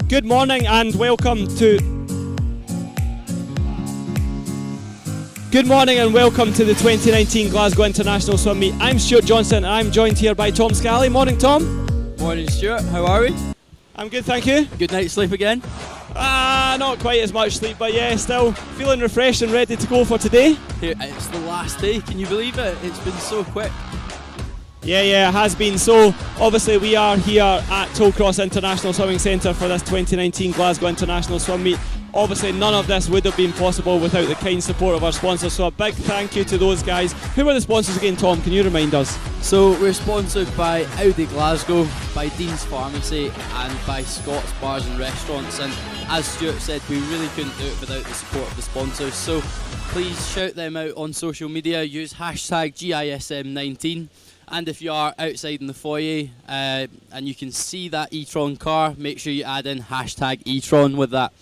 Good morning and welcome to the 2019 Glasgow International Swim Meet. I'm Stuart Johnson and I'm joined here by Tom Scally. Morning, Tom. Morning, Stuart. How are we? I'm good, thank you. Good night's sleep again? Not quite as much sleep, but yeah, still feeling refreshed and ready to go for today. Here, it's the last day. Can you believe it? It's been so quick. Yeah, it has been. So obviously we are here at Tollcross International Swimming Centre for this 2019 Glasgow International Swim Meet. Obviously none of this would have been possible without the kind support of our sponsors, so a big thank you to those guys. Who are the sponsors again, Tom? Can you remind us? So we're sponsored by Audi Glasgow, by Dean's Pharmacy and by Scott's Bars and Restaurants, and as Stuart said, we really couldn't do it without the support of the sponsors, so please shout them out on social media, use hashtag GISM19. And if you are outside in the foyer and you can see that e-tron car, make sure you add in hashtag e-tron with that.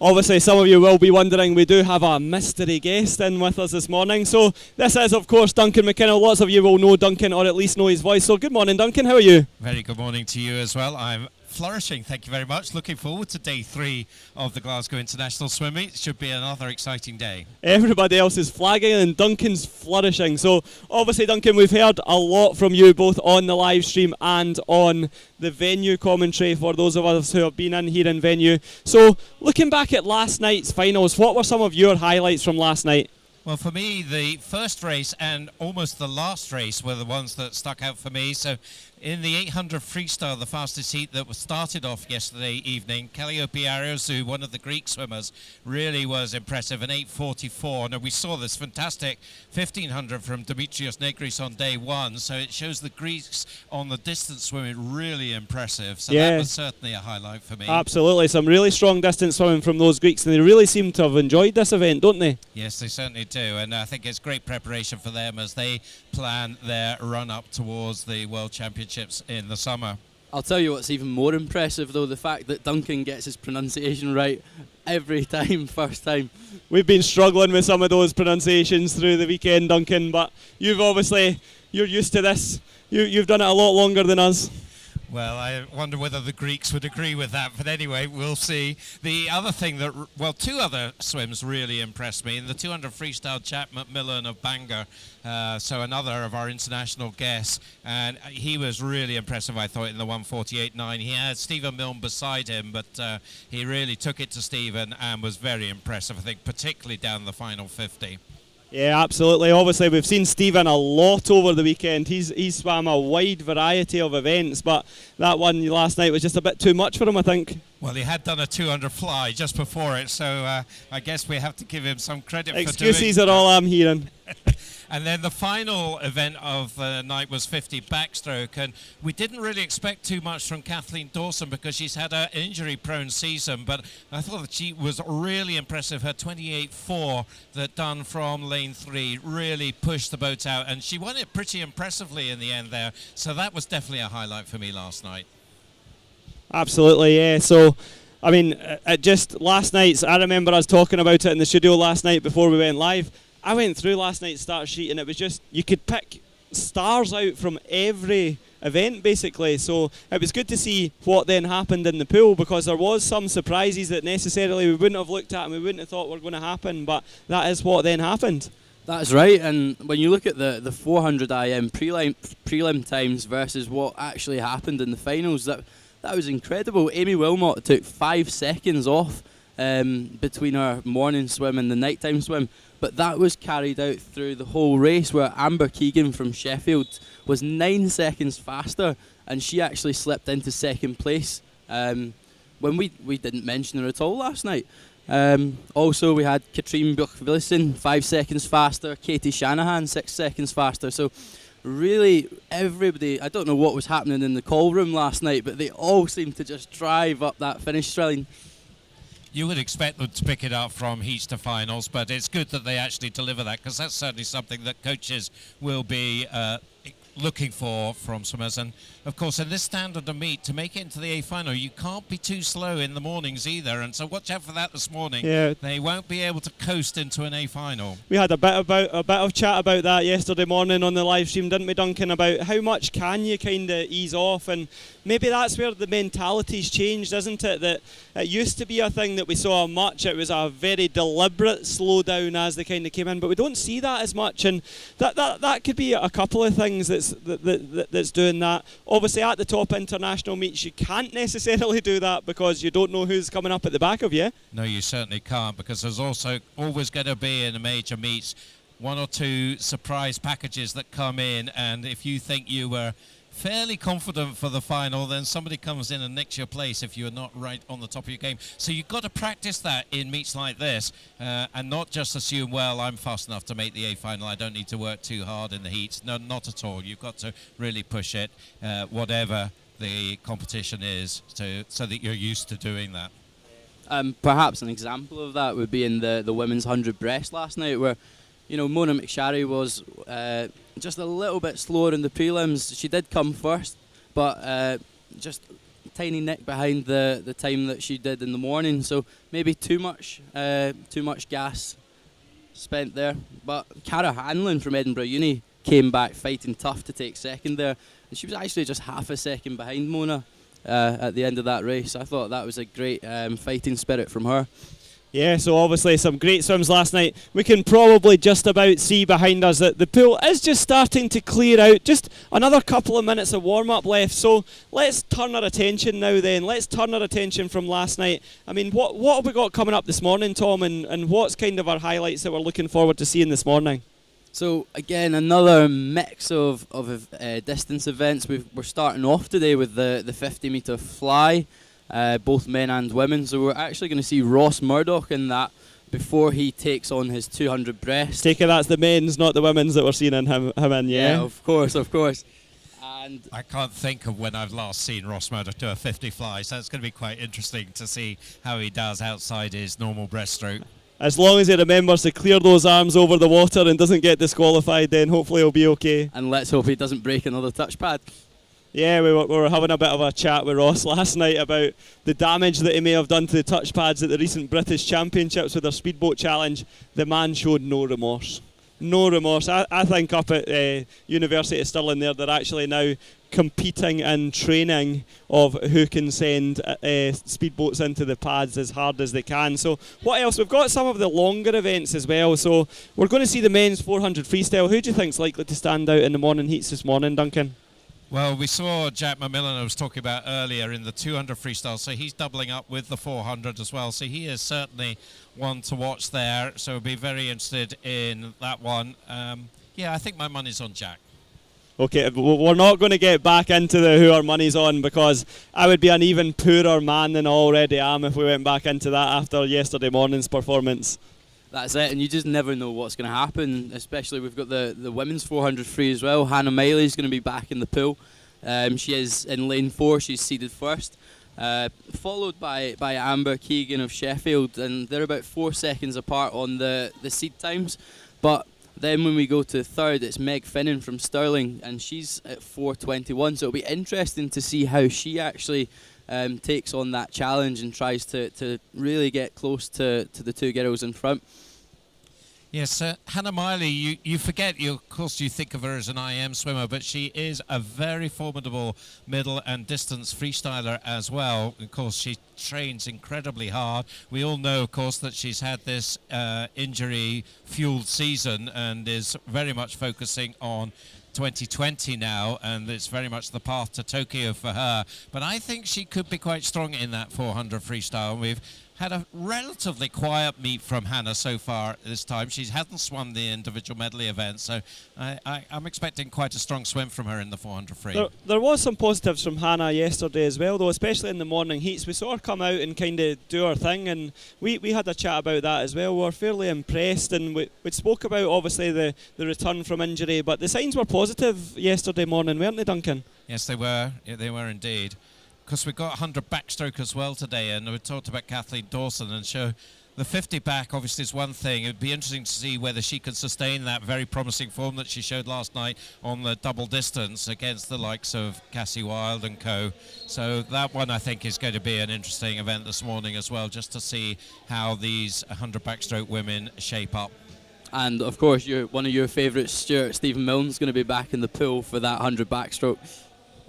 Obviously some of you will be wondering, we do have a mystery guest in with us this morning. So this is of course Duncan McKinnell. Lots of you will know Duncan or at least know his voice. So good morning, Duncan, how are you? Very good morning to you as well. I'm flourishing, thank you very much. Looking forward to day 3 of the Glasgow International Swim Meet. It should be another exciting day. Everybody else is flagging and Duncan's flourishing. So obviously, Duncan, we've heard a lot from you both on the live stream and on the venue commentary for those of us who have been in here in venue. So looking back at last night's finals, what were some of your highlights from last night? Well, for me, the first race and almost the last race were the ones that stuck out for me. So in the 800 freestyle, the fastest heat that was started off yesterday evening, Calliope Ariosu, one of the Greek swimmers, really was impressive, an 8:44. Now, we saw this fantastic 1500 from Dimitrios Negris on day 1, so it shows the Greeks on the distance swimming really impressive. So that was certainly a highlight for me. Absolutely, some really strong distance swimming from those Greeks, and they really seem to have enjoyed this event, don't they? Yes, they certainly do, and I think it's great preparation for them as they plan their run-up towards the World Championships in the summer. I'll tell you what's even more impressive though, the fact that Duncan gets his pronunciation right every time, first time. We've been struggling with some of those pronunciations through the weekend, Duncan, but you're used to this. You've done it a lot longer than us. Well, I wonder whether the Greeks would agree with that, but anyway, we'll see. The other thing that, two other swims really impressed me. In the 200 freestyle, Chap McMillan of Bangor, so another of our international guests, and he was really impressive, I thought, in the 148.9. He had Stephen Milne beside him, but he really took it to Stephen and was very impressive, I think, particularly down the final 50. Yeah, absolutely. Obviously, we've seen Stephen a lot over the weekend. He's swam a wide variety of events, but that one last night was just a bit too much for him, I think. Well, he had done a 200 fly just before it, so I guess we have to give him some credit for doing that. Excuses are all I'm hearing. And then the final event of the night was 50 backstroke, and we didn't really expect too much from Kathleen Dawson because she's had an injury-prone season, but I thought that she was really impressive. Her 28.4 that done from lane 3 really pushed the boat out, and she won it pretty impressively in the end there, so that was definitely a highlight for me last night. Absolutely, yeah. So, I mean, just last night's, I remember us talking about it in the studio last night before we went live. I went through last night's start sheet and it was just, you could pick stars out from every event basically, so it was good to see what then happened in the pool, because there was some surprises that necessarily we wouldn't have looked at and we wouldn't have thought were going to happen, but that is what then happened. That's right, and when you look at the 400 IM prelim times versus what actually happened in the finals, that was incredible. Amy Wilmot took 5 seconds off between her morning swim and the nighttime swim, but that was carried out through the whole race, where Amber Keegan from Sheffield was 9 seconds faster, and she actually slipped into second place when we didn't mention her at all last night. Also, we had Katrine Buch-Willison 5 seconds faster, Katie Shanahan 6 seconds faster, so really everybody, I don't know what was happening in the call room last night, but they all seemed to just drive up that finish line. You would expect them to pick it up from heats to finals, but it's good that they actually deliver that, because that's certainly something that coaches will be looking for from swimmers. And of course, in this standard of meet, to make it into the A final, you can't be too slow in the mornings either. And so watch out for that this morning. Yeah. They won't be able to coast into an A final. We had a bit of chat about that yesterday morning on the live stream, didn't we, Duncan? About how much can you kind of ease off, and maybe that's where the mentality's changed, isn't it? That it used to be a thing that we saw much. It was a very deliberate slowdown as they kind of came in, but we don't see that as much, and that could be a couple of things that's doing that. Obviously, at the top international meets, you can't necessarily do that because you don't know who's coming up at the back of you. No, you certainly can't, because there's also always going to be in the major meets one or two surprise packages that come in, and if you think you were fairly confident for the final, then somebody comes in and nicks your place if you're not right on the top of your game. So you've got to practice that in meets like this, and not just assume, well, I'm fast enough to make the A final, I don't need to work too hard in the heats. No, not at all. You've got to really push it, whatever the competition is, so that you're used to doing that. Perhaps an example of that would be in the women's 100 breast last night, where Mona McSharry was just a little bit slower in the prelims. She did come first, but just a tiny nick behind the time that she did in the morning. So maybe too much gas spent there. But Cara Hanlon from Edinburgh Uni came back fighting tough to take second there, and she was actually just half a second behind Mona at the end of that race. I thought that was a great fighting spirit from her. Yeah, so obviously some great swims last night. We can probably just about see behind us that the pool is just starting to clear out. Just another couple of minutes of warm-up left. So let's turn our attention now then. Let's turn our attention from last night. I mean, what have we got coming up this morning, Tom, and what's kind of our highlights that we're looking forward to seeing this morning? So again, another mix of distance events. We're starting off today with the 50-metre fly. Both men and women, so we're actually going to see Ross Murdoch in that before he takes on his 200 breast. Take it that's the men's, not the women's that we're seeing him in, yeah? Yeah, of course. And I can't think of when I've last seen Ross Murdoch do a 50 fly, so it's going to be quite interesting to see how he does outside his normal breaststroke. As long as he remembers to clear those arms over the water and doesn't get disqualified, then hopefully he'll be okay. And let's hope he doesn't break another touchpad. Yeah, we were having a bit of a chat with Ross last night about the damage that he may have done to the touchpads at the recent British Championships with their speedboat challenge. The man showed no remorse. No remorse. I think up at University of Stirling they're actually now competing and training of who can send speedboats into the pads as hard as they can. So what else? We've got some of the longer events as well. So we're going to see the men's 400 freestyle. Who do you think's likely to stand out in the morning heats this morning, Duncan? Well, we saw Jack McMillan I was talking about earlier in the 200 freestyle, so he's doubling up with the 400 as well. So he is certainly one to watch there. So we'll be very interested in that one. Yeah, I think my money's on Jack. Okay, we're not going to get back into who our money's on, because I would be an even poorer man than I already am if we went back into that after yesterday morning's performance. That's it, and you just never know what's going to happen, especially we've got the women's 400 free as well. Hannah Miley's going to be back in the pool. She is in lane 4, she's seeded first, followed by Amber Keegan of Sheffield, and they're about 4 seconds apart on the seed times. But then when we go to third, it's Meg Finnan from Stirling, and she's at 4:21, so it'll be interesting to see how she actually takes on that challenge and tries to really get close to the two girls in front. Yes, Hannah Miley, you forget, of course you think of her as an IM swimmer, but she is a very formidable middle and distance freestyler as well. Of course, she trains incredibly hard. We all know, of course, that she's had this injury-fueled season and is very much focusing on 2020 now, and it's very much the path to Tokyo for her. But I think she could be quite strong in that 400 freestyle. We've had a relatively quiet meet from Hannah so far this time. She hasn't swum the individual medley event, so I'm expecting quite a strong swim from her in the 400 free. There was some positives from Hannah yesterday as well, though, especially in the morning heats. We saw her come out and kind of do her thing, and we had a chat about that as well. We were fairly impressed, and we spoke about, obviously, the return from injury, but the signs were positive yesterday morning, weren't they, Duncan? Yes, they were. Yeah, they were indeed. Because we've got 100 backstroke as well today, and we talked about Kathleen Dawson, and the 50 back obviously is one thing. It would be interesting to see whether she can sustain that very promising form that she showed last night on the double distance against the likes of Cassie Wilde and co. So that one I think is going to be an interesting event this morning as well, just to see how these 100 backstroke women shape up. And of course, one of your favourites, Stuart, Stephen Milne's going to be back in the pool for that 100 backstroke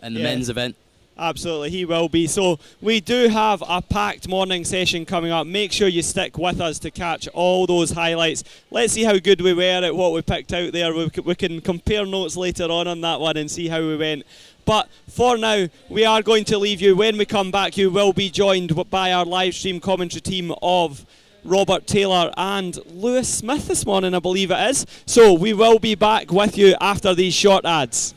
in the men's event. Absolutely, he will be. So we do have a packed morning session coming up. Make sure you stick with us to catch all those highlights. Let's see how good we were at what we picked out there. We can compare notes later on that one and see how we went. But for now, we are going to leave you. When we come back, you will be joined by our live stream commentary team of Robert Taylor and Lewis Smith this morning, I believe it is. So we will be back with you after these short ads.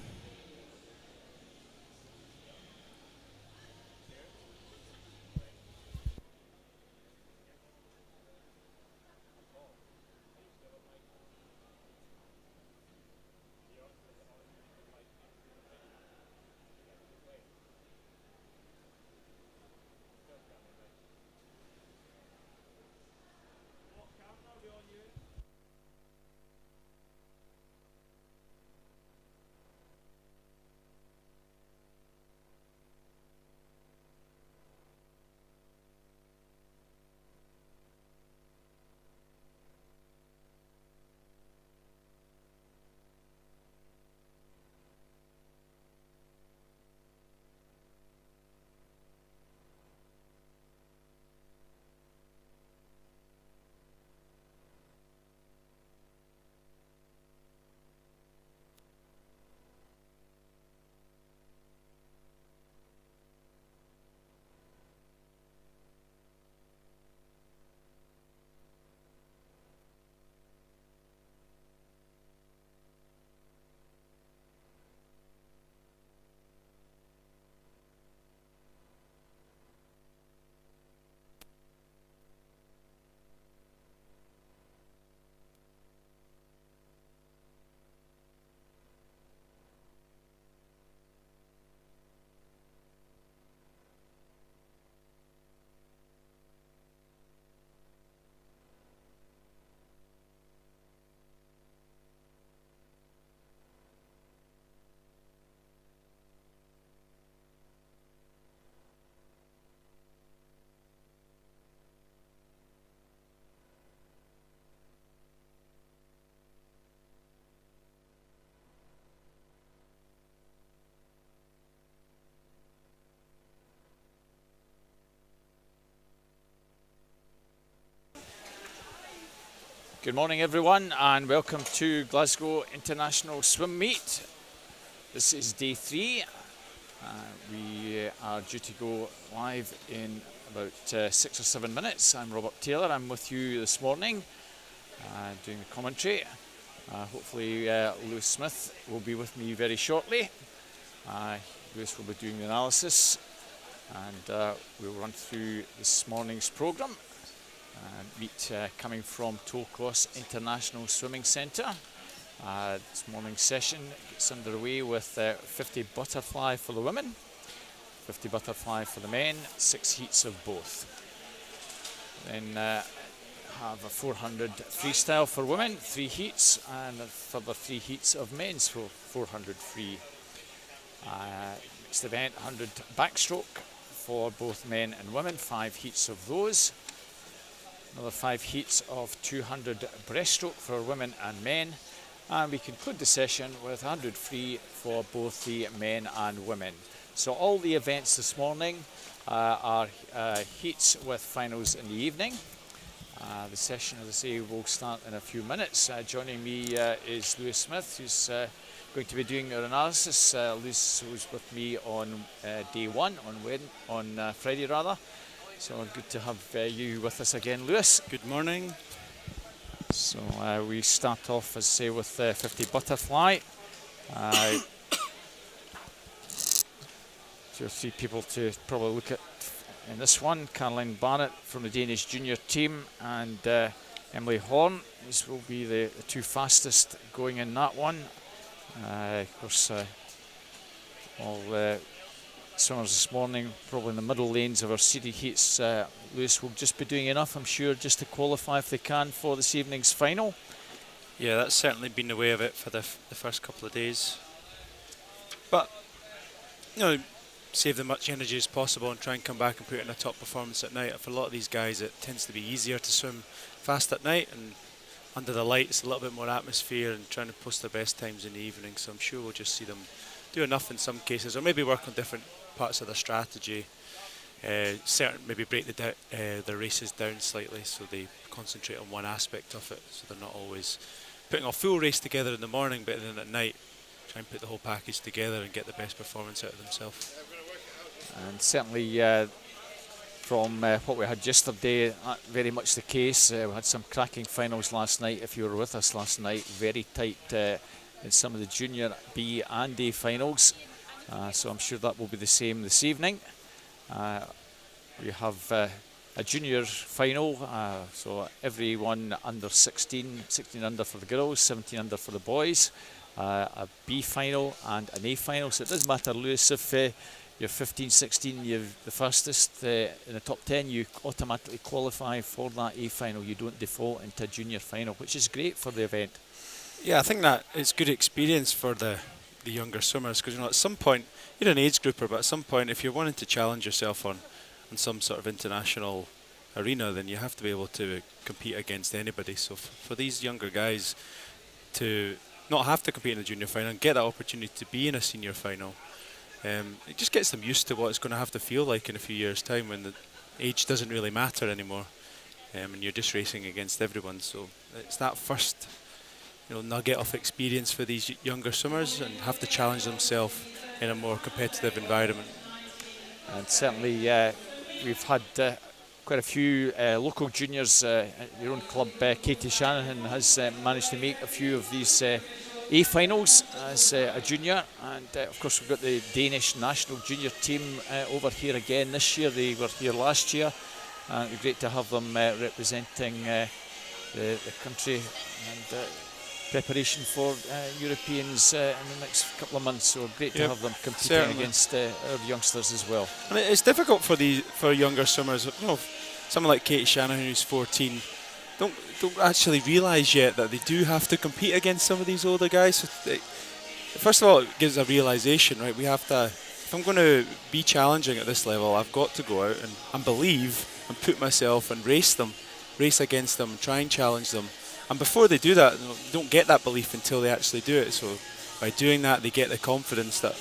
Good morning everyone and welcome to Glasgow International Swim Meet. This is day 3. We are due to go live in about 6 or 7 minutes. I'm Robert Taylor, I'm with you this morning doing the commentary. Hopefully Lewis Smith will be with me very shortly. Lewis will be doing the analysis and we'll run through this morning's programme. Meet coming from Tollcross International Swimming Centre. This morning's session gets underway with 50 butterfly for the women, 50 butterfly for the men, 6 heats of both. Then have a 400 freestyle for women, 3 heats, and a further 3 heats of men's for 400 free. Next event, 100 backstroke for both men and women, 5 heats of those. Another 5 heats of 200 breaststroke for women and men, and we conclude the session with 100 free for both the men and women. So all the events this morning are heats with finals in the evening. The session, as I say, will start in a few minutes. Joining me is Lewis Smith, who's going to be doing our analysis. Lewis was with me on day 1, on Friday rather. So good to have you with us again, Lewis. Good morning. So we start off, as I say, with 50 butterfly. 2 or 3 people to probably look at in this one. Caroline Barnett from the Danish junior team and Emily Horn. These will be the 2 fastest going in that one. Of course, all swimmers this morning, probably in the middle lanes of our city heats. Lewis will just be doing enough, I'm sure, just to qualify if they can for this evening's final. Yeah, that's certainly been the way of it for the first couple of days. But, you know, save as much energy as possible and try and come back and put in a top performance at night. For a lot of these guys, it tends to be easier to swim fast at night, and under the lights, a little bit more atmosphere, and trying to post their best times in the evening. So I'm sure we'll just see them do enough in some cases, or maybe work on different parts of their strategy. Maybe break the races down slightly so they concentrate on one aspect of it, so they're not always putting a full race together in the morning, but then at night try and put the whole package together and get the best performance out of themselves. And certainly from what we had yesterday, very much the case. We had some cracking finals last night. If you were with us last night, very tight in some of the junior B and A finals. So I'm sure that will be the same this evening. We have a junior final, so everyone under 16 under for the girls, 17 under for the boys, a B final and an A final. So it doesn't matter, Lewis, if you're 15, 16, you're the fastest in the top 10, you automatically qualify for that A final. You don't default into a junior final, which is great for the event. Yeah, I think that it's good experience for the younger swimmers, because, you know, at some point, you're an age grouper, but at some point, if you're wanting to challenge yourself on some sort of international arena, then you have to be able to compete against anybody. So for these younger guys to not have to compete in the junior final and get that opportunity to be in a senior final, it just gets them used to what it's going to have to feel like in a few years' time, when the age doesn't really matter anymore, and you're just racing against everyone. So it's that first, you know, nugget of experience for these younger swimmers, and have to challenge themselves in a more competitive environment. And certainly we've had quite a few local juniors. Your own club, Katie Shanahan, has managed to make a few of these A finals as a junior, and of course we've got the Danish national junior team over here again this year. They were here last year, and it'd be great to have them representing the country, and preparation for Europeans in the next couple of months. So great to have them competing certainly against our youngsters as well. And it's difficult for younger swimmers. You know, someone like Katie Shanahan, who's 14, don't actually realise yet that they do have to compete against some of these older guys. So first of all, it gives a realisation, right? We have to, if I'm going to be challenging at this level, I've got to go out and believe and put myself and race against them, try and challenge them. And before they do that, they don't get that belief until they actually do it. So by doing that, they get the confidence that,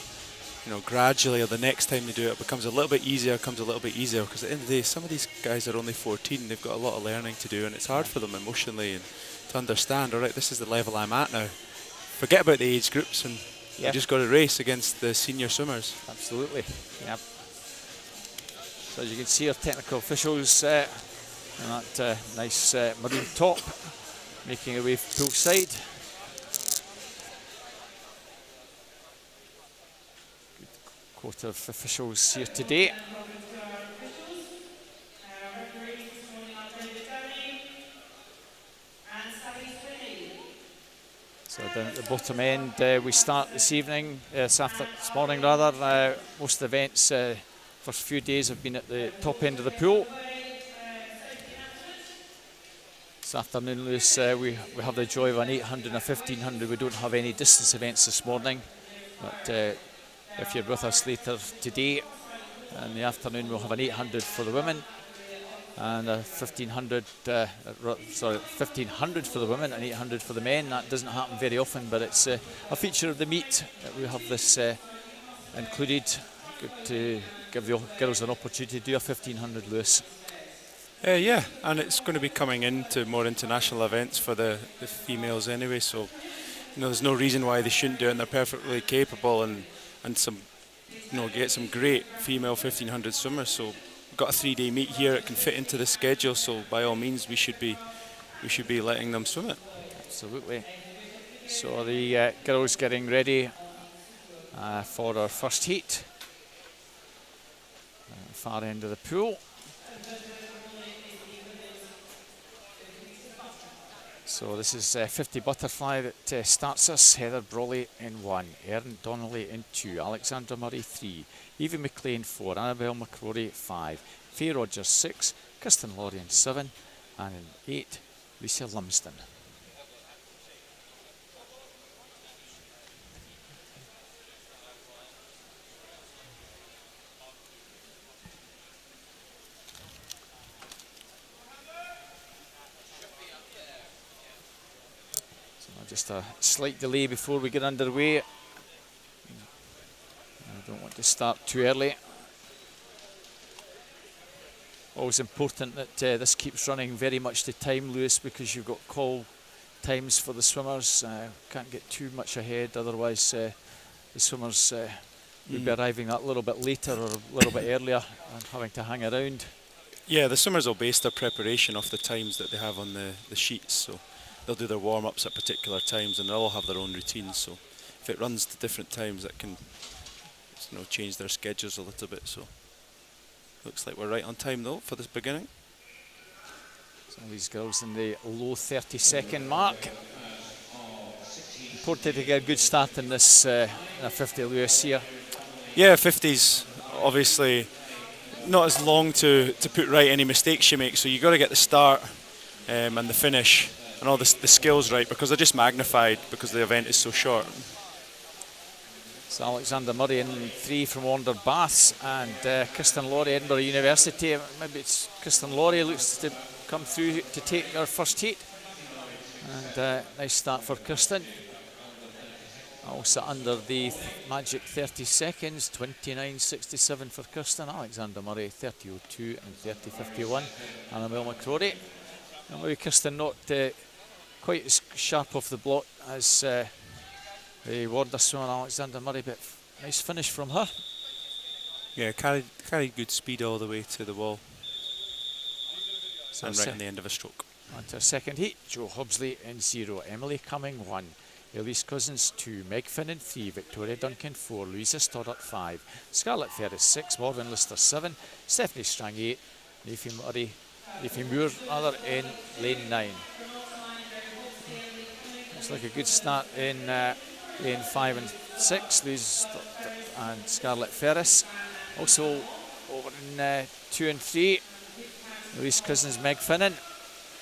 you know, gradually, or the next time they do it, becomes a little bit easier, because at the end of the day, some of these guys are only 14, they've got a lot of learning to do, and it's hard for them emotionally and to understand, all right, this is the level I'm at now. Forget about the age groups, and you just got to race against the senior swimmers. Absolutely, yeah. So as you can see, our technical officials in that nice maroon top, making a way poolside. Good quota of officials here today. So down at the bottom end, we start this evening, this morning rather. Most events, first few days have been at the top end of the pool. This afternoon, Lewis, we have the joy of an 800 and a 1500. We don't have any distance events this morning, but if you're with us later today in the afternoon, we'll have an 800 for the women and a 1500 for the women and 800 for the men. That doesn't happen very often, but it's a feature of the meet that we have this included. Good to give the girls an opportunity to do a 1500, Lewis. Yeah, and it's going to be coming into more international events for the females anyway, so, you know, there's no reason why they shouldn't do it, and they're perfectly capable, and some, you know, get some great female 1500 swimmers. So we've got a 3-day meet here, it can fit into the schedule, so by all means we should be letting them swim it. Absolutely. So the girls getting ready for our first heat. Far end of the pool. So this is 50 butterfly that starts us. Heather Brawley in 1, Erin Donnelly in 2, Alexandra Murray 3, Evie McLean 4, Annabelle McCrory 5, Faye Rogers 6, Kirsten Laurie in 7, and in 8, Lisa Lumsden. Just a slight delay before we get underway. I don't want to start too early. Always important that this keeps running very much to time, Lewis, because you've got call times for the swimmers. Can't get too much ahead, otherwise the swimmers will be arriving that little bit later or a little bit earlier and having to hang around. Yeah, the swimmers will base their preparation off the times that they have on the sheets. So they'll do their warm-ups at particular times, and they'll all have their own routines. So if it runs to different times, that can change their schedules a little bit. So looks like we're right on time though for this beginning. Some of these girls in the low 30-second mark. Important to get a good start in this in a 50, Lewis, here. Yeah, 50's obviously not as long to put right any mistakes you make. So you got to get the start and the finish and all the skills right, because they're just magnified because the event is so short. It's Alexander Murray in 3 from Wander Baths, and Kirsten Laurie, Edinburgh University. Maybe it's Kirsten Laurie looks to come through to take her first heat. And nice start for Kirsten. Also under the magic 30 seconds, 29.67 for Kirsten. Alexander Murray 30.02 and 30.51. Annabelle McCrory. And maybe Kirsten not quite as sharp off the block as the Warder swimmer Alexander Murray, but nice finish from her. Yeah, carried good speed all the way to the wall. So and right on the end of a stroke. On to our second heat, Jo Hobsley in 0, Emily Cumming 1, Elise Cousins 2, Meg Finn in 3, Victoria Duncan 4, Louisa Stoddart 5, Scarlett Ferris 6, Morven Lister 7, Stephanie Strang 8, Leafy Moore in lane 9. Looks like a good start in lane 5 and 6, Louisa and Scarlett Ferris. Also over in 2 and 3, Elise Cousins, Meg Finnan.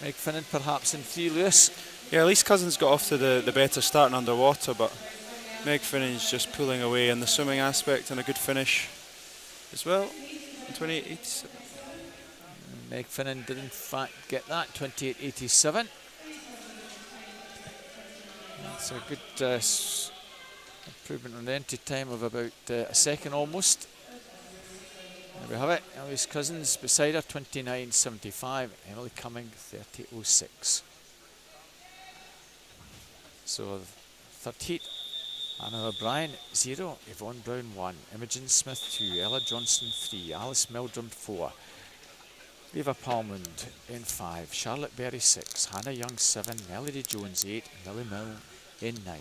Meg Finnan perhaps in 3, Lewis. Yeah, Elise Cousins got off to the better start in underwater, but Meg Finnan's just pulling away in the swimming aspect, and a good finish as well in 28.87. Meg Finnan did in fact get that, 28.87. That's a good improvement on the entry time of about a second almost. There we have it. Elise Cousins beside her, 29.75. Emily Cumming, 30.06. So, third heat, Anna O'Brien, 0. Yvonne Brown, 1. Imogen Smith, 2. Ella Johnson, 3. Alice Meldrum, 4. Eva Palmond in 5. Charlotte Berry, 6. Hannah Young, 7. Melody Jones, 8. Millie Mill in 9.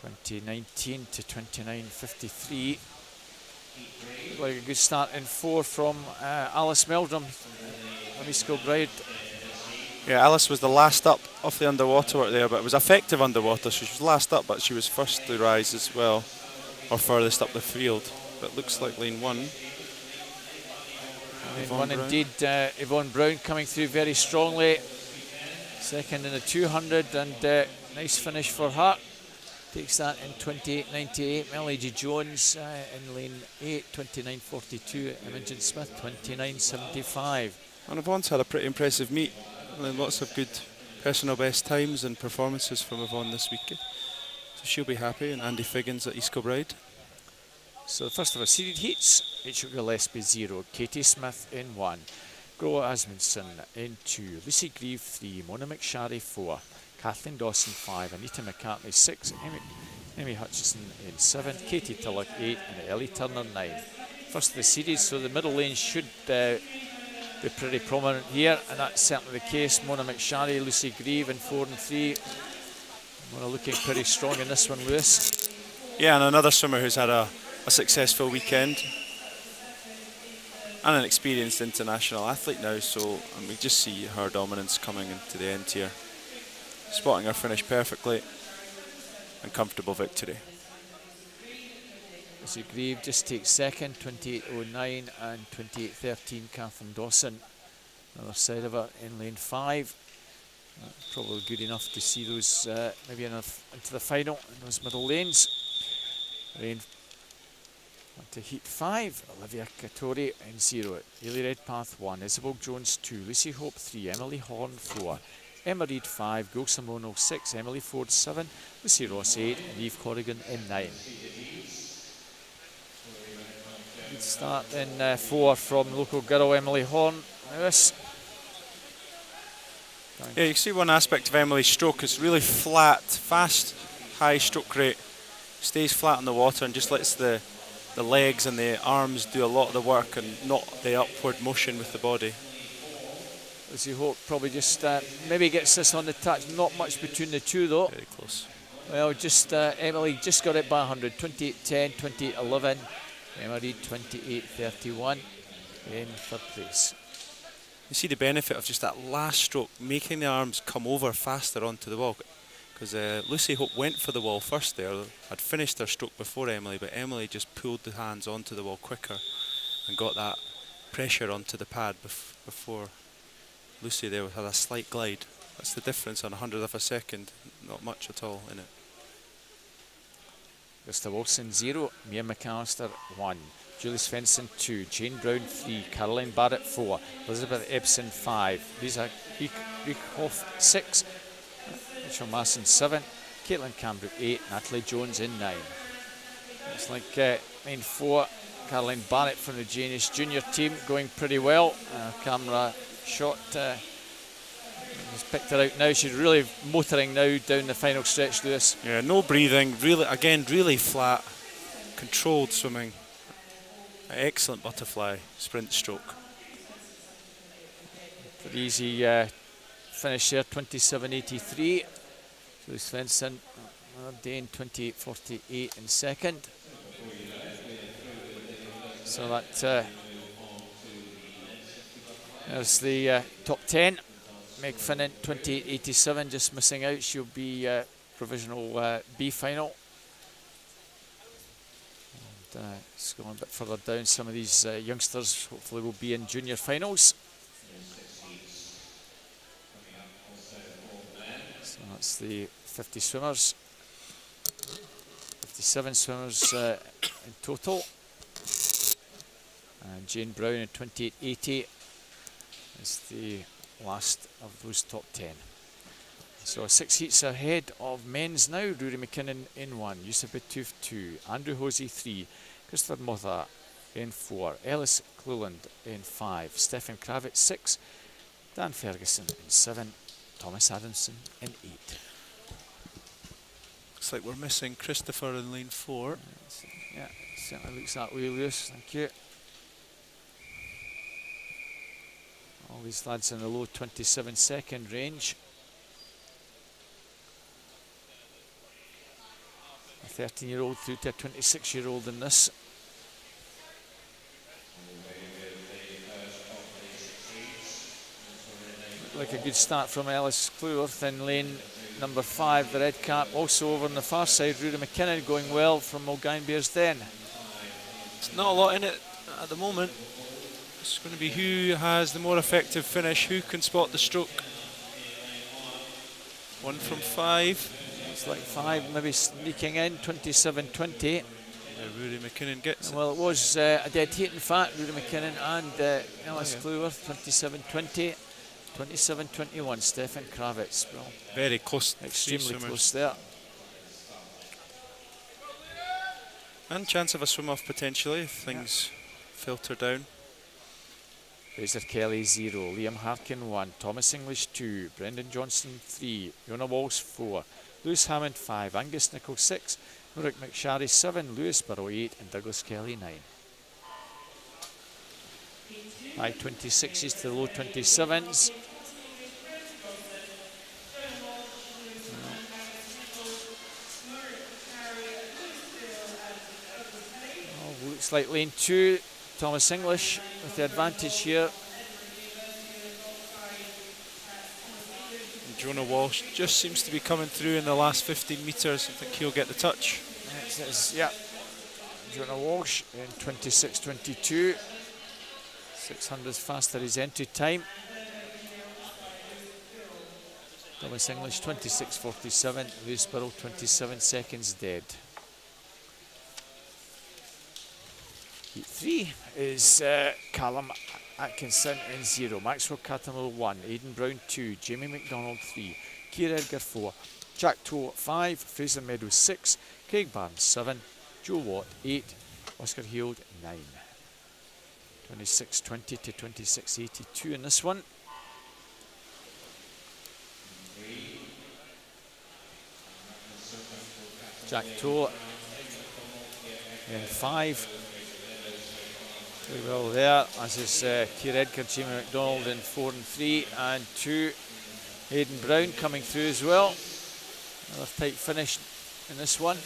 2019 to 29.53. Like a good start in 4 from Alice Meldrum, Amish Kilbride. Yeah, Alice was the last up off the underwater work there, but it was effective underwater, so she was last up, but she was first to rise as well, or furthest up the field. But looks like lane 1. Lane 1 indeed, Yvonne Brown coming through very strongly. Second in the 200, and nice finish for her. Takes that in 28.98. Melody Jones in lane 8, 29.42. Imogen Smith, 29.75. And Yvonne's had a pretty impressive meet. And lots of good personal best times and performances from Yvonne this week. So she'll be happy, and Andy Figgins at East Kilbride. So the first of our seeded heats, Rachel Gillespie 0, Katie Smith in 1, Groa Asmundson in 2, Lucy Grieve 3, Mona McSharry 4, Kathleen Dawson 5, Anita McCartney 6, Amy Hutchison in 7, Katie Tulloch 8, and Ellie Turner 9. First of the series, so the middle lane should be pretty prominent here, and that's certainly the case. Mona McSharry, Lucy Grieve in 4 and 3. Mona looking pretty strong in this one, Lewis. Yeah, and another swimmer who's had a successful weekend. and an experienced international athlete now, so and we just see her dominance coming into the end here. Spotting her finish perfectly, and comfortable victory. Lucy Grieve just takes second, 28.09 and 28.13. Catherine Dawson, other side of her in lane 5. Probably good enough to see those maybe into the final in those middle lanes. Lane on to heat 5. Olivia Katori in 0. Hayley Redpath 1. Isabel Jones 2. Lucy Hope 3. Emily Horn 4. Emma Reid 5. Gulsa Mono 6. Emily Ford 7. Lucy Ross 8. And Eve Corrigan in 9. Good start in 4 from local girl Emily Horn. Lewis. Yeah, you can see one aspect of Emily's stroke is really flat, fast, high stroke rate. Stays flat on the water and just lets the legs and the arms do a lot of the work and not the upward motion with the body. Lucy Hope probably just maybe gets this on the touch. Not much between the two though. Very close. Well, just Emily just got it by 100. 28.10, 28.11. Emma Reid 28.31 in third place. You see the benefit of just that last stroke, making the arms come over faster onto the wall. Because Lucy Hope went for the wall first there, had finished her stroke before Emily, but Emily just pulled the hands onto the wall quicker and got that pressure onto the pad before Lucy there had a slight glide. That's the difference on 100th of a second, not much at all in it. Krista Wilson 0, Mia McAllister 1, Julie Svensson 2, Jane Brown 3, Caroline Barrett 4, Elizabeth Ebson 5, Lisa Riekhoff 6, Rachel Masson 7, Caitlin Cambrook 8, Natalie Jones in 9. It's like lane 4, Caroline Barrett from the Janice junior team going pretty well. Camera shot. He's picked her out now. She's really motoring now down the final stretch, Lewis. Yeah, no breathing. Really flat, controlled swimming. Excellent butterfly sprint stroke. Pretty easy finish there, 27.83. Julie Svensson, Dane 28.48 in second. So that there's the top 10. Meg Finnan 28.87, just missing out. She'll be provisional B final. And just going a bit further down, some of these youngsters hopefully will be in junior finals. So that's the 50 swimmers, 57 swimmers in total. And Jane Brown at 28.80 is the last of those top 10. So 6 heats ahead of men's now. Rory McKinnon in 1, Yusuf Batouf 2, Andrew Hosey 3, Christopher Motha in 4, Ellis Cleland in 5, Stefan Kravitz 6, Dan Ferguson in 7, Thomas Adamson in 8. Looks like we're missing Christopher in lane 4. Yeah, certainly looks that way, Lewis. Thank you. All these lads in the low 27-second range. A 13-year-old through to a 26-year-old in this. Looked like a good start from Ellis Cluworth in lane number 5, the red cap. Also over on the far side, Rory McKinnon going well from Mulgine Den. There's not a lot in it at the moment. It's going to be who has the more effective finish, who can spot the stroke. 1 from 5. It's like 5 maybe sneaking in, 27.20. Yeah, Rory McKinnon gets it. Well, it was a dead heat in fact, Rory McKinnon and Ellis Cluworth, 27.20. 27.21, Stefan Kravitz. Well, very close. Extremely close there. And chance of a swim off potentially if things filter down. Fraser Kelly 0, Liam Harkin 1, Thomas English 2, Brendan Johnson 3, Fiona Walsh 4, Lewis Hammond 5, Angus Nicholl 6, Ulrich McSharry 7, Lewis Burrow 8 and Douglas Kelly 9. High 26s to the low 27s. Looks like lane 2, Thomas English with the advantage here. And Jonah Walsh just seems to be coming through in the last 15 metres. I think he'll get the touch. Yeah. Jonah Walsh in 26.22. 600s faster his entry time. Thomas English 26.47. Lewis Burrell 27 seconds dead. Heat 3 is Callum Atkinson in 0. Maxwell Cattermole 1. Aidan Brown 2. Jamie McDonald 3. Keir Edgar 4. Jack Toll 5. Fraser Meadows 6. Craig Barnes 7. Joe Watt 8. Oscar Heald 9. 26.20 to 26.82 in this one. Jack Toll in 5. Very well there, as is Keir Edgar, Jamie McDonald in 4 and 3, and 2. Aidan Brown coming through as well. Another tight finish in this one.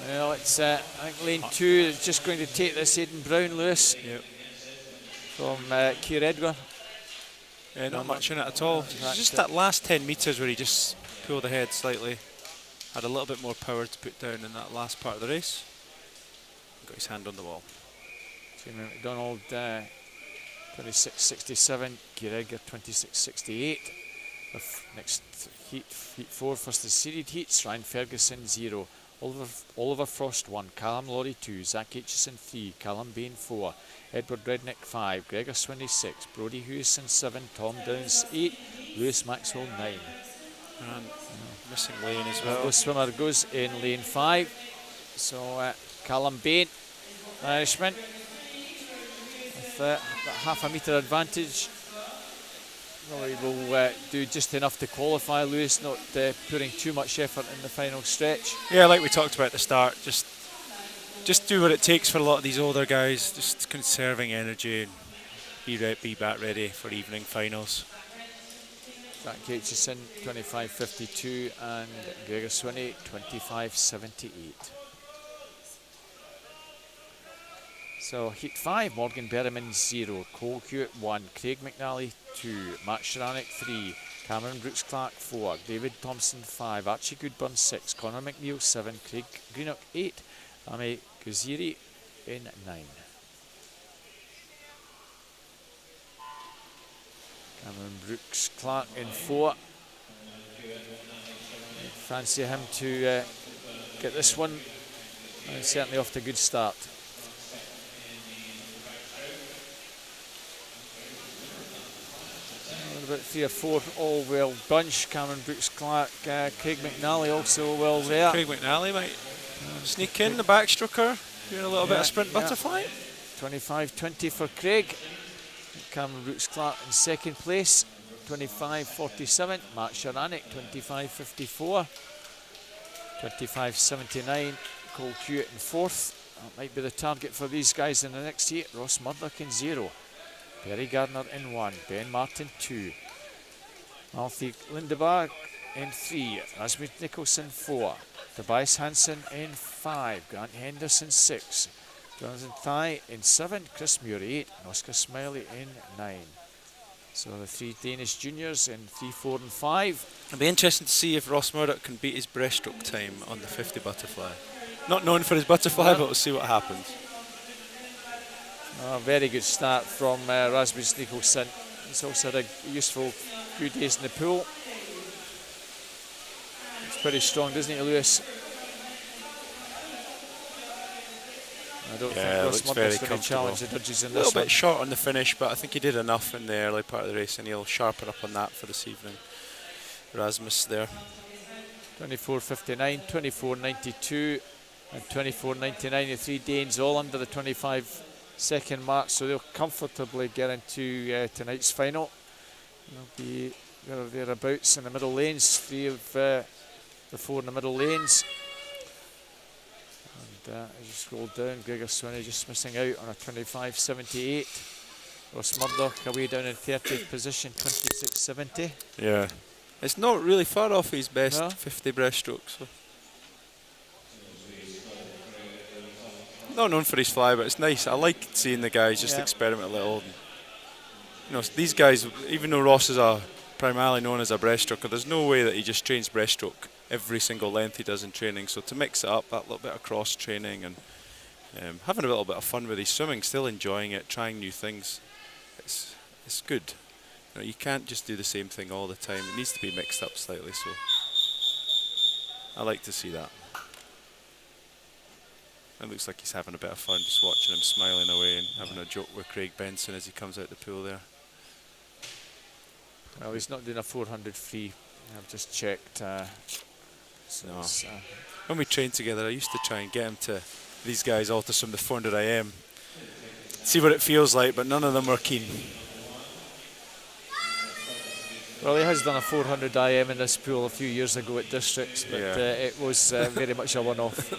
Well, it's I think lane 2 is just going to take this Aidan Brown, Lewis, from Keir Edgar. Yeah, not much in it at all. It's just that last 10 metres where he just pulled ahead slightly. Had a little bit more power to put down in that last part of the race. Got his hand on the wall. Jamie McDonald 26.67, Keir Edgar 26.68. Next heat 4, first the seeded heats. Ryan Ferguson 0. Oliver Frost 1, Callum Laurie 2, Zach Aitchison 3, Callum Bain 4, Edward Rednick 5, Gregor Swinney 6, Brodie Hewison 7, Tom Downs 8, Lewis Maxwell 9. And missing lane as well. The swimmer goes in lane 5. So Callum Bain, Irishman, with that half a metre advantage. Probably will do just enough to qualify. Lewis not putting too much effort in the final stretch. Yeah, like we talked about at the start, just do what it takes for a lot of these older guys, just conserving energy and be back ready for evening finals. Zach Aitchison 25.52 and Gregor Swinney 25.78. So heat 5, Morgan Berriman 0, Cole Hewitt 1, Craig McNally 2, Matt Sharanek 3, Cameron Brooks Clark 4, David Thompson 5, Archie Goodburn 6, Conor McNeil 7, Craig Greenock 8, Ame Guziri in 9. Cameron Brooks Clark in 4. Fancy him to get this one, and certainly off to a good start. About 3 or 4 all well bunched. Cameron Brooks Clark, Craig McNally also well there. Craig McNally might sneak in the backstroker, doing a little bit of sprint butterfly. 25.20 for Craig. Cameron Brooks Clark in second place. 25.47. Matt Sharanek 25.54. 25.79. Cole Hewitt in fourth. That might be the target for these guys in the next heat. Ross Murdoch in 0. Perry Gardner in 1, Ben Martin 2, Alfie Lindeberg in 3, Rasmus Nicholson 4, Tobias Hansen in 5, Grant Henderson 6, Jonathan Thye in 7, Chris Muir 8, and Oscar Smiley in 9. So the 3 Danish juniors in 3, 4 and 5. It'll be interesting to see if Ross Murdoch can beat his breaststroke time on the 50 butterfly. Not known for his butterfly, but we'll see what happens. A very good start from Rasmus Nicholson. He's also had a useful few days in the pool. It's pretty strong, doesn't it, Lewis? I don't think Ross Murdoch's going to challenge the Dudgeys in this one. A little bit short on the finish, but I think he did enough in the early part of the race, and he'll sharpen up on that for this evening. Rasmus there. 24.59, 24.92 and 24.99. The 3 Danes all under the 25-second mark, so they'll comfortably get into tonight's final. They'll be there or thereabouts in the middle lanes, 3 of the 4 in the middle lanes. And as you scroll down, Gregor Swinney just missing out on a 25.78. Ross Murdoch away down in 30th position, 26.70. Yeah. It's not really far off his best 50 breaststroke. So. not known for his fly, but it's nice. I like seeing the guys just Yeah. experiment a little. You know, these guys, even though Ross is primarily known as a breaststroker, there's no way that he just trains breaststroke every single length he does in training. So to mix it up, that little bit of cross training and having a little bit of fun with his swimming, still enjoying it, trying new things, it's good. You know, you can't just do the same thing all the time. It needs to be mixed up slightly. So I like to see that. It looks like he's having a bit of fun, just watching him smiling away and having a joke with Craig Benson as he comes out the pool there. Well, he's not doing a 400 free. I've just checked. So No. it's, When we trained together, I used to try and get him to these guys all to swim the 400 IM. See what it feels like, but none of them were keen. well, he has done a 400 IM in this pool a few years ago at Districts, but Yeah. it was very much a one-off.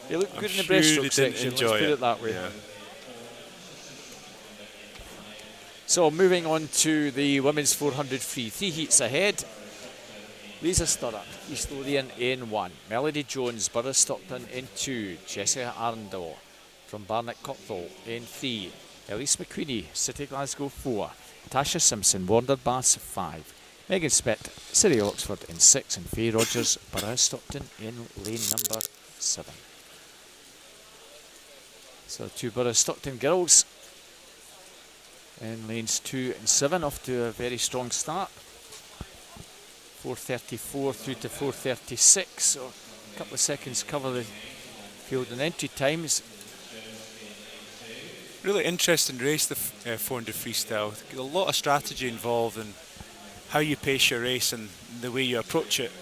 He looked I'm good in the sure he breaststroke didn't section, let's enjoy put it that way. Yeah. So moving on to the women's 400 free. 3 heats ahead. Lisa Sturrock, East Lothian in 1. Melody Jones, Borough Stockton in 2. Jessica Arundel from Barnet Cockthall in 3. Elise McQueenie, City Glasgow 4. Tasha Simpson, Warner Bass 5. Megan Spett, City Oxford in 6. And Faye Rogers, Borough Stockton in lane number 7. So 2 Borough Stockton girls in lanes 2 and 7, off to a very strong start. 4:34 through to 4:36, so a couple of seconds cover the field and entry times. Really interesting race, the 400 freestyle. A lot of strategy involved in how you pace your race and the way you approach it.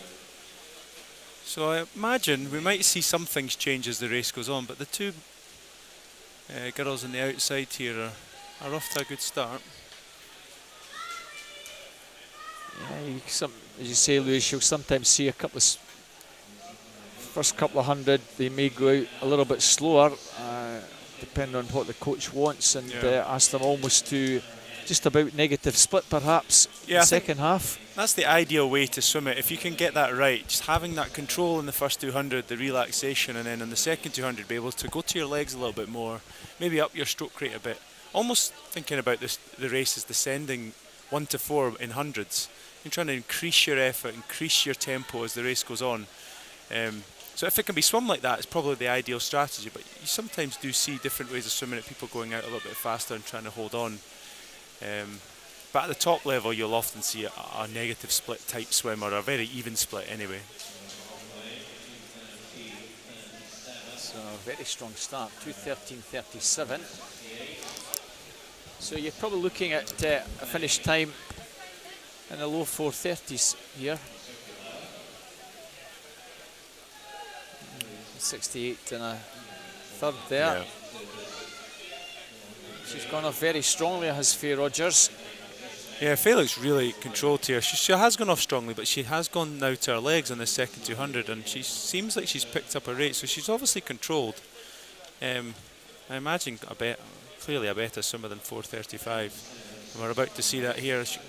So I imagine we might see some things change as the race goes on, but the 2 girls on the outside here are off to a good start. Yeah, as you say, Lewis, you'll sometimes see a couple of first couple of hundred. They may go out a little bit slower, depending on what the coach wants, and ask them almost to just about negative split, perhaps. Yeah, the second half. That's the ideal way to swim it. If you can get that right, just having that control in the first 200, the relaxation, and then in the second 200, be able to go to your legs a little bit more, maybe up your stroke rate a bit. Almost thinking about the race as descending 1 to 4 in hundreds. You're trying to increase your effort, increase your tempo as the race goes on. So if it can be swum like that, it's probably the ideal strategy. But you sometimes do see different ways of swimming it, people going out a little bit faster and trying to hold on. But at the top level, you'll often see a negative split type swim, or a very even split anyway. So very strong start, 2:13.37. So you're probably looking at a finish time in the low 4:30s here. 68 and a third there. Yeah. She's gone off very strongly, has Faye Rogers. Yeah, Faye looks really controlled here. She has gone off strongly, but she has gone now to her legs on the second 200, and she seems like she's picked up a rate, so she's obviously controlled. I imagine clearly a better swimmer than 4:35. And we're about to see that here. She's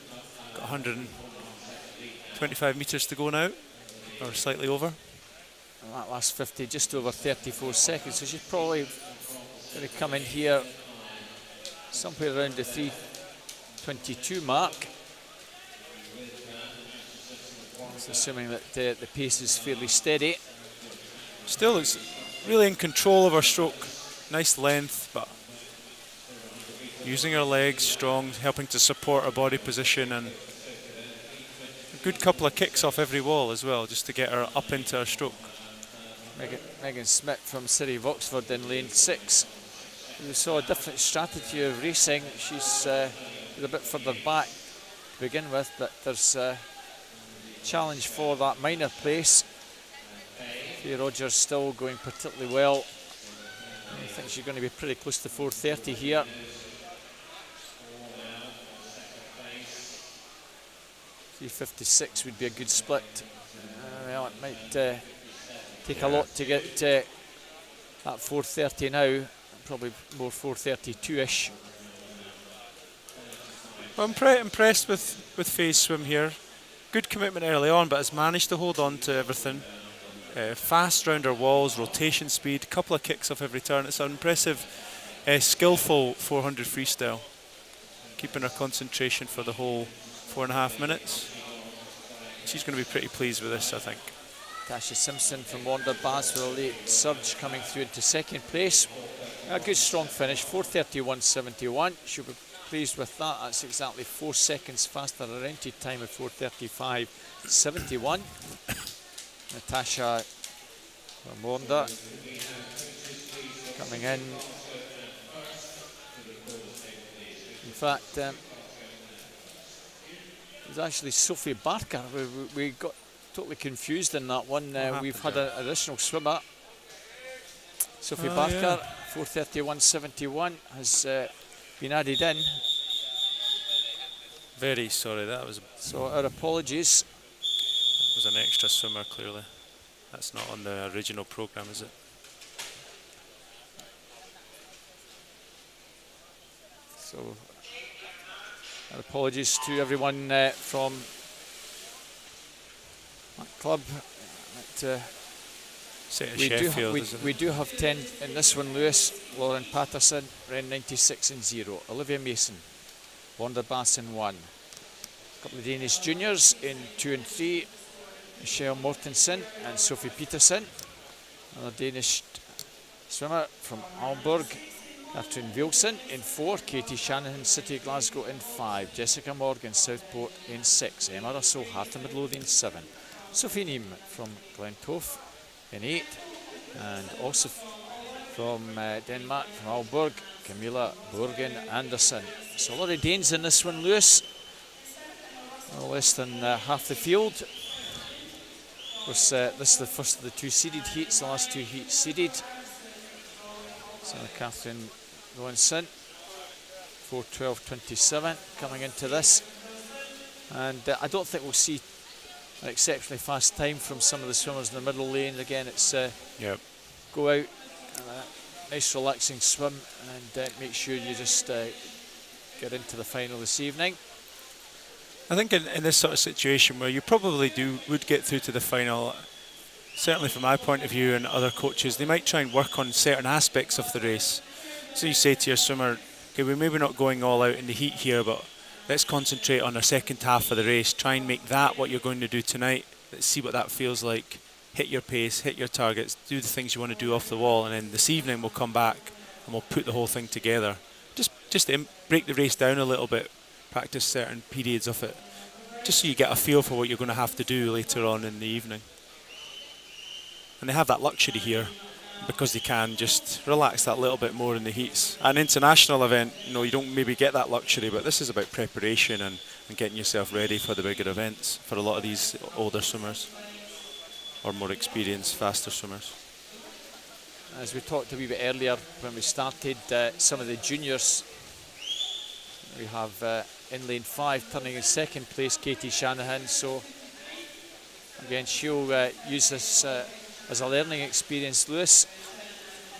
got 125 metres to go now, or slightly over. And that last 50, just over 34 seconds, so she's probably going to come in here somewhere around the 3:22 mark. That's assuming that the pace is fairly steady. Still looks really in control of her stroke. Nice length, but using her legs strong, helping to support her body position, and a good couple of kicks off every wall as well, just to get her up into her stroke. Megan Smith from City of Oxford in lane 6. We saw a different strategy of racing. She's a bit further back to begin with, but there's a challenge for that minor place. Faye Rogers still going particularly well. I think she's going to be pretty close to 4:30 here. .356 would be a good split. Well, it might take a lot to get that 4:30 now. Probably more 4:32-ish. Well, I'm pretty impressed with Faye's swim here. Good commitment early on, but has managed to hold on to everything. fast round her walls, rotation speed, couple of kicks off every turn. It's an impressive, skillful 400 freestyle. Keeping her concentration for the whole 4.5 minutes. She's going to be pretty pleased with this, I think. Tasha Simpson from Wanderbass with a late surge coming through into second place. A good strong finish, 4:31.71. She'll be pleased with that. That's exactly 4 seconds faster her entry time of 4:35.71. Natasha from Wanda coming in. In fact, it was actually Sophie Barker. We got totally confused in that one. We've had an additional swimmer. Sophie Barker, 4:31.71, has been added in. Very sorry, that was So our apologies. an extra swimmer, clearly. That's not on the original programme, is it? So our apologies to everyone from that club. We do have 10 in this one. Lewis, Lauren Patterson, ran 96 and 0. Olivia Mason, Wanda Bass in 1. A couple of Danish juniors in 2 and 3. Michelle Mortensen and Sophie Peterson. Another Danish swimmer from Aalborg, Catherine Wilson in 4. Katie Shanahan, City Glasgow in 5. Jessica Morgan, Southport in 6. Emma Russell, Heart of Midlothian 7. Sophie Neem from Glentoft in 8. And also from Denmark, from Aalborg, Camilla Borgen Andersen. So a lot of Danes in this one, Lewis. No less than half the field. Of course, this is the first of the 2 seeded heats, the last 2 heats seeded. So Catherine Rowanson, 4:12.27 coming into this. And I don't think we'll see an exceptionally fast time from some of the swimmers in the middle lane. Again, it's go out, nice relaxing swim, and make sure you just get into the final this evening. I think in this sort of situation where you probably would get through to the final, certainly from my point of view and other coaches, they might try and work on certain aspects of the race. So you say to your swimmer, okay, we're maybe not going all out in the heat here, but let's concentrate on the second half of the race. Try and make that what you're going to do tonight. Let's see what that feels like. Hit your pace, hit your targets, do the things you want to do off the wall, and then this evening we'll come back and we'll put the whole thing together. Just to break the race down a little bit. Practice certain periods of it, just so you get a feel for what you're going to have to do later on in the evening. And they have that luxury here because they can just relax that little bit more in the heats. At an international event, you don't maybe get that luxury, but this is about preparation and getting yourself ready for the bigger events for a lot of these older swimmers or more experienced, faster swimmers. As we talked a wee bit earlier when we started, some of the juniors, we have in lane 5 turning in second place, Katie Shanahan. So again, she'll use this as a learning experience, Lewis.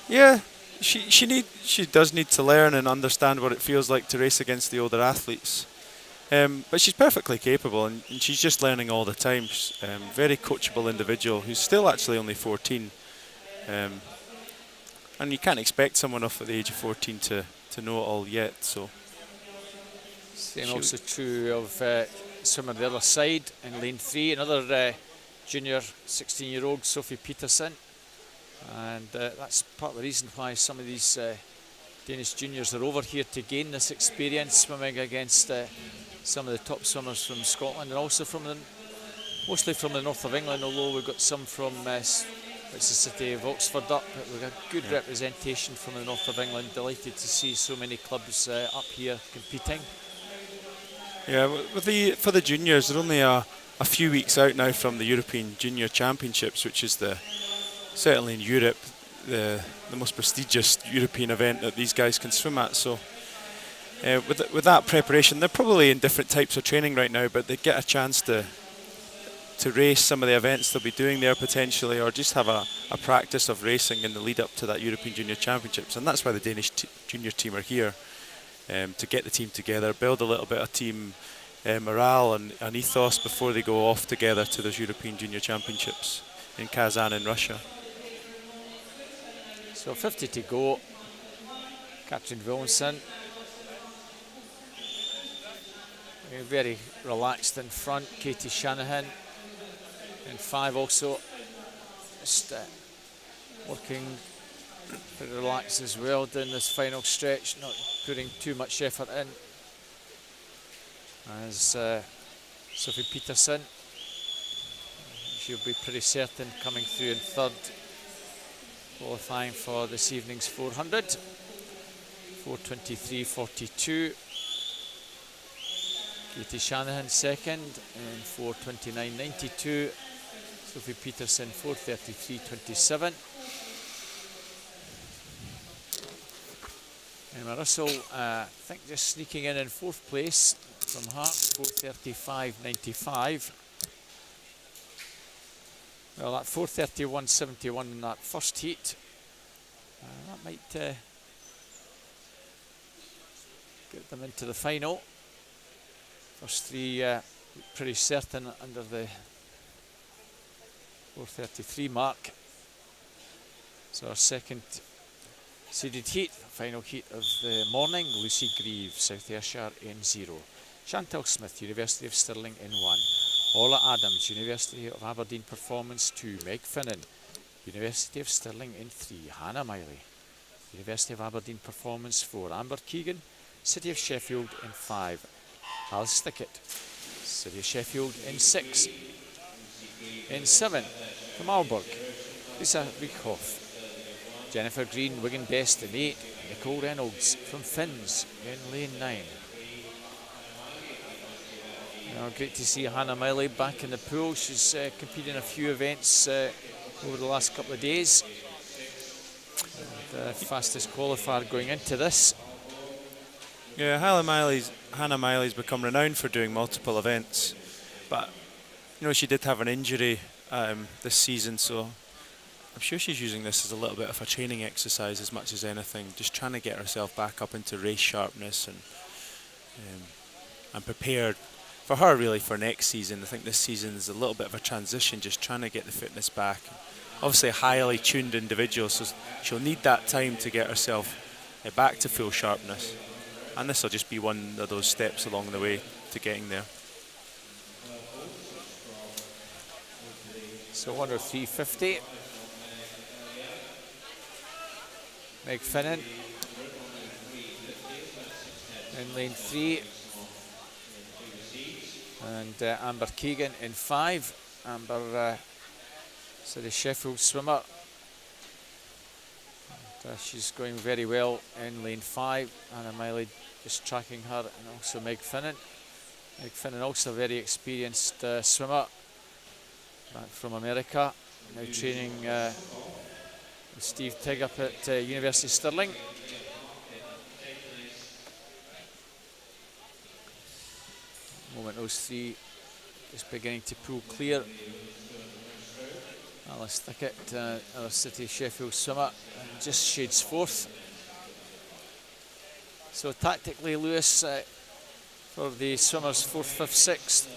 Yeah, she does need to learn and understand what it feels like to race against the older athletes. But she's perfectly capable, and she's just learning all the time. She's very coachable individual who's still actually only 14. And you can't expect someone off at the age of 14 to know it all yet. So. Same also true of swimmer on the other side in lane 3, another junior 16-year-old, Sophie Peterson. And that's part of the reason why some of these Danish juniors are over here, to gain this experience swimming against some of the top swimmers from Scotland, and also mostly from the north of England, although we've got some from it's the city of Oxford up. But we've got good representation from the north of England. Delighted to see so many clubs up here competing. Yeah, for the juniors, they're only a few weeks out now from the European Junior Championships, which is certainly in Europe the most prestigious European event that these guys can swim at. So with that preparation, they're probably in different types of training right now, but they get a chance to race some of the events they'll be doing there potentially, or just have a practice of racing in the lead up to that European Junior Championships. And that's why the Danish junior team are here. To get the team together, build a little bit of team morale and ethos before they go off together to those European Junior Championships. in Kazan in Russia. So 50 to go. Katrin Wilson very relaxed in front. Katie Shanahan in 5 also. Just working pretty relaxed as well doing this final stretch, not putting too much effort in. As Sophie Peterson, she'll be pretty certain coming through in 3rd, qualifying for this evening's 400. 4:23.42. Katie Shanahan 2nd and 4:29.92. Sophie Peterson 4:33.27. Emma Russell, I think just sneaking in 4th place from her, 4:35.95. Well, that 4:31.71 in that first heat, that might get them into the final. First 3 pretty certain under the 4:33 mark. So our 2nd seeded heat, final heat of the morning. Lucy Grieve, South Ayrshire in 0. Chantal Smith, University of Stirling in 1. Orla Adams, University of Aberdeen Performance 2. Meg Finnan, University of Stirling in 3. Hannah Miley, University of Aberdeen Performance 4. Amber Keegan, City of Sheffield in 5. Alice Stickett, City of Sheffield in 6. In 7, from Aalborg, Lisa Riekhoff. Jennifer Green, Wigan Best in 8. Nicole Reynolds from Finns in lane 9. Great to see Hannah Miley back in the pool. She's competed in a few events over the last couple of days. The fastest qualifier going into this. Yeah, Hannah Miley's become renowned for doing multiple events, but she did have an injury this season, so I'm sure she's using this as a little bit of a training exercise as much as anything, just trying to get herself back up into race sharpness and prepared for her really for next season. I think this season is a little bit of a transition, just trying to get the fitness back. Obviously a highly tuned individual, so she'll need that time to get herself back to full sharpness. And this will just be one of those steps along the way to getting there. So 103.50. Meg Finnan in lane 3. And Amber Keegan in 5. Amber, the Sheffield swimmer. And, she's going very well in lane 5. Hannah Miley just tracking her, and also Meg Finnan. Meg Finnan also a very experienced swimmer, back from America, now training with Steve Tigg up at University of Stirling. Moment those 3 just beginning to pull clear. Alice Thickett, our City Sheffield swimmer, just shades 4th. So tactically, Lewis, for the swimmers 4th, 5th, 6th,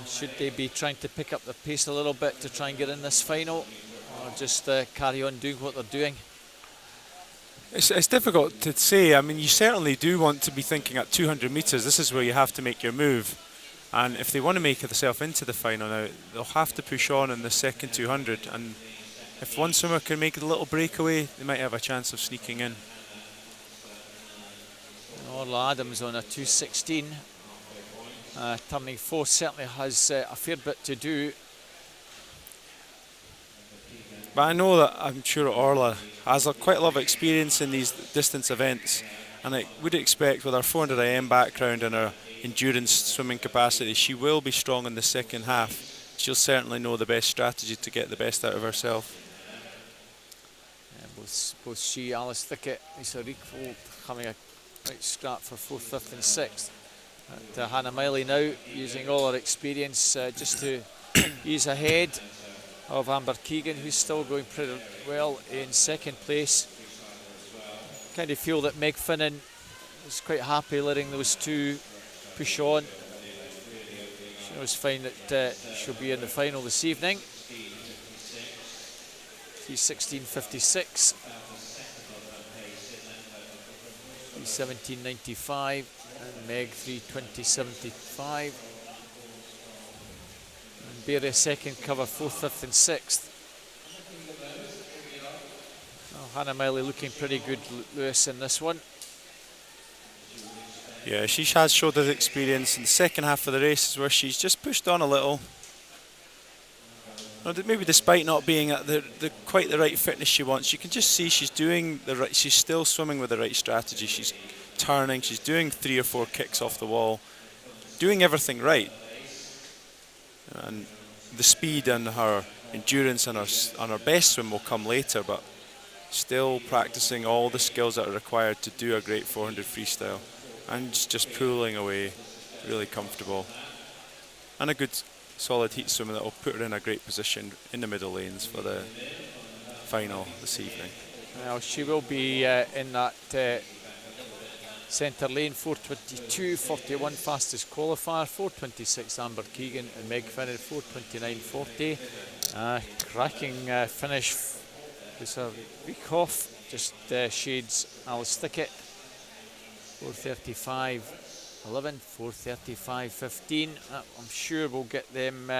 should they be trying to pick up the pace a little bit to try and get in this final, or just carry on doing what they're doing? It's difficult to say. I mean, you certainly do want to be thinking at 200 metres, this is where you have to make your move. And if they want to make themselves into the final now, they'll have to push on in the second 200. And if one swimmer can make a little breakaway, they might have a chance of sneaking in. Orla Adams on a 2:16. Turning 4 certainly has a fair bit to do. But I know that I'm sure Orla has quite a lot of experience in these distance events, and I would expect with her 400 IM background and her endurance swimming capacity, she will be strong in the second half. She'll certainly know the best strategy to get the best out of herself. Both she, Alice Thickett, Lisa Riekhoff having a right scrap for 4th, 5th and 6th. And Hannah Miley now using all her experience just to ease ahead of Amber Keegan, who's still going pretty well in 2nd place. Kind of feel that Meg Finnan is quite happy letting those 2 push on. She knows fine that she'll be in the final this evening. 3:16.56. 3:17.95. And Meg 3:20.75. And Barry second cover, 4th, 5th and 6th. Oh, Hannah Miley looking pretty good, Lewis, in this one. Yeah, she has showed her experience in the second half of the race, where she's just pushed on a little. Maybe despite not being at the quite the right fitness she wants, you can just see she's doing the right. She's still swimming with the right strategy. She's turning. She's doing 3 or 4 kicks off the wall, doing everything right. And the speed and her endurance and her best swim will come later, but still practicing all the skills that are required to do a great 400 freestyle, and just pulling away, really comfortable, and a good solid heat swim that will put her in a great position in the middle lanes for the final this evening. Well, she will be in that centre lane, 4:22.41 fastest qualifier, 4:26 Amber Keegan and Meg Finnan, 4:29.40. Cracking finish. It's a week off, just shades Alice Thickett, 4:35.11, 4:35.15. I'm sure we'll get them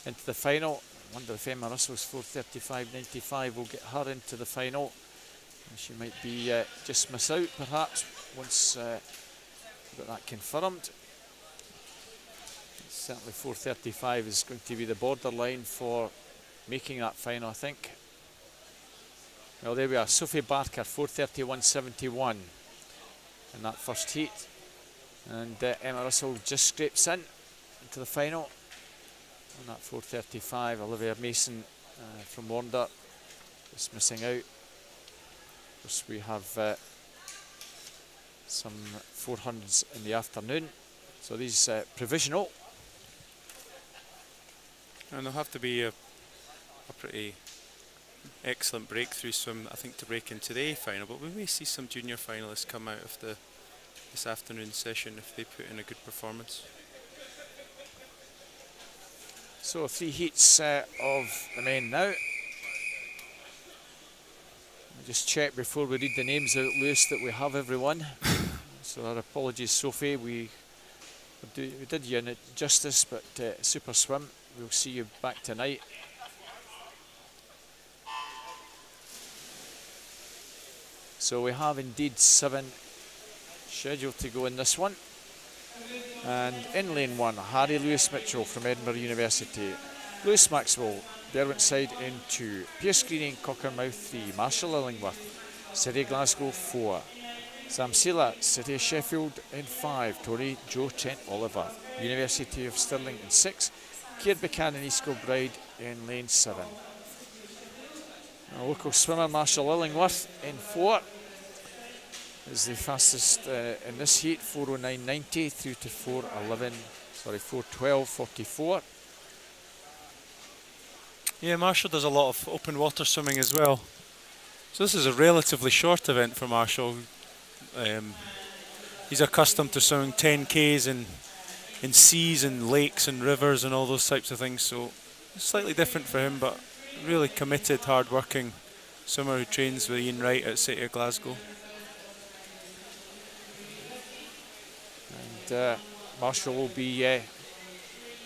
into the final. I wonder if Emma Russell's 4:35.95 will get her into the final. She might be just miss out perhaps once we've got that confirmed. Certainly 4:35 is going to be the borderline for making that final, I think. Well, there we are, Sophie Barker, 4:31.71 in that first heat. And Emma Russell just scrapes into the final on that 4:35. Olivia Mason from Warnder just missing out. Of course, we have some 400s in the afternoon. So these provisional. And there'll have to be a pretty excellent breakthrough swim, I think, to break into the A final, but we may see some junior finalists come out of this afternoon session if they put in a good performance. So 3 heats of the men now. I'll just check before we read the names out, Lewis, that we have everyone. So our apologies, Sophie, we did you an justice, but super swim, we'll see you back tonight. So we have indeed 7 scheduled to go in this one. And in lane 1, Harry Lewis Mitchell from Edinburgh University. Lewis Maxwell, Derwentside in 2. Pierce Greening, Cockermouth 3. Marshall Illingworth, City Glasgow 4. Sam Sela, City of Sheffield in 5. Tori Joe Trent Oliver, University of Stirling in 6. Keir Buchanan, East Kilbride in lane 7. A local swimmer, Marshall Illingworth in 4. Is the fastest in this heat, 4:09.90 through to 4:12.44. Yeah, Marshall does a lot of open water swimming as well. So this is a relatively short event for Marshall. He's accustomed to swimming 10Ks in seas and lakes and rivers and all those types of things, so it's slightly different for him, but really committed, hard-working swimmer who trains with Ian Wright at City of Glasgow. And Marshall will be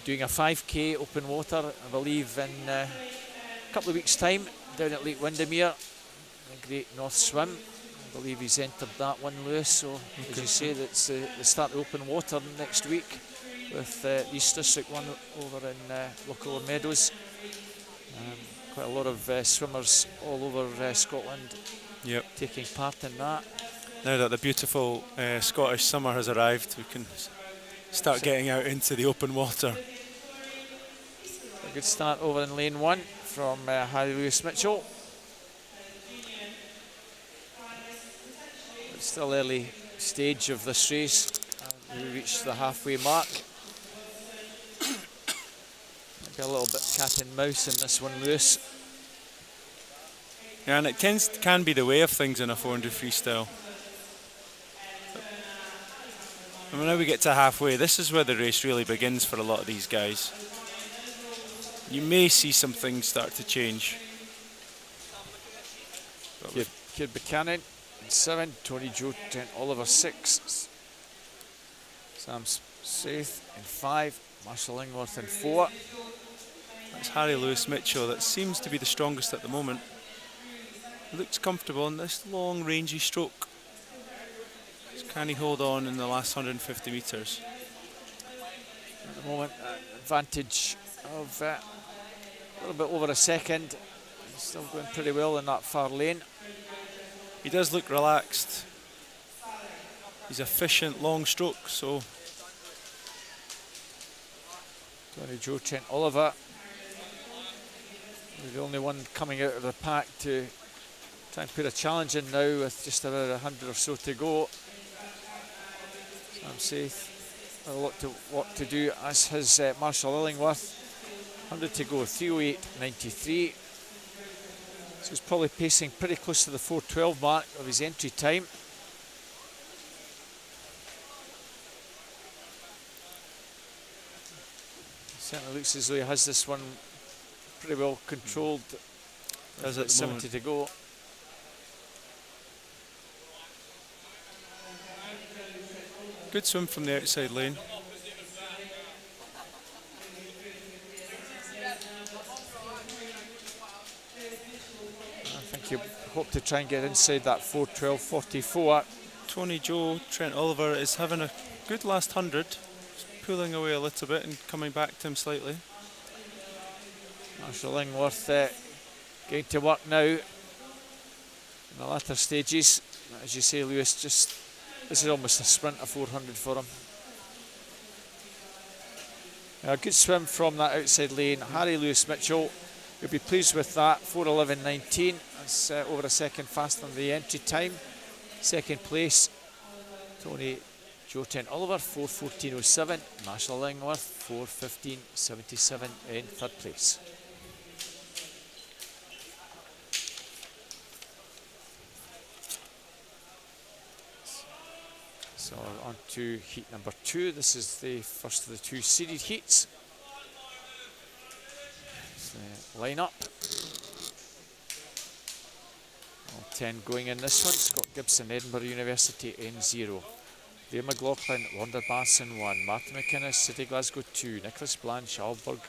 doing a 5K open water, I believe, in a couple of weeks' time down at Lake Windermere. A great North Swim. I believe he's entered that one, Lewis. So, as you say, that's the start of open water next week with the East District one over in Lochiller Meadows. Quite a lot of swimmers all over Scotland taking part in that. Now that the beautiful Scottish summer has arrived, we can start getting out into the open water. A good start over in lane 1 from Harry Lewis Mitchell. It's still early stage of this race. We reached the halfway mark. Maybe a little bit cat and mouse in this one, Lewis. Yeah, and it can be the way of things in a 400 freestyle. And now we get to halfway, this is where the race really begins for a lot of these guys. You may see some things start to change. Kid Buchanan in 7, Tony Joe, Trent Oliver 6, Sam Saith in 5, Marshall Lingworth in 4. That's Harry Lewis Mitchell that seems to be the strongest at the moment. He looks comfortable in this long rangy stroke. Just can he hold on in the last 150 metres? At the moment, advantage of a little bit over a second. He's still going pretty well in that far lane. He does look relaxed. He's efficient, long stroke, so. Tony Joe, Trent Oliver, the only one coming out of the pack to try and put a challenge in now with just about 100 or so to go. Sam Saith, a lot of work to do, as has Marshall Illingworth. 100 to go, 3:08.93. So he's probably pacing pretty close to the 4:12 mark of his entry time. Certainly looks as though he has this one pretty well controlled. As at the 70 moment. to go. Good swim from the outside lane. I think you hope to try and get inside that 4:12.44. Tony Joe, Trent Oliver is having a good last 100. Pulling away a little bit and coming back to him slightly. Marshall Lingworth getting to work now in the latter stages. As you say, Lewis, this is almost a sprint of 400 for him. A good swim from that outside lane. Harry Lewis Mitchell, you'll be pleased with that. 4:11.19. That's over a second faster than the entry time. Second place, Tony Joe, Trent Oliver, 4:14.07. Marshall Lingworth, 4:15.77 in third place. So on to heat number 2. This is the first of the 2 seeded heats. It's the lineup. All 10 going in this one. Scott Gibson, Edinburgh University in 0. Ray McLaughlin, Wonderbass in 1. Martin McInnes, City Glasgow 2. Nicholas Blanche, Aalborg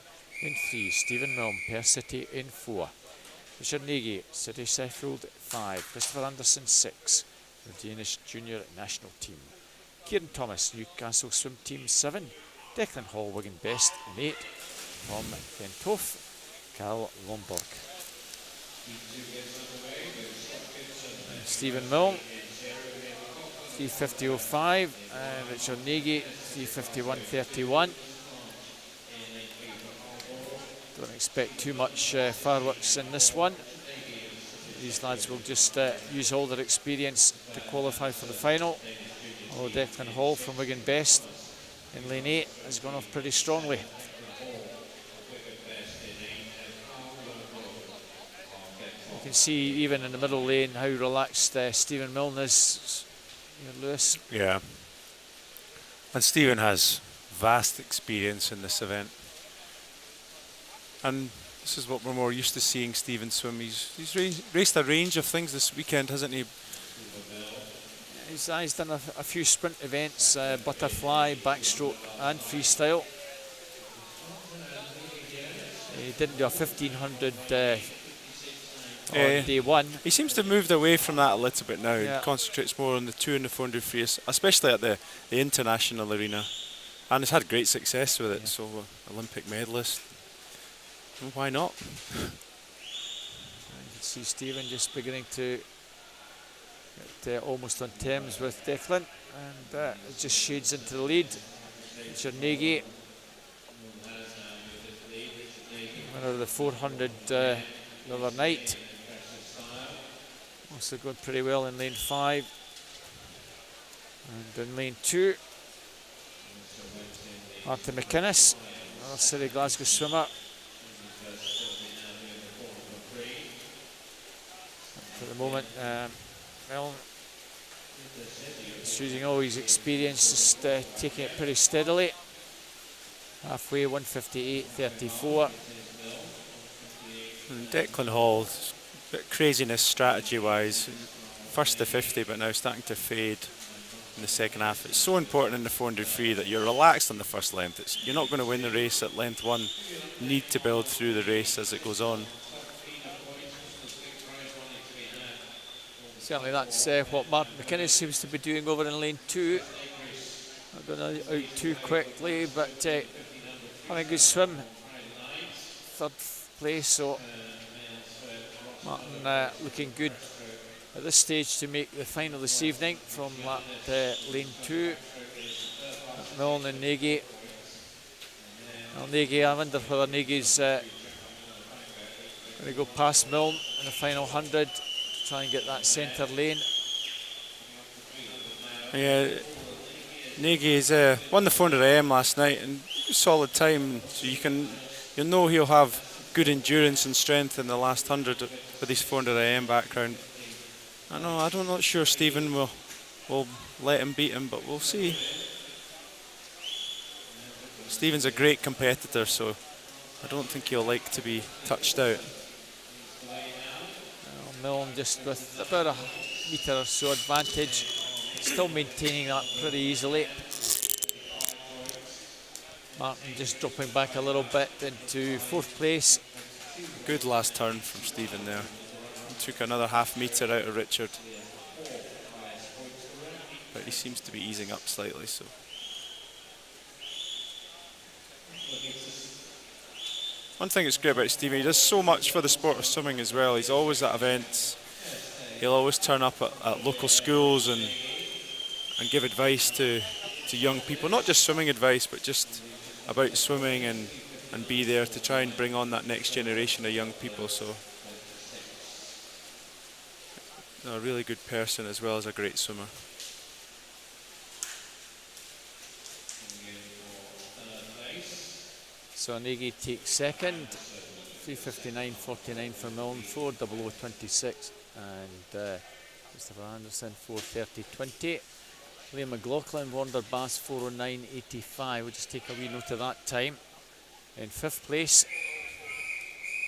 in 3. Stephen Milne, Perth City in 4. Richard Nagy, City Sheffield 5. Christopher Anderson 6. The Danish junior national team. Kieran Thomas, Newcastle Swim Team 7. Declan Hall, Wigan Best in 8. Tom Bentoff, Carl Lomborg. Stephen Milne, 3:50.05. Richard Nagy, 3:51.31. Don't expect too much fireworks in this one. These lads will just use all their experience to qualify for the final. Although Declan Hall from Wigan Best in lane 8 has gone off pretty strongly. You can see even in the middle lane how relaxed Stephen Milne is. Lewis. Yeah. And Stephen has vast experience in this event. And this is what we're more used to seeing Stephen swim. He's raced a range of things this weekend, hasn't he? He's done a few sprint events, butterfly, backstroke and freestyle. He didn't do a 1500 on day one. He seems to have moved away from that a little bit now. Yeah. And concentrates more on the 2 and the 400 free, especially at the international arena. And has had great success with it, so Olympic medalist. Well, why not? You can see Stephen just beginning to get almost on terms with Declan, and it just shades into the lead. Richard Nagy, winner of the 400 the other night. Also going pretty well in lane 5. And in lane 2, Martin McInnes, another City Glasgow swimmer. For the moment, Milne is using all his experience, just taking it pretty steadily. Halfway, 1:58.34. And Declan Hall bit craziness strategy-wise. First to 50, but now starting to fade in the second half. It's so important in the 400 free that you're relaxed on the first length. You're not going to win the race at length one. You need to build through the race as it goes on. Certainly that's what Martin McInnes seems to be doing over in lane 2. Not going out too quickly, but having a good swim. Third place, so Martin looking good at this stage to make the final this evening from lane 2. Milne and Nagy. Well, Nagy, I wonder whether Nagy's going to go past Milne in the final 100 to try and get that centre lane. Yeah, Nagy's won the 400 AM last night and solid time, so you'll know he'll have good endurance and strength in the last 100 with his 400 AM background. I'm not sure Stephen will let him beat him, but we'll see. Stephen's a great competitor, so I don't think he'll like to be touched out. Well, Milne just with about a metre or so advantage, still maintaining that pretty easily. Martin just dropping back a little bit into 4th place. Good last turn from Stephen there. He took another half metre out of Richard. But he seems to be easing up slightly, so. One thing that's great about Stephen, he does so much for the sport of swimming as well. He's always at events. He'll always turn up at local schools and give advice to young people. Not just swimming advice, but just about swimming and be there to try and bring on that next generation of young people. So a really good person as well as a great swimmer. So Nagy takes second, 3:59.49 for Milne, 4:00.26, and Christopher Anderson 4:30.20. Liam McLaughlin, Wander Bass 4:09.85. We'll just take a wee note of that time. In 5th place,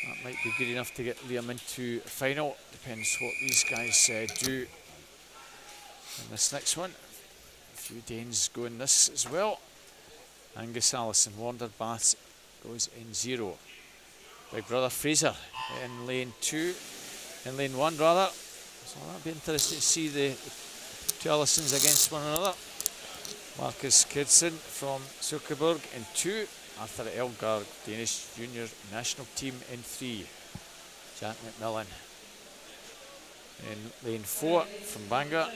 that might be good enough to get Liam into final. Depends what these guys do in this next one. A few Danes go in this as well. Angus Allison, Wander Bass goes in 0. Big Brother Fraser in lane 2, in lane 1 rather. So that'll be interesting to see the two Allisons against one another. Marcus Kidson from Zuckerberg in 2. Arthur Elgar, Danish junior national team in 3. Jack McMillan in lane 4 from Bangor.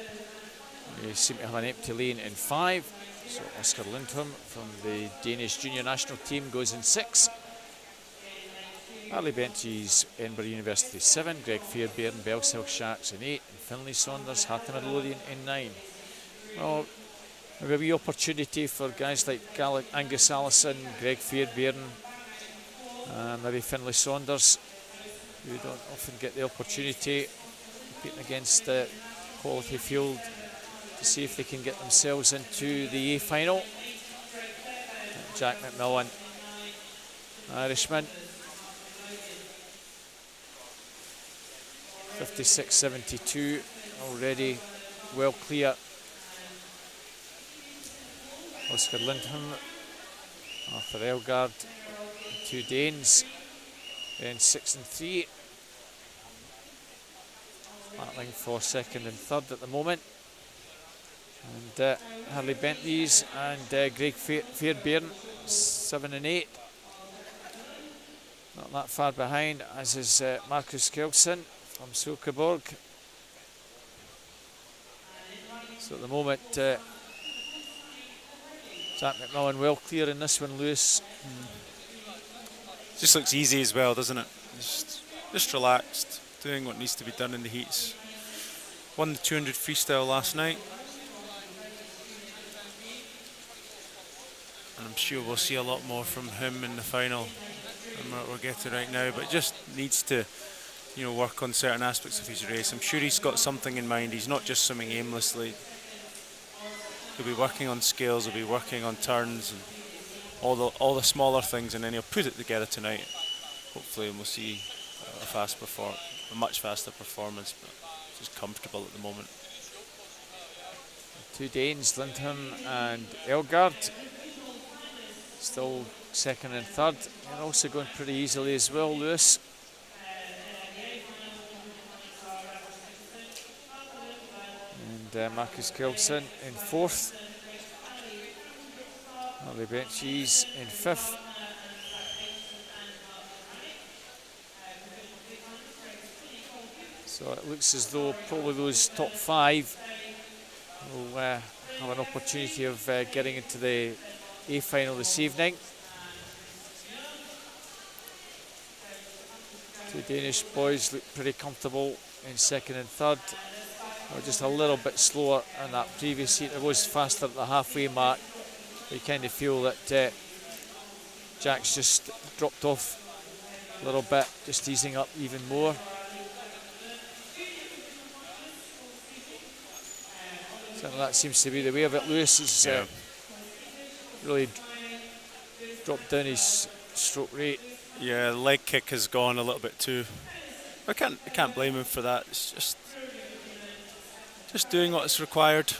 We seem to have an empty lane in 5. So Oscar Lindholm from the Danish junior national team goes in 6. Harley Bentley's Edinburgh University 7. Greg Fairbairn, Bellshill Sharks in 8. And Finlay Saunders, Heart of Midlothian in 9. Well, maybe a wee opportunity for guys like Angus Allison, Greg Fairbairn, maybe Finlay Saunders, who don't often get the opportunity competing against the quality field, to see if they can get themselves into the A final. Jack McMillan, Irishman, 56.72, already well clear. Oscar Lindholm, Arthur Elgard, 2 Danes, then 6 and 3. Battling for 2nd and 3rd at the moment. And Harley Bentley's and Greg Fairbairn, 7 and 8. Not that far behind, as is Marcus Kelson from Silkeborg. So at the moment, Jack McMillan well clear in this one, Lewis. Just looks easy as well, doesn't it? Just relaxed, doing what needs to be done in the heats. Won the 200 freestyle last night. And I'm sure we'll see a lot more from him in the final than what we're getting right now, but just needs to, work on certain aspects of his race. I'm sure he's got something in mind. He's not just swimming aimlessly. He'll be working on scales, he'll be working on turns and all the smaller things, and then he'll put it together tonight, hopefully, and we'll see a fast a much faster performance, but just comfortable at the moment. Two Danes, Lindholm and Elgard, still second and third. They're also going pretty easily as well, Lewis. And Marcus Kelson in fourth. Harley Benchies in fifth. So it looks as though probably those top five will have an opportunity of getting into the A final this evening. Two Danish boys look pretty comfortable in second and third. They were just a little bit slower in that previous heat. It was faster at the halfway mark. You kind of feel that Jack's just dropped off a little bit, just easing up even more. So that seems to be the way of it. Lewis has really dropped down his stroke rate. Yeah, the leg kick has gone a little bit too. I can't blame him for that. It's just doing what's required.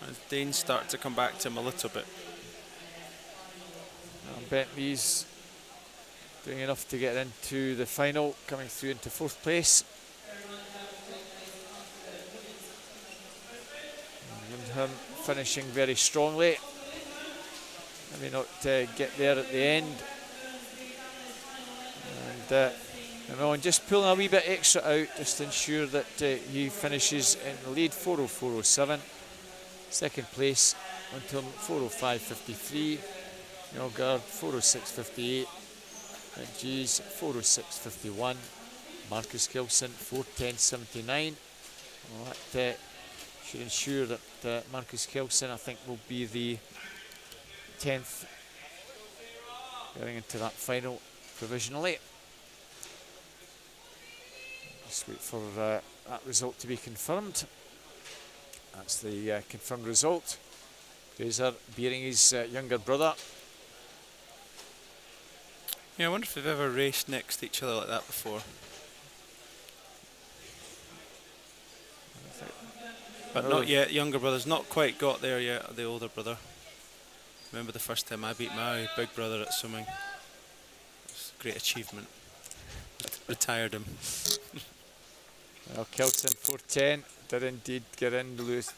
As Danes start to come back to him a little bit. Bentley's doing enough to get into the final, coming through into fourth place. Him finishing very strongly. Maybe not get there at the end. And just pulling a wee bit extra out just to ensure that he finishes in the lead. 4:04.07. Second place until 4:05.53. Elgard 4:06.58. And G's 4:06.51. Marcus Kelson 4:10.79. Well, that should ensure that Marcus Kelson, I think, will be the 10th going into that final provisionally. Just wait for that result to be confirmed. That's the confirmed result. Fraser beating his younger brother. Yeah, I wonder if they've ever raced next to each other like that before. But not yet, younger brother's not quite got there yet, the older brother. Remember the first time I beat my big brother at swimming? It was a great achievement. Retired him. Well, Kelton 4:10 did indeed get in. Lewis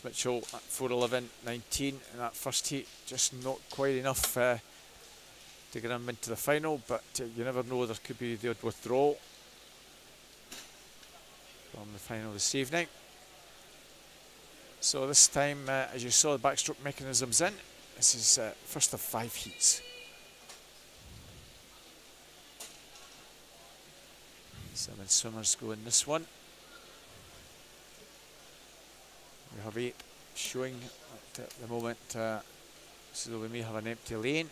Mitchell at 4:11.19 in that first heat. Just not quite enough to get him into the final, but you never know, there could be the odd withdrawal from the final this evening. So this time, as you saw, the backstroke mechanism's in. This is first of 5 heats. Seven swimmers go in this one. We have 8 showing at the moment, so we may have an empty lane.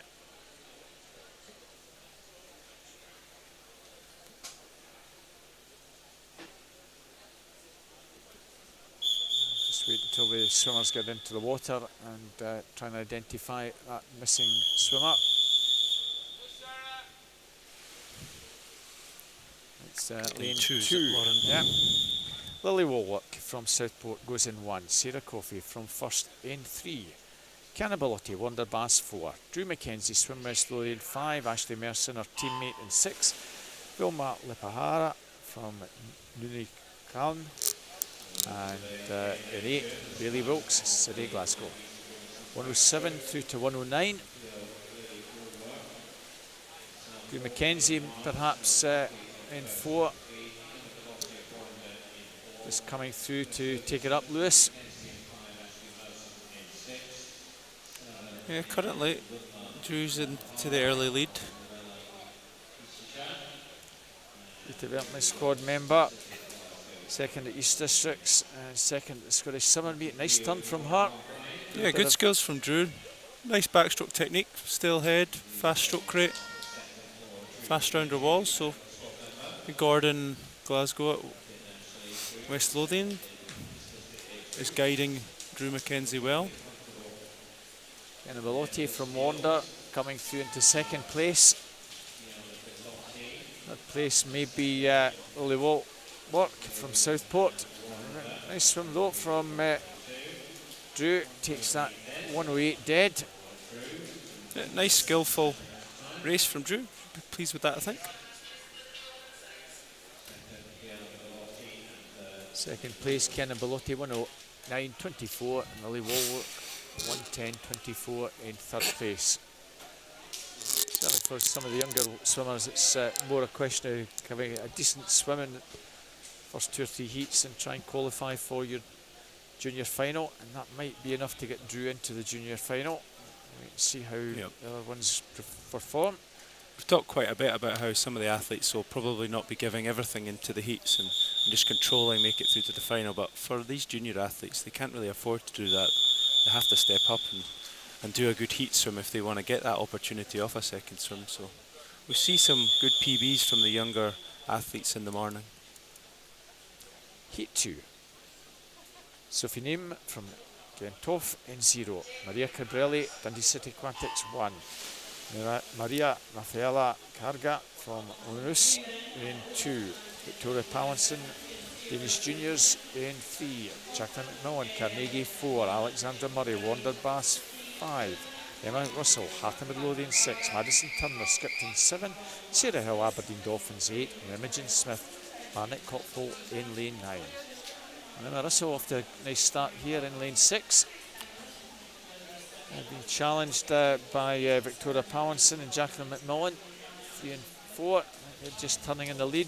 Just wait until the swimmers get into the water and try and identify that missing swimmer. It's lane 2. Yeah. Lily Wallock from Southport goes in 1. Sarah Coffey from first in 3. Cannibalotti, Wonderbass 4. Drew McKenzie, swim rest slowly in 5. Ashley Merson, her teammate, in 6. Vilma Lipahara from Nuni Calm. And in 8, Bailey Wilkes, City Glasgow. 107 through to 109. Drew McKenzie perhaps in 4. Just coming through to take it up, Lewis. Yeah, currently Drew's into the early lead. Development squad member. Second at East Districts and second at the Scottish Summer Meet. Nice turn from her. Yeah, good skills from Drew. Nice backstroke technique, still head, fast stroke rate, fast round her walls. So Gordon Glasgow at West Lothian is guiding Drew McKenzie well. Cannibalotti from Wander coming through into second place. Third place maybe Lily Work from Southport. Nice swim though from Drew. Takes that 108 dead. Yeah, nice skillful race from Drew. Pleased with that, I think. Second place, Kenan Belotti, 109.24, and Lily Walwork, 110.24 in third place. Certainly for some of the younger swimmers, it's more a question of having a decent swim in the first 2 or 3 heats and try and qualify for your junior final, and that might be enough to get Drew into the junior final. We'll see how the other ones perform. We've talked quite a bit about how some of the athletes will probably not be giving everything into the heats and just controlling, make it through to the final, but for these junior athletes, they can't really afford to do that. They have to step up and do a good heat swim if they want to get that opportunity off a second swim. So we see some good PBs from the younger athletes in the morning. Heat 2. Sophie Neem from Glentoff in 0. Maria Cabrelli, Dundee City Aquatics 1. Maria Raffaella Carga from Lunus in 2. Victoria Pallinson, Danish Juniors in 3. Jacqueline McMillan, Carnegie 4. Alexandra Murray, Wanderbass 5. Emma Russell, Hatton Midlothian 6. Madison Turner, Skipton 7. Sarah Hill, Aberdeen Dolphins 8. And Imogen Smith, Barnet Cockpole in lane 9. And Emma Russell off to a nice start here in lane 6. Being challenged by Victoria Pallinson and Jacqueline McMillan, 3 and 4. They're just turning in the lead.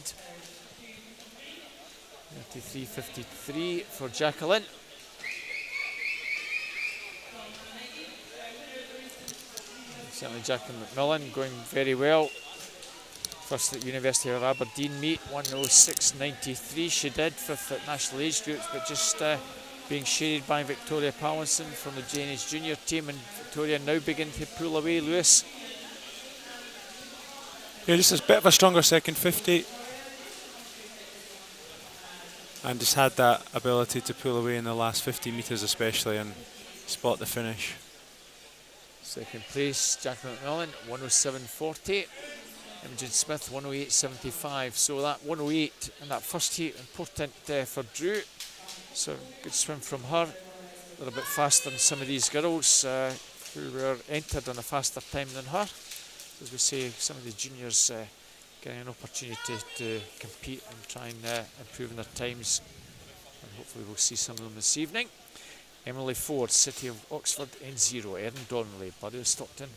33.53 for Jacqueline. Certainly Jacqueline McMillan going very well. First at University of Aberdeen meet, 106.93 she did, 5th at national age groups, but just being shaded by Victoria Pallinson from the Danish junior team, and Victoria now begin to pull away. Lewis. Yeah, just a bit of a stronger second 50. And just had that ability to pull away in the last 50 metres especially and spot the finish. Second place, Jacqueline McMillan, 107.40. Imogen Smith, 108.75. So that 108 in that first heat, important for Drew. So good swim from her. A little bit faster than some of these girls who were entered on a faster time than her. As we say, some of the juniors getting an opportunity to compete and try and improve in their times. And hopefully we'll see some of them this evening. Emily Ford, City of Oxford in 0. Erin Donnelly, Buddy of Stockton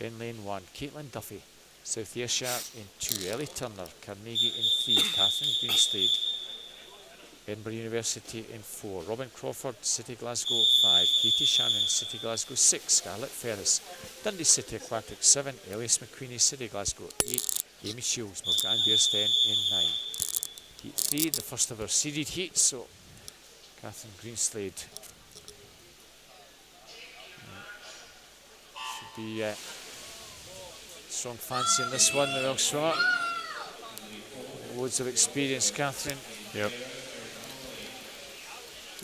in lane 1. Caitlin Duffy, South Ayrshire in 2. Ellie Turner, Carnegie in 3. Catherine Greenslade, Edinburgh University in 4. Robin Crawford, City Glasgow 5. Katie Shannon, City Glasgow 6. Scarlett Ferris, Dundee City Aquatics 7. Elias McQueenie, City Glasgow 8. Amy Shields, Morgan Bearstein in 9. Heat 3, the first of our seeded heats, so Catherine Greenslade should be strong fancy in this one, the Welsh swimmer. Loads of experience, Catherine. Yep.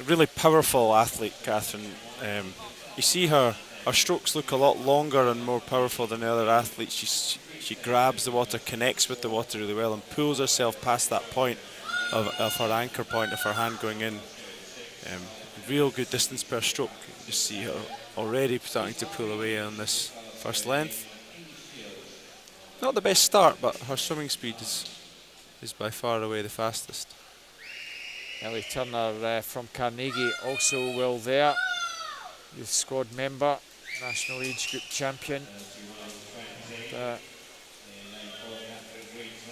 A really powerful athlete, Catherine. You see her strokes look a lot longer and more powerful than the other athletes. She grabs the water, connects with the water really well and pulls herself past that point of her anchor point of her hand going in. Real good distance per stroke. You see her already starting to pull away on this first length. Not the best start, but her swimming speed is by far away the fastest. Ellie Turner from Carnegie also well there. Youth squad member, national age group champion. And,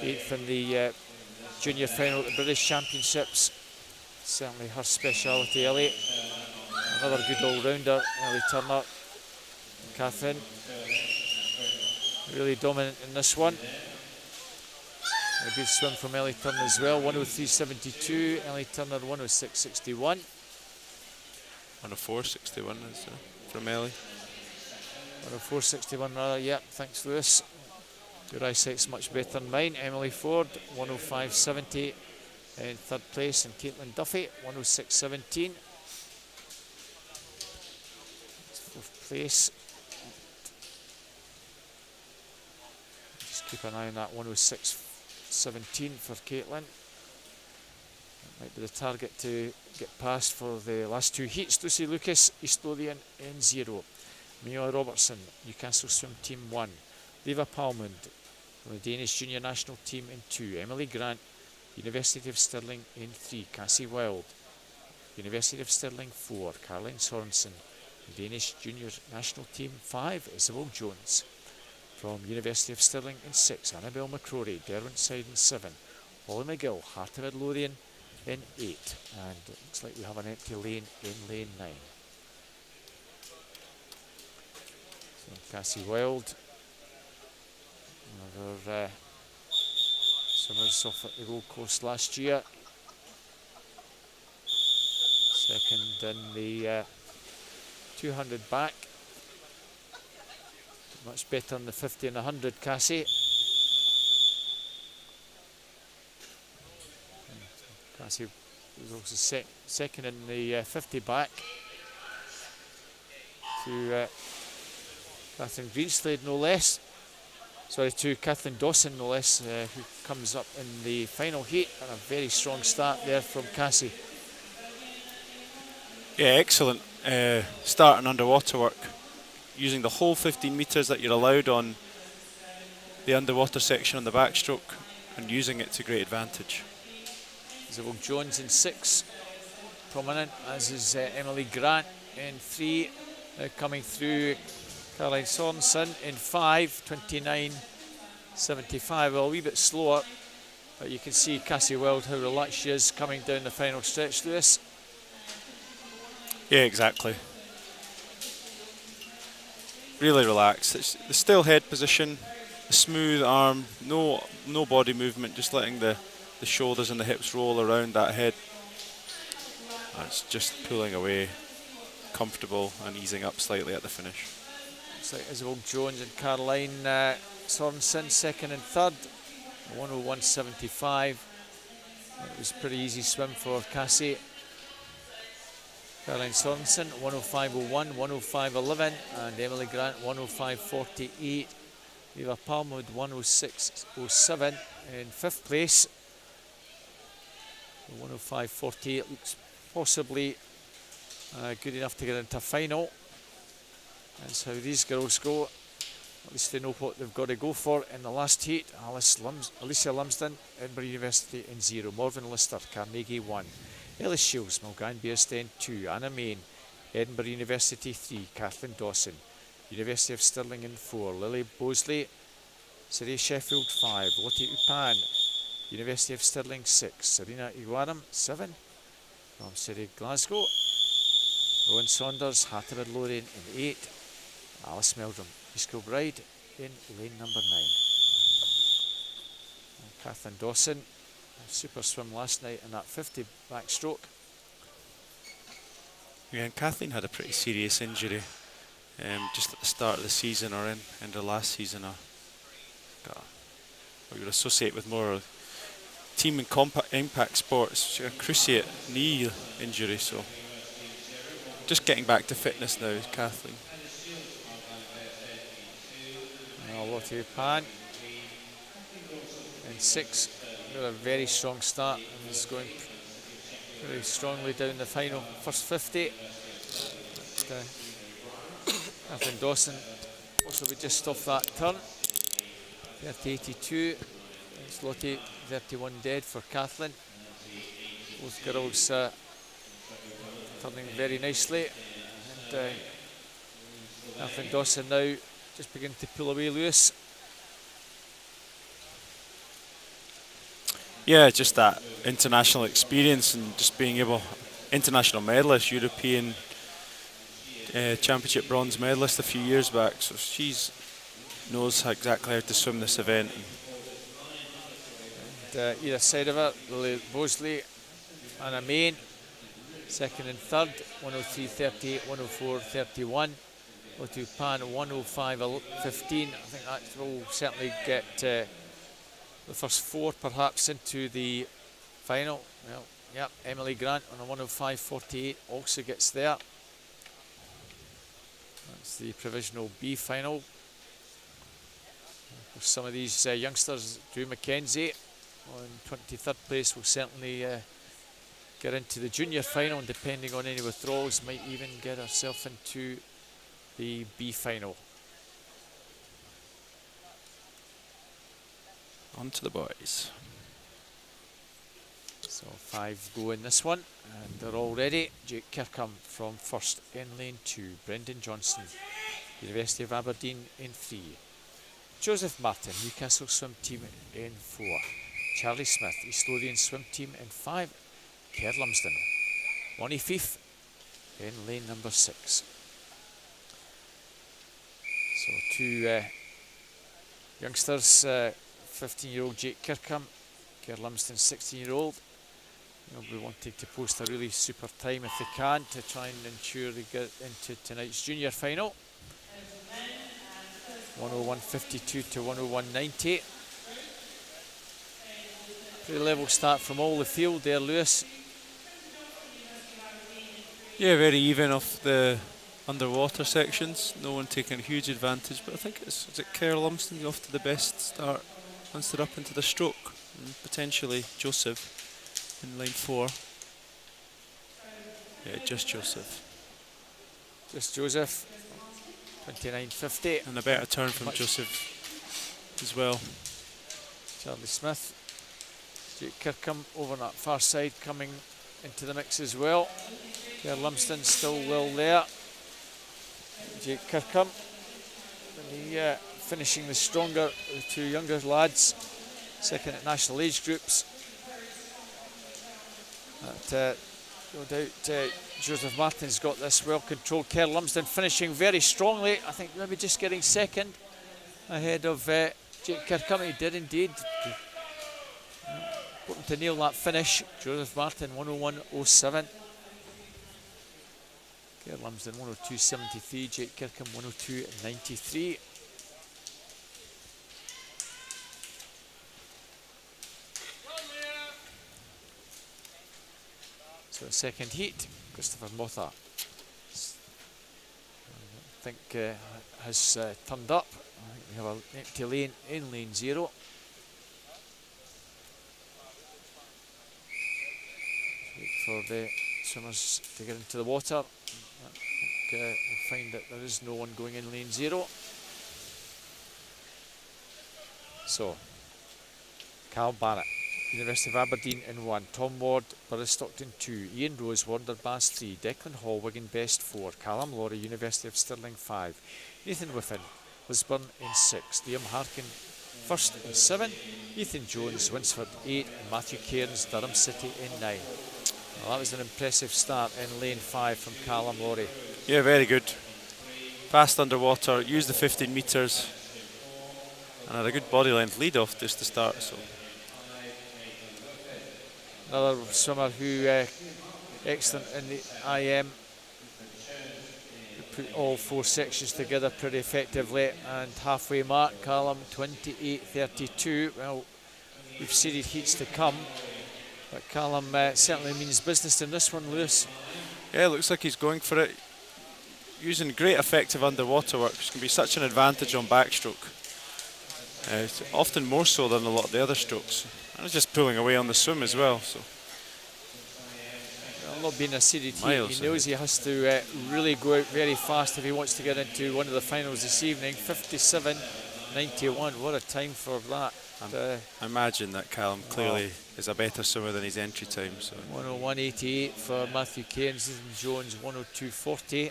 8th in the junior final at the British Championships. Certainly her speciality, Ellie. Another good all-rounder, Ellie Turner. And Catherine, really dominant in this one. A good swim from Ellie Turner as well, 103.72. Ellie Turner 106.61. 104.61 is from Ellie. 104.61 rather, yep, thanks Lewis. Your eyesight's much better than mine. Emily Ford, 105.70 in third place, and Caitlin Duffy, 106.17. Fourth place. Just keep an eye on that 106 1:17 for Caitlin. That might be the target to get past for the last two heats. Lucy Lucas, East Lothian in 0. Mia Robertson, Newcastle Swim Team 1. Leva Palmund from the Danish Junior National Team in 2. Emily Grant, University of Stirling in 3. Cassie Wild, University of Stirling 4. Caroline Sorensen, Danish Junior National Team 5. Isabel Jones from University of Stirling in 6. Annabelle McCrory, Derwentsside in 7. Holly McGill, Heart of Midlothian in 8. And it looks like we have an empty lane in lane 9. So Cassie Wild, another swimmers off at the Gold Coast last year. Second in the 200 back. Much better than the 50 and 100, Cassie. Cassie was also second in the 50 back to Kathleen Greenslade, no less. Sorry, to Kathleen Dawson, no less, who comes up in the final heat. And a very strong start there from Cassie. Yeah, excellent start and underwater work. Using the whole 15 metres that you're allowed on the underwater section on the backstroke and using it to great advantage. Isabel Jones in 6, prominent, as is Emily Grant in 3. Now coming through Caroline Sorensen in 5, 29.75. Well, a wee bit slower, but you can see Cassie Wild, how relaxed she is coming down the final stretch, Lewis. Yeah, exactly. Really relaxed. It's the still head position, the smooth arm, no body movement, just letting the shoulders and the hips roll around that head. It's just pulling away, comfortable and easing up slightly at the finish. Looks like Isabel Jones and Caroline Sorensen second and third, 101.75. It was a pretty easy swim for Cassie. Caroline Sorensen 105.01, 105.11, and Emily Grant 105.48. Eva Palmwood 106.07 in 5th place. 105.48 looks possibly good enough to get into final. That's how these girls go. At least they know what they've got to go for in the last heat. Alicia Lumsden, Edinburgh University in 0. Morven Lister, Carnegie 1. Ellis Shields, Mulgan Beerstein 2. Anna Main, Edinburgh University 3. Kathleen Dawson, University of Stirling in 4. Lily Bosley, City Sheffield 5. Lottie Upan, University of Stirling 6. Serena Iguaram 7 from City Glasgow. Rowan Saunders, Heart of Midlothian in 8. Alice Meldrum, East Kilbride in lane number 9. And Kathleen Dawson, a super swim last night in that 50 backstroke. Yeah, and Kathleen had a pretty serious injury just at the start of the season or in the last season. What you would associate with more team and impact sports. She had a cruciate knee injury, so just getting back to fitness now, Kathleen. Lottie Pan in 6, got a very strong start and is going very strongly down the final first 50. Kathleen Dawson also be just off that turn. 30.82. It's Lottie 31 dead for Kathleen. Both girls turning very nicely, and Kathleen Dawson now just beginning to pull away, Lewis. Yeah, just that international experience and just being able, international medalist, European Championship bronze medalist a few years back. So she's knows exactly how to swim this event. And either side of her, Lily Bosley, Anna Main, second and third, 103.38, 104.31. Lottie Pan 105.15. I think that will certainly get the first 4 perhaps into the final. Well, yeah, Emily Grant on a 105.48 also gets there. That's the provisional B final. For some of these youngsters, Drew McKenzie on 23rd place will certainly get into the junior final, and depending on any withdrawals, might even get herself into the B final. On to the boys. So 5 go in this one, and they're all ready. Jake Kirkham from first in lane 2. Brendan Johnson, University of Aberdeen in 3. Joseph Martin, Newcastle Swim Team in 4. Charlie Smith, East Lothian Swim Team in 5. Kerr Lumsden, Lonnie Fife in lane number 6. So 2 youngsters, 15-year-old Jake Kirkham, Kerr Lumsden 16-year-old. They'll be wanting to post a really super time if they can to try and ensure they get into tonight's junior final. 101.52 to 101.90. Pretty level start from all the field there, Lewis. Yeah, very even off the underwater sections. No one taking a huge advantage, but I think is it Kerr Lumsden off to the best start once they're up into the stroke, and potentially Joseph in lane 4. Yeah, just Joseph. Just Joseph, 29.50. And a better turn from Joseph as well. Charlie Smith, Jake Kirkham over on that far side coming into the mix as well. Kerr Lumsden still well there. Jake Kirkham, and he finishing the stronger, the 2 younger lads, second at national age groups. But, no doubt Joseph Martin's got this well controlled. Kerr Lumsden finishing very strongly. I think maybe just getting second ahead of Jake Kirkham. He did indeed. Hoping to nail that finish. Joseph Martin 101.07. Kerr Lumsden 102.73. Jake Kirkham 102.93. So second heat, Christopher Motha, I think has turned up. I think we have an empty lane in lane 0. Wait for the swimmers to get into the water. I think we'll find that there is no one going in lane 0. So, Cal Barrett, University of Aberdeen in 1, Tom Ward, Burris Stockton 2, Ian Rose, Warner Bass 3, Declan Hall, Wigan Best 4, Callum Laurie, University of Stirling 5, Nathan Whiffen, Lisburn in 6, Liam Harkin first in 7, Ethan Jones, Winsford 8, and Matthew Cairns, Durham City in 9. Well, that was an impressive start in lane 5 from Callum Laurie. Yeah, very good. Fast underwater, used the 15 metres, and had a good body length lead off just to start. So. Another swimmer who excellent in the IM, put all 4 sections together pretty effectively, and halfway mark Callum 28.32. Well, we've seeded heats to come, but Callum certainly means business in this one, Lewis. Yeah, looks like he's going for it, using great effective underwater work, which can be such an advantage on backstroke. It's often more so than a lot of the other strokes. And he's just pulling away on the swim as well. So. Well, not being a seeded heat, Miles, he knows he has to really go out very fast if he wants to get into one of the finals this evening. 57.91, what a time for that. I imagine that Callum clearly is a better swimmer than his entry time. So. 101.88 for Matthew Cairns, and Jones 102.40.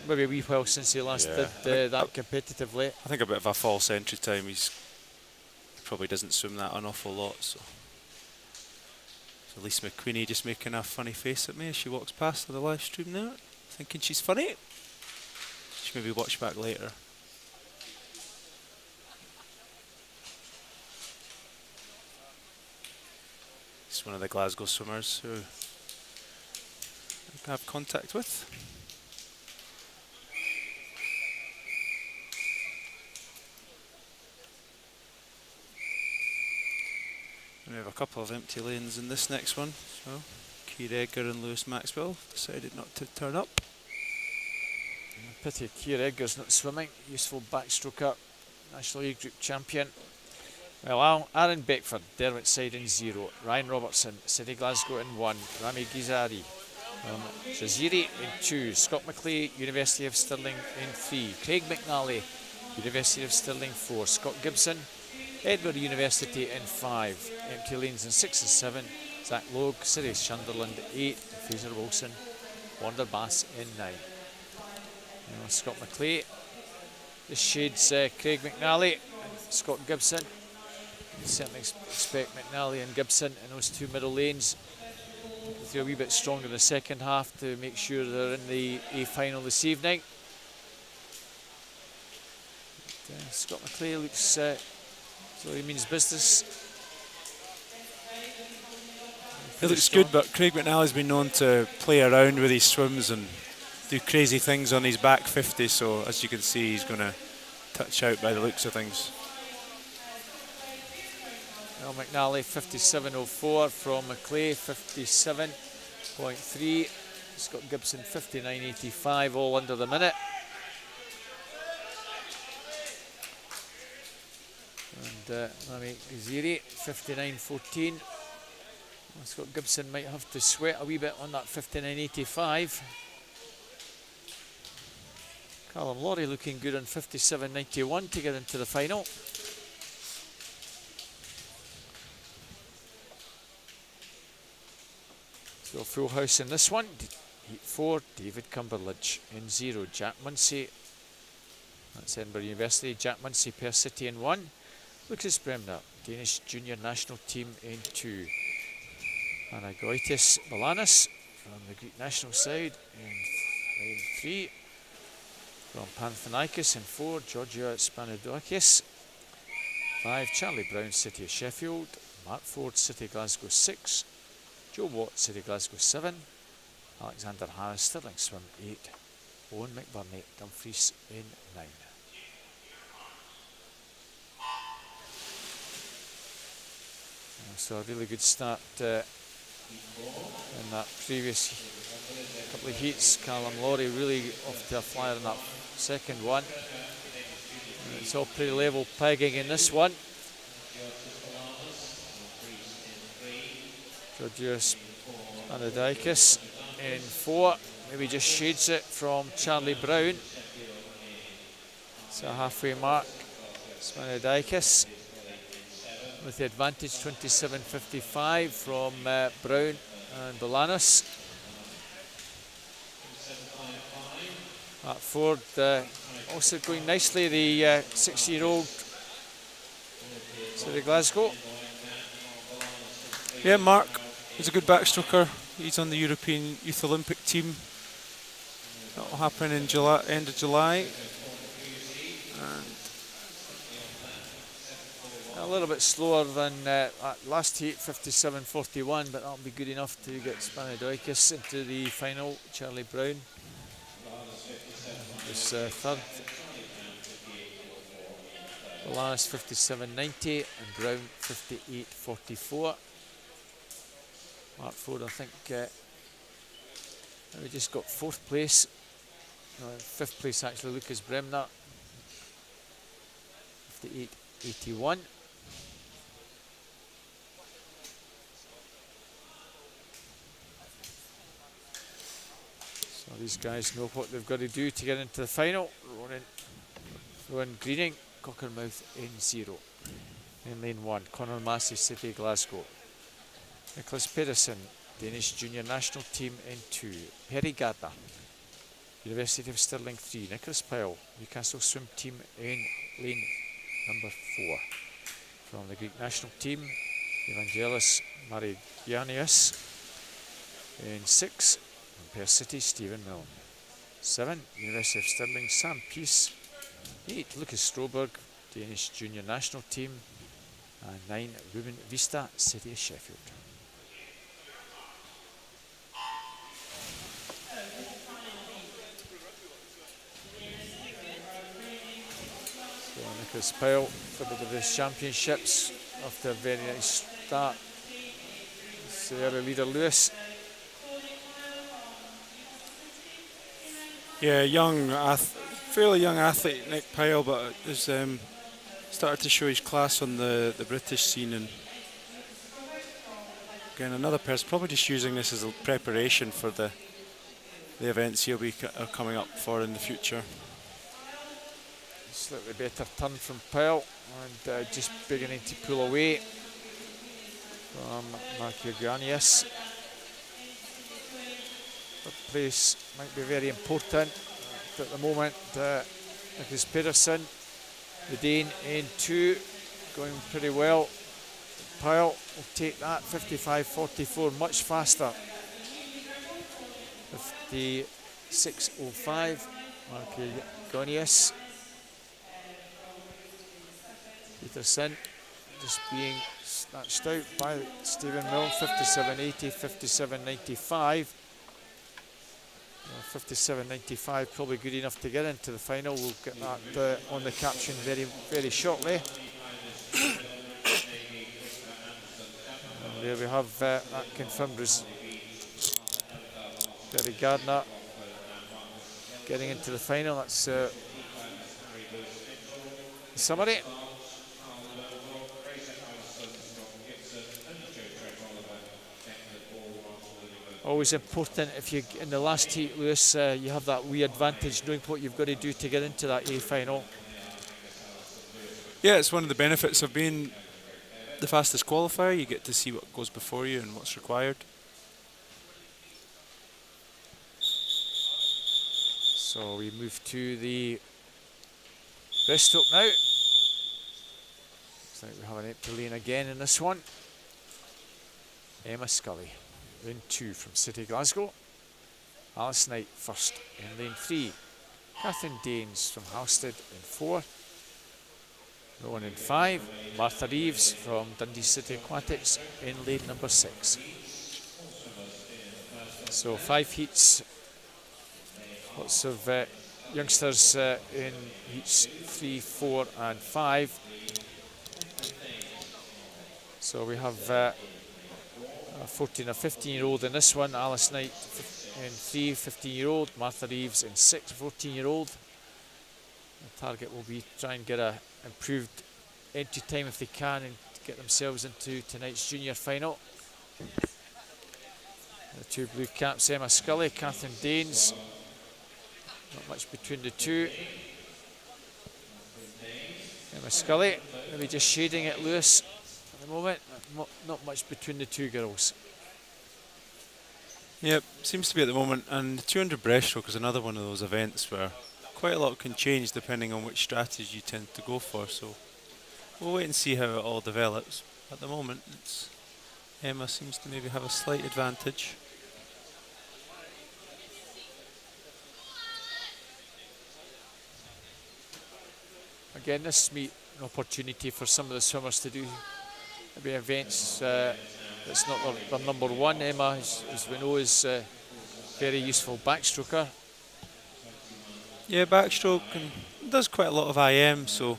Maybe a wee while since he last did that competitively. I think a bit of a false entry time. He probably doesn't swim that an awful lot. So Lisa McQueenie just making a funny face at me as she walks past on the live stream there, thinking she's funny. She maybe watch back later. It's one of the Glasgow swimmers who I have contact with. We have a couple of empty lanes in this next one, so Keir Edgar and Lewis Maxwell decided not to turn up. Pity Keir Edgar's not swimming, useful backstroker, National A Group champion. Well, Aaron Beckford, Dermot Side in 0. Ryan Robertson, City Glasgow in 1. Rami Gizari, Shaziri in 2. Scott McClay, University of Stirling in 3. Craig McNally, University of Stirling 4. Scott Gibson, Edinburgh University in 5. Empty lanes in 6 and 7. Zach Logue, City Sunderland 8. Fraser Wilson, Wanderbass in 9. Scott McClay, the shades Craig McNally and Scott Gibson. You certainly expect McNally and Gibson in those two middle lanes to feel a wee bit stronger in the second half to make sure they're in the A final this evening. But, Scott McClay looks so he means business. It looks good, but Craig McNally's been known to play around with his swims and do crazy things on his back 50, so as you can see he's going to touch out by the looks of things. Well, McNally 57.04 from McClay 57.3. Scott Gibson 59.85, all under the minute. And Rami Giziri 59.14. Scott Gibson might have to sweat a wee bit on that 59.85. Callum Laurie looking good on 57.91 to get into the final. So full house in this one. Heat 4, David Cumberledge in 0. Jack Munsey, that's Edinburgh University. Jack Munsey, Perth City in 1. Lucas Bremner, Danish junior national team in 2. Anagoitis Balanis from the Greek national side in 3. From Panathinaikos in 4, Georgia Spanidakis. 5, Charlie Brown, City of Sheffield. Mark Ford, City Glasgow 6. Joe Watt, City Glasgow 7. Alexander Harris, Stirling Swim 8. Owen McBurney, Dumfries in 9. So a really good start in that previous couple of heats. Callum Laurie really off to a flyer in that second one. And it's all pretty level pegging in this one. Georgios Anadikis in 4, maybe just shades it from Charlie Brown. So halfway mark, Spanidakis with the advantage, 27.55 from Brown and Balanis. At Ford also going nicely, the 6-year-old City Glasgow. Yeah, Mark, he's a good backstroker. He's on the European Youth Olympic team. That will happen in July, end of July. And a little bit slower than last heat, 57.41, but that'll be good enough to get Spanidakis into the final. Charlie Brown is third. Balanis 57.90 and Brown 58.44. Mark Ford, I think, we just got 4th place. No, 5th place actually, Lucas Bremner, 58.81. So these guys know what they've got to do to get into the final. Rowan Greening, Cockermouth in 0. In lane 1, Conor Massey, City Glasgow. Nicholas Pedersen, Danish junior national team in 2. Perry Gardner, University of Stirling 3. Nicholas Pyle, Newcastle swim team in lane number 4. From the Greek national team, Evangelos Marigiannios in 6. From Perth City, Stephen Milne. 7, University of Stirling, Sam Peace. 8, Lucas Stroberg, Danish junior national team. And 9, Ruben Vista, City of Sheffield. So Nicholas Pyle for the British Championships after a very nice start. Sierra leader Lewis. yeah, fairly young athlete, Nick Pyle, but is started to show his class on the British scene, and again another person probably just using this as a preparation for the events he'll be are coming up for in the future. Slightly better turn from Pyle, and just beginning to pull away from Markiganius. Third place might be very important at the moment. Nicholas Pedersen, the Dane, in 2, going pretty well. Pyle will take that, 55.44, much faster. 56.05, Markiganius. Peterson just being snatched out by Stephen Milne, 57.80, 57.95. 57.95 probably good enough to get into the final. We'll get that on the caption very, very shortly. And there we have that confirmed as Terry Gardner getting into the final. That's the summary. Always important if you in the last heat, Lewis, you have that wee advantage knowing what you've got to do to get into that A final. Yeah, it's one of the benefits of being the fastest qualifier. You get to see what goes before you and what's required. So we move to the breaststroke now. Looks like we have an empty lane again in this one. Emma Scully. Lane 2 from City Glasgow. Alice Knight first in lane 3. Catherine Danes from Halstead in 4. Rowan in 5. Martha Reeves from Dundee City Aquatics in lane number 6. So 5 heats. Lots of youngsters in heats 3, 4 and 5. So we have a 14 or 15-year-old in this one. Alice Knight in 3, 15-year-old. Martha Reeves in 6, 14-year-old. The target will be try and get a improved entry time if they can and get themselves into tonight's junior final. The 2 blue caps, Emma Scully, Catherine Danes. Not much between the 2. Emma Scully, maybe just shading it, Lewis, at the moment. Not much between the 2 girls. Yep, seems to be at the moment. And the 200 breaststroke is another one of those events where quite a lot can change depending on which strategy you tend to go for. So we'll wait and see how it all develops. At the moment, Emma seems to maybe have a slight advantage. Again, this meet an opportunity for some of the swimmers to do maybe events that's not their number 1. Emma, as we know, is a very useful backstroker. Yeah, backstroke and does quite a lot of IM, so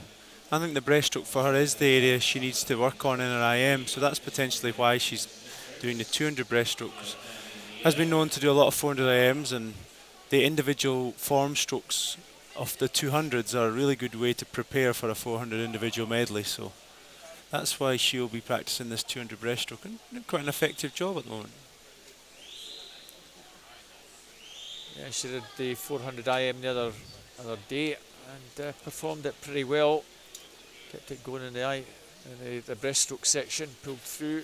I think the breaststroke for her is the area she needs to work on in her IM, so that's potentially why she's doing the 200 breaststrokes. Has been known to do a lot of 400 IMs, and the individual form strokes of the 200s are a really good way to prepare for a 400 individual medley, so that's why she'll be practicing this 200 breaststroke, and quite an effective job at the moment. Yeah, she did the 400 IM the other day and performed it pretty well. Kept it going in the the breaststroke section, pulled through.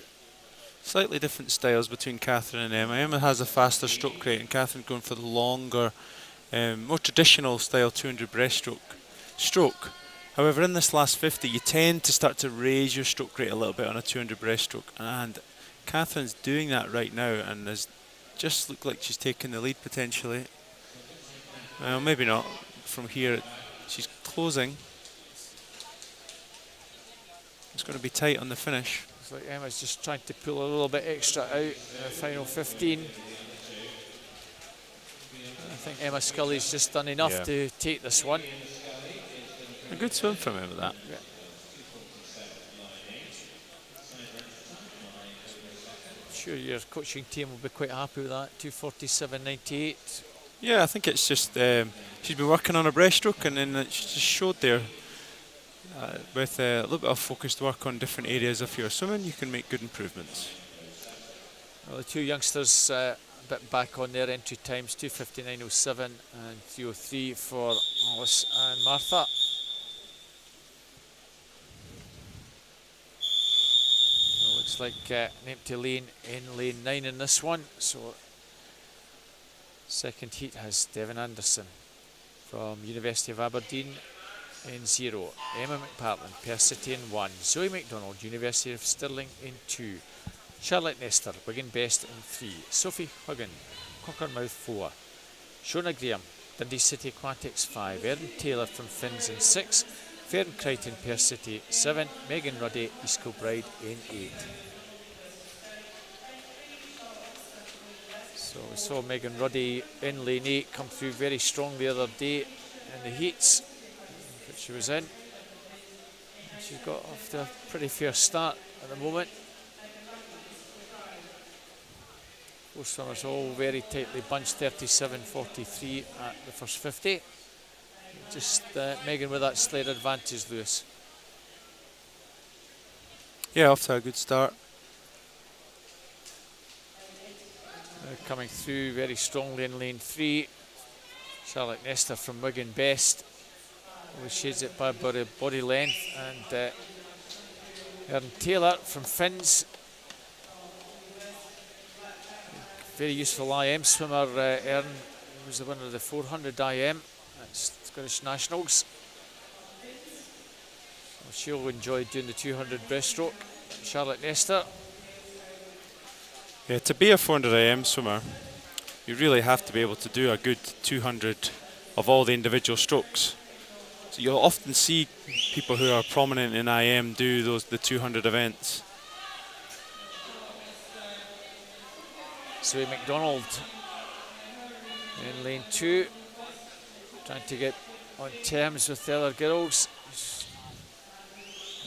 Slightly different styles between Catherine and Emma. Emma has a faster stroke rate, and Catherine going for the longer, more traditional style 200 breaststroke stroke. However, in this last 50, you tend to start to raise your stroke rate a little bit on a 200 breaststroke, and Catherine's doing that right now, and has just looked like she's taking the lead potentially. Well, maybe not. From here, she's closing. It's going to be tight on the finish. Looks like Emma's just trying to pull a little bit extra out in the final 15. I think Emma Scully's just done enough to take this one. A good swim from Emma, that. Yeah. Sure, your coaching team will be quite happy with that. 2:47.98. Yeah, I think it's just she's been working on her breaststroke, and then she just showed there with a little bit of focused work on different areas of your swimming, you can make good improvements. Well, the two youngsters a bit back on their entry times, 2:59.07 and 3:03 for Alice and Martha. Well, looks like an empty lane in lane 9 in this one. So second heat has Devon Anderson from University of Aberdeen in 0, Emma McPartlin, Perth City in 1, Zoe McDonald, University of Stirling in 2, Charlotte Nestor, Wigan Best in 3, Sophie Huggin, Cockermouth 4, Shona Graham, Dundee City Aquatics 5, Erin Taylor from Finns in 6, Fern Crichton, Perth City 7, Megan Ruddy, East Kilbride in 8. So we saw Megan Ruddy in lane 8 come through very strong the other day in the heats that she was in. And she's got off to a pretty fair start at the moment. Four swimmers all very tightly bunched, 37.43 at the first 50. Just Megan with that slight advantage, Lewis. Yeah, off to a good start. Coming through very strongly in lane 3. Charlotte Nestor from Wigan Best. Always shades it by body length. And Erin Taylor from Finns. Very useful IM swimmer. Erin was the winner of the 400 IM at Scottish Nationals. So she'll enjoy doing the 200 breaststroke. Charlotte Nestor. Yeah, to be a 400 IM swimmer, you really have to be able to do a good 200 of all the individual strokes. So you'll often see people who are prominent in IM do the 200 events. Zoe McDonald in lane 2, trying to get on terms with the other girls.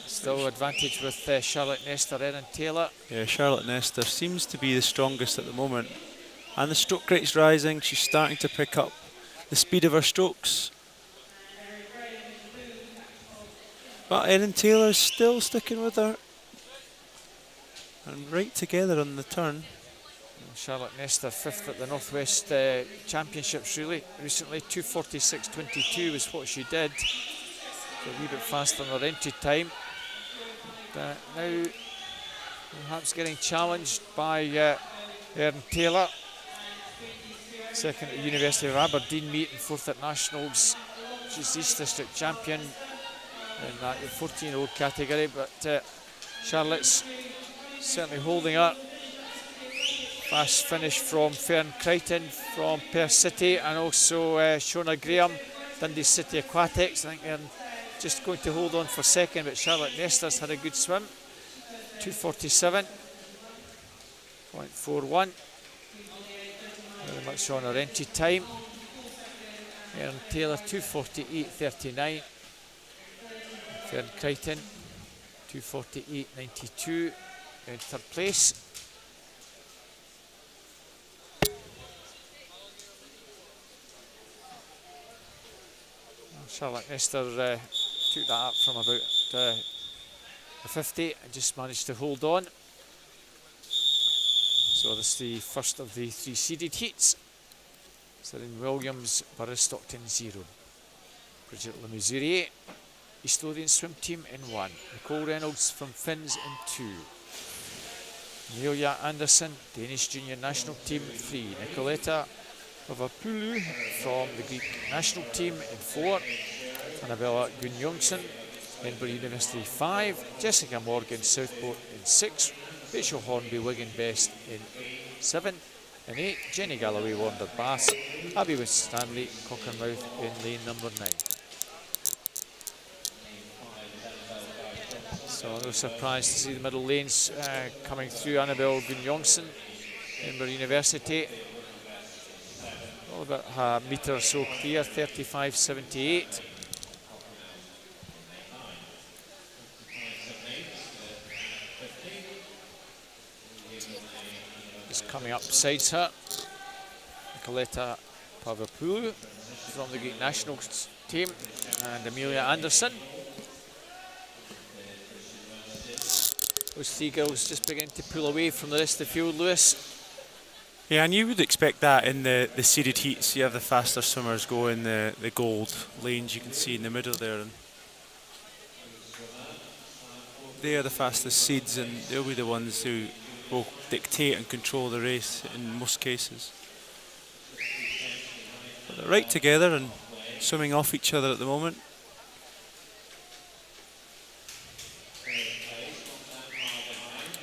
Still advantage with Charlotte Nestor, Erin Taylor. Yeah, Charlotte Nestor seems to be the strongest at the moment. And the stroke rate's rising. She's starting to pick up the speed of her strokes. But Erin Taylor's still sticking with her. And right together on the turn. Charlotte Nestor 5th at the Northwest Championships recently. 2:46.22 was what she did. So a wee bit faster than her entry time. Now perhaps getting challenged by Erin Taylor. Second at the University of Aberdeen meet and 4th at Nationals. She's East District champion in that 14-year-old category, but Charlotte's certainly holding up. Fast finish from Fern Crichton from Perth City, and also Shona Graham, Dundee City Aquatics. I think they're just going to hold on for second, but Charlotte Nestor's had a good swim. 2:47.41. Very much on her entry time. Erin Taylor 2:48.39. Fern Crichton 2:48.92 in third place. Charlotte Nestor took that up from about the 50 and just managed to hold on. So this is the first of the 3 seeded heats. Serene Williams, Burris Stockton 0. Bridget Lemuzurier, East Lothian swim team in 1. Nicole Reynolds from Finns in 2. Amelia Anderson, Danish junior national team 3. Nicoletta Papapoulou from the Greek national team in 4. Annabella Gunnjonsson, Edinburgh University 5. Jessica Morgan, Southport in 6. Rachel Hornby, Wigan Best in 7. In 8, Jenny Galloway, Warner Bass. Abby Winstanley, Cockermouth in lane number 9. So no surprise to see the middle lanes coming through. Annabelle Gunnjonsson, Edinburgh University. All about a metre or so clear, 35.78. Just coming up besides her, Nicoletta Papapoulou from the Greek national team, and Amelia Anderson. Those three girls just beginning to pull away from the rest of the field, Lewis. Yeah, and you would expect that in the seeded heats. You have the faster swimmers go in the gold lanes you can see in the middle there. And they are the fastest seeds, and they'll be the ones who will dictate and control the race in most cases. But they're right together and swimming off each other at the moment.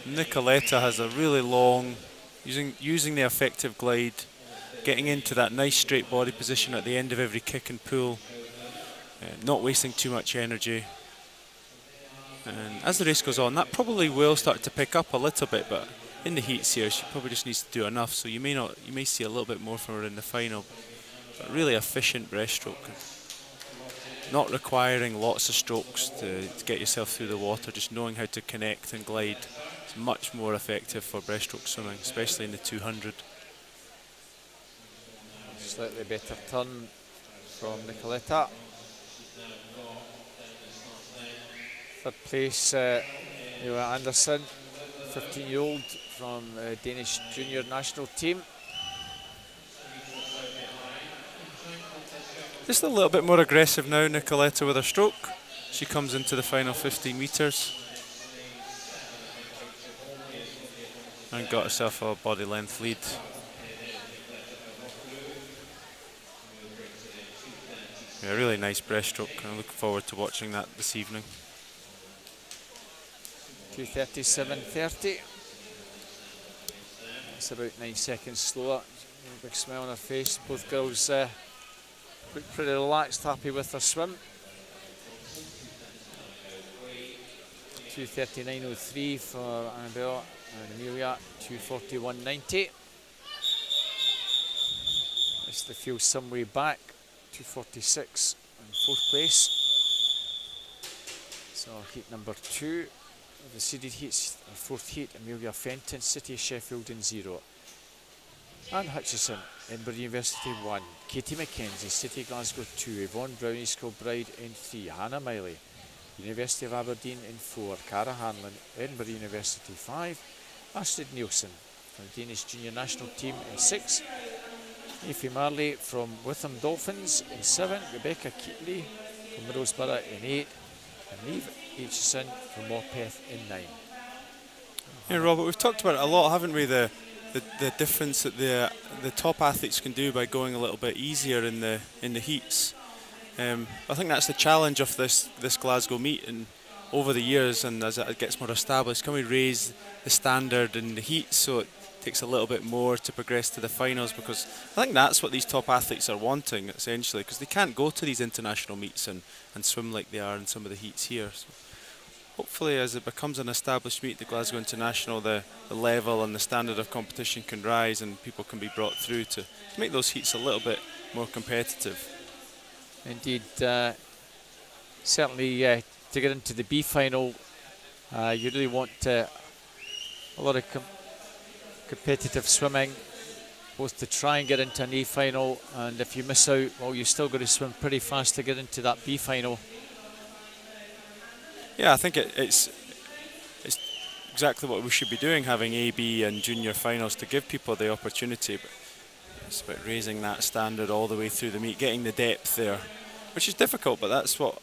Nicoletta has a really long, using the effective glide, getting into that nice straight body position at the end of every kick and pull, not wasting too much energy. And as the race goes on, that probably will start to pick up a little bit, but in the heats here, she probably just needs to do enough. So you may see a little bit more from her in the final. But really efficient breaststroke, not requiring lots of strokes to get yourself through the water. Just knowing how to connect and glide is much more effective for breaststroke swimming, especially in the 200. Slightly better turn from Nicoletta. Third place, Eva Andersen, 15-year-old from Danish junior national team. Just a little bit more aggressive now, Nicoletta, with her stroke. She comes into the final 15 metres and got herself a body length lead. Yeah, really nice breaststroke. I'm looking forward to watching that this evening. 2:37.30. It's about 9 seconds slower. Big smile on her face. Both girls look pretty relaxed, happy with their swim. 2:39.03 for Annabella and Amelia. 2:41.90. It's the field some way back. 2:46 in fourth place. So heat number 2. The seeded heats, fourth heat, Amelia Fenton, City of Sheffield in 0. Anne Hutchison, Edinburgh University 1. Katie McKenzie, City Glasgow 2. Yvonne Brown, East Kilbride in 3. Hannah Miley, University of Aberdeen in 4. Cara Hanlon, Edinburgh University 5. Astrid Nielsen from the Danish junior national team in 6. Aoife Marley from Witham Dolphins in 7. Rebecca Keatley from Middlesbrough in 8. And Neve Aitchison from Morpeth in 9. Yeah, Robert, we've talked about it a lot, haven't we? The difference that the top athletes can do by going a little bit easier in the heats. I think that's the challenge of this Glasgow meet, and over the years, and as it gets more established, can we raise the standard in the heats so it takes a little bit more to progress to the finals? Because I think that's what these top athletes are wanting, essentially, because they can't go to these international meets and swim like they are in some of the heats here. So hopefully, as it becomes an established meet, the Glasgow International, the level and the standard of competition can rise and people can be brought through to make those heats a little bit more competitive. Indeed, certainly to get into the B final, you really want a lot of competitive swimming, both to try and get into an A final, and if you miss out, well, you're still going to swim pretty fast to get into that B final. Yeah, I think it's exactly what we should be doing, having A, B and junior finals to give people the opportunity. But it's about raising that standard all the way through the meet, getting the depth there, which is difficult, but that's what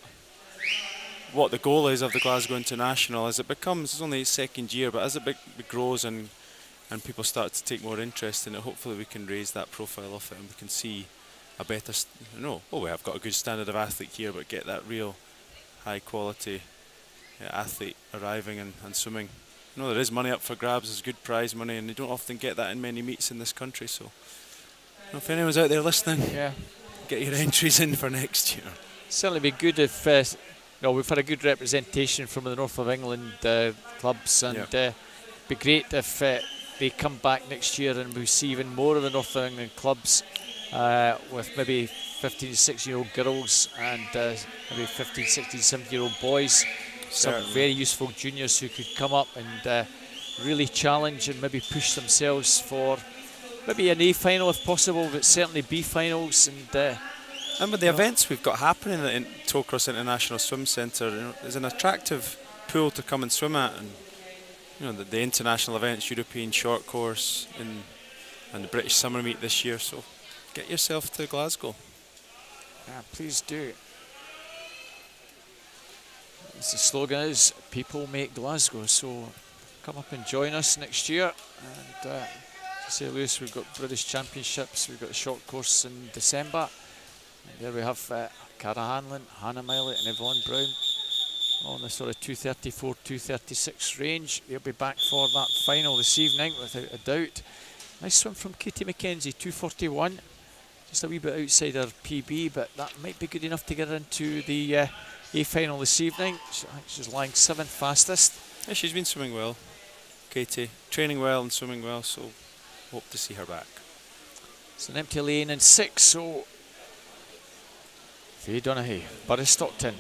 the goal is of the Glasgow International. As it becomes, it's only its second year, but as it grows and people start to take more interest in it, hopefully we can raise that profile of it and we can see a better, we have got a good standard of athlete here, but get that real high quality athlete arriving and swimming. There is money up for grabs, there's good prize money, and they don't often get that in many meets in this country. So if anyone's out there listening, get your entries in for next year. Certainly be good if we've had a good representation from the north of England clubs, and be great if they come back next year and we see even more of the north of England clubs with maybe 15, 16-year-old girls and maybe 15, 16, 17-year-old boys. Some very useful juniors who could come up and really challenge and maybe push themselves for maybe an A final if possible, but certainly B finals. And with the events we've got happening in Tollcross International Swim Centre, there's an attractive pool to come and swim at, and the international events, European short course and the British summer meet this year. So get yourself to Glasgow. Yeah, please do. As the slogan is, people make Glasgow. So come up and join us next year. And to say Lewis, we've got British Championships, we've got the short course in December. And there we have Cara Hanlon, Hannah Miley and Yvonne Brown on the sort of 234, 236 range. They'll be back for that final this evening without a doubt. Nice swim from Katie McKenzie, 241. Just a wee bit outside her PB, but that might be good enough to get her into the A final this evening. I think she's lying 7th fastest. Yeah, she's been swimming well, Katie. Training well and swimming well, so hope to see her back. It's an empty lane in 6, so Faye Donaghy, Burry Stockton,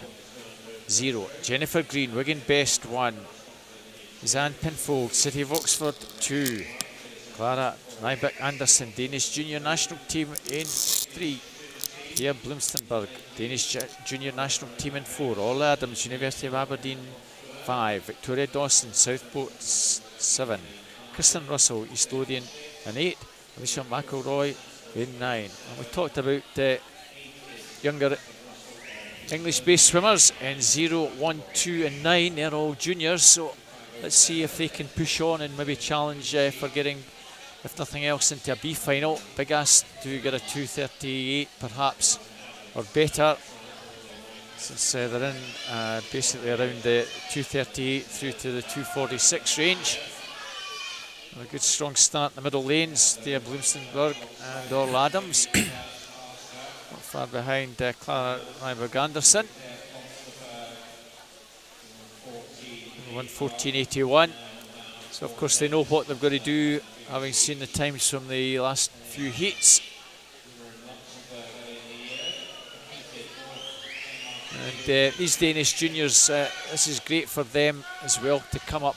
0. Jennifer Green, Wigan Best, 1. Zan Pinfold, City of Oxford, 2. Clara Nybeck Anderson, Danish Junior National Team in 3. Thea Blumstenberg, Danish Junior National Team in 4. Orla Adams, University of Aberdeen, 5. Victoria Dawson, Southport, 7. Kristen Russell, East Lothian, in 8. Alicia McElroy in 9. And we talked about younger English-based swimmers in 0, 1, 2 and 9. They're all juniors, so let's see if they can push on and maybe challenge for getting, if nothing else, into a B final. Big ask to get a 238 perhaps or better, since they're in basically around the 238 through to the 246 range. A good strong start in the middle lanes. Thea Blumstenberg and Orla Adams. Not far behind Clara Nyberg Anderson. 1:14.81. So of course they know what they've got to do, having seen the times from the last few heats. And these Danish juniors, this is great for them as well to come up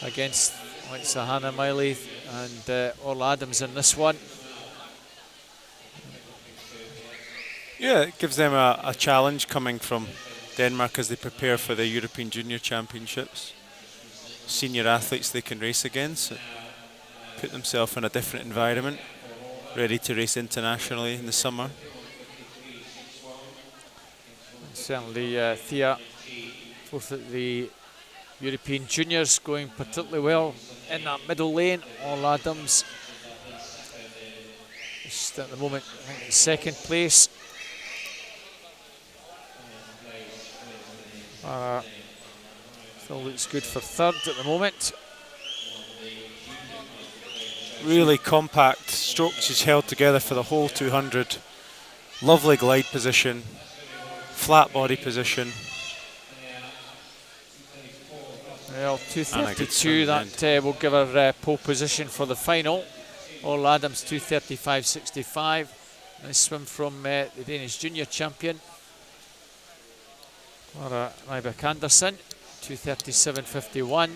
against like Hannah Miley and Orla Adams in this one. Yeah, it gives them a challenge coming from Denmark as they prepare for the European Junior Championships. Senior athletes they can race against, put themselves in a different environment, ready to race internationally in the summer. And certainly Thea, both at the European Juniors, going particularly well in that middle lane. Orla Adams, just at the moment, I think in 2nd place. Still looks good for 3rd at the moment. Really compact stroke, she's held together for the whole 200. Lovely glide position, flat body position. Well, 232, that will give her pole position for the final. Orla Adams 235.65. Nice swim from the Danish junior champion. Clara Nybeck Anderson, 237.51.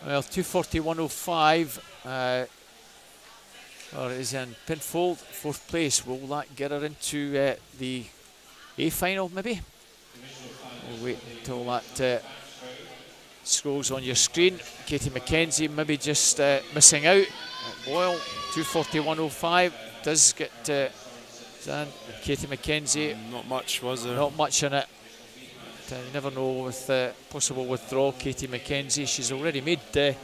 Well, 241.05. Or is in Pinfold, 4th place. Will that get her into the A final, maybe? We'll wait until that scrolls on your screen. Katie McKenzie maybe just missing out at Boyle. 241.05 does get Zan. Katie McKenzie. Not much, was there? Not much in it. You never know with possible withdrawal. Katie McKenzie, she's already made 2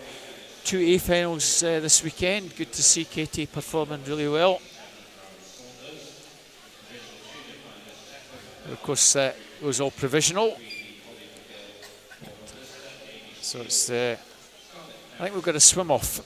A finals this weekend. Good to see Katie performing really well. And of course, it was all provisional. So it's, I think we've got a swim off.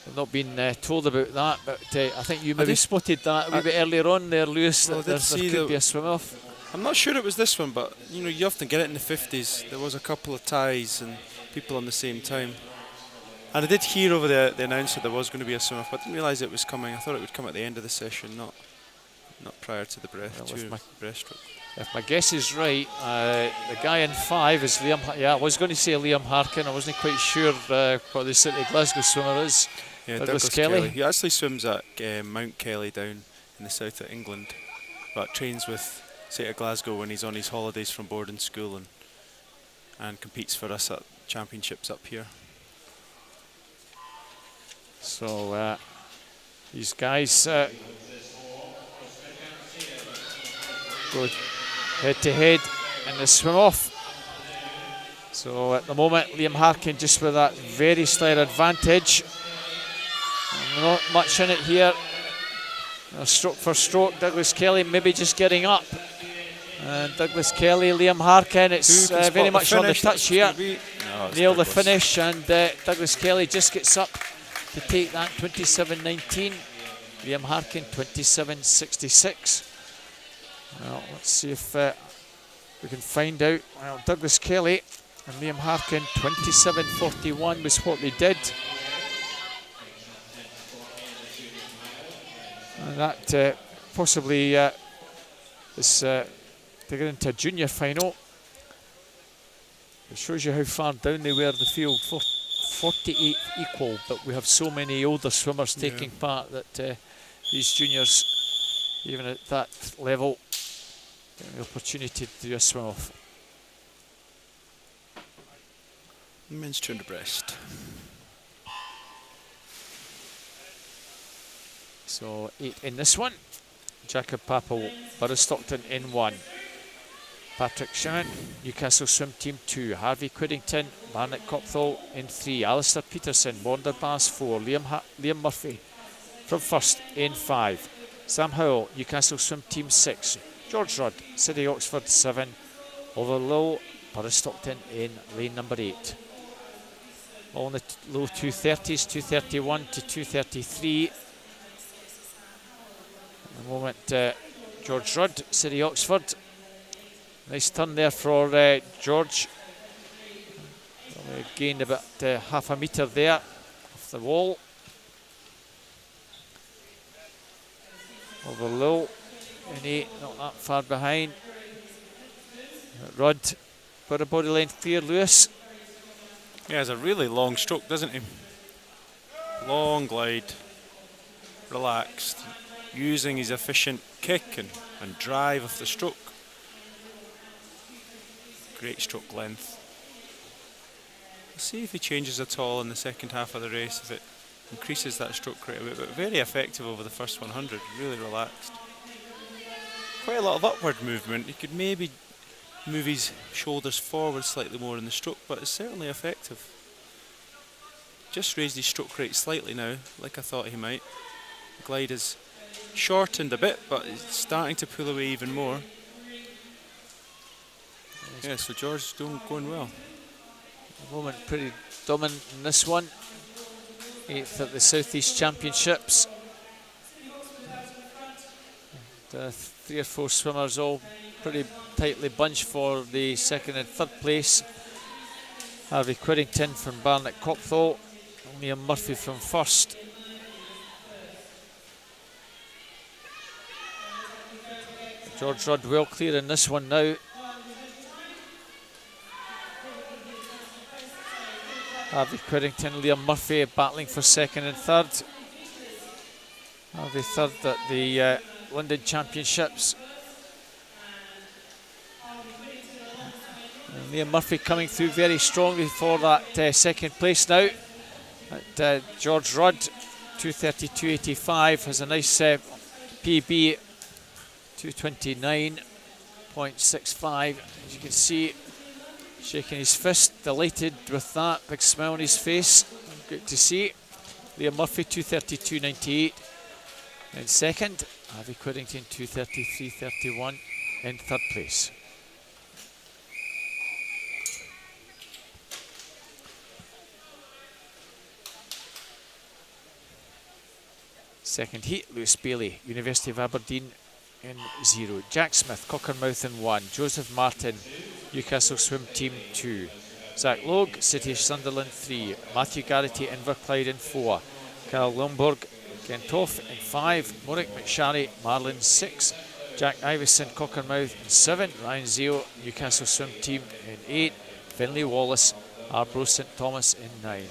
We've not been told about that, but I think you maybe spotted that a wee bit earlier on there, Lewis, that there could be a swim off. I'm not sure it was this one, but you often get it in the 50s. There was a couple of ties and people on the same time. And I did hear over the announcer there was going to be a swim off, but I didn't realise it was coming. I thought it would come at the end of the session, not prior to the breaststroke. If my guess is right, the guy in 5 is Liam. Yeah, I was going to say Liam Harkin. I wasn't quite sure what the City of Glasgow swimmer is. Yeah, Douglas Kelly. He actually swims at Mount Kelly down in the south of England, but trains with City of Glasgow when he's on his holidays from boarding school, and and competes for us at championships up here. So these guys go head to head in the swim off. So at the moment, Liam Harkin just with that very slight advantage. Not much in it here. Stroke for stroke, Douglas Kelly maybe just getting up. And Douglas Kelly, Liam Harkin, it's very much on the touch here. Nail the finish, and Douglas Kelly just gets up to take that 27.19. Liam Harkin 27.66. Well, let's see if we can find out. Well, Douglas Kelly and Liam Harkin 27.41 was what they did. And that possibly is to get into a junior final. It shows you how far down they were the field. 48 equal, but we have so many older swimmers taking part that these juniors, even at that level, get the opportunity to do a swim off. Men's 200 breast. So 8 in this one. Jacob Papel, Burrow Stockton in 1. Patrick Shannon, Newcastle Swim Team 2. Harvey Quiddington, Barnett Copthall in 3. Alistair Peterson, Wanderbass 4. Liam Murphy from first in 5. Sam Howell, Newcastle Swim Team 6. George Rudd, City Oxford 7. Over low, Burrow Stockton in lane number 8. All in the low 230s, 231 to 233. At the moment, George Rudd, City Oxford. Nice turn there for George. Gained about half a metre there off the wall. Over low, in 8, not that far behind. Rudd, got a body length clear, Lewis. Yeah, has a really long stroke, doesn't he? Long glide, relaxed, using his efficient kick and drive of the stroke. Great stroke length. Let's see if he changes at all in the second half of the race, if it increases that stroke rate a bit, but very effective over the first 100, really relaxed. Quite a lot of upward movement. He could maybe move his shoulders forward slightly more in the stroke, but it's certainly effective. Just raised his stroke rate slightly now, like I thought he might. The glide has shortened a bit, but it's starting to pull away even more. Yeah, so George is going well. At the moment, pretty dominant in this one. 8th at the Southeast Championships. And, 3 or 4 swimmers all pretty tightly bunched for the 2nd and 3rd place. Harvey Quiddington from Barnett Copthall, Liam Murphy from 1st. George Rudd well clear in this one now. Harvey Quiddington, Liam Murphy battling for 2nd and 3rd. Harvey 3rd at the London Championships. And Liam Murphy coming through very strongly for that 2nd place now. George Rudd, 232.85, has a nice PB, 229.65. As you can see, shaking his fist, delighted with that, big smile on his face. Good to see. Liam Murphy 232.98 in 2nd. Harvey Quiddington 233.31 in 3rd place. Second heat, Lewis Bailey, University of Aberdeen in 0. Jack Smith, Cockermouth in 1. Joseph Martin, Newcastle Swim Team 2. Zach Logue, City Sunderland 3. Matthew Garrity, Inverclyde in 4. Carl Lomborg, Gentoff in 5. Morik McSharry, Marlin 6. Jack Ivison, Cockermouth in 7. Ryan Zeo, Newcastle Swim Team in 8. Finlay Wallace, Arbroath St Thomas in 9.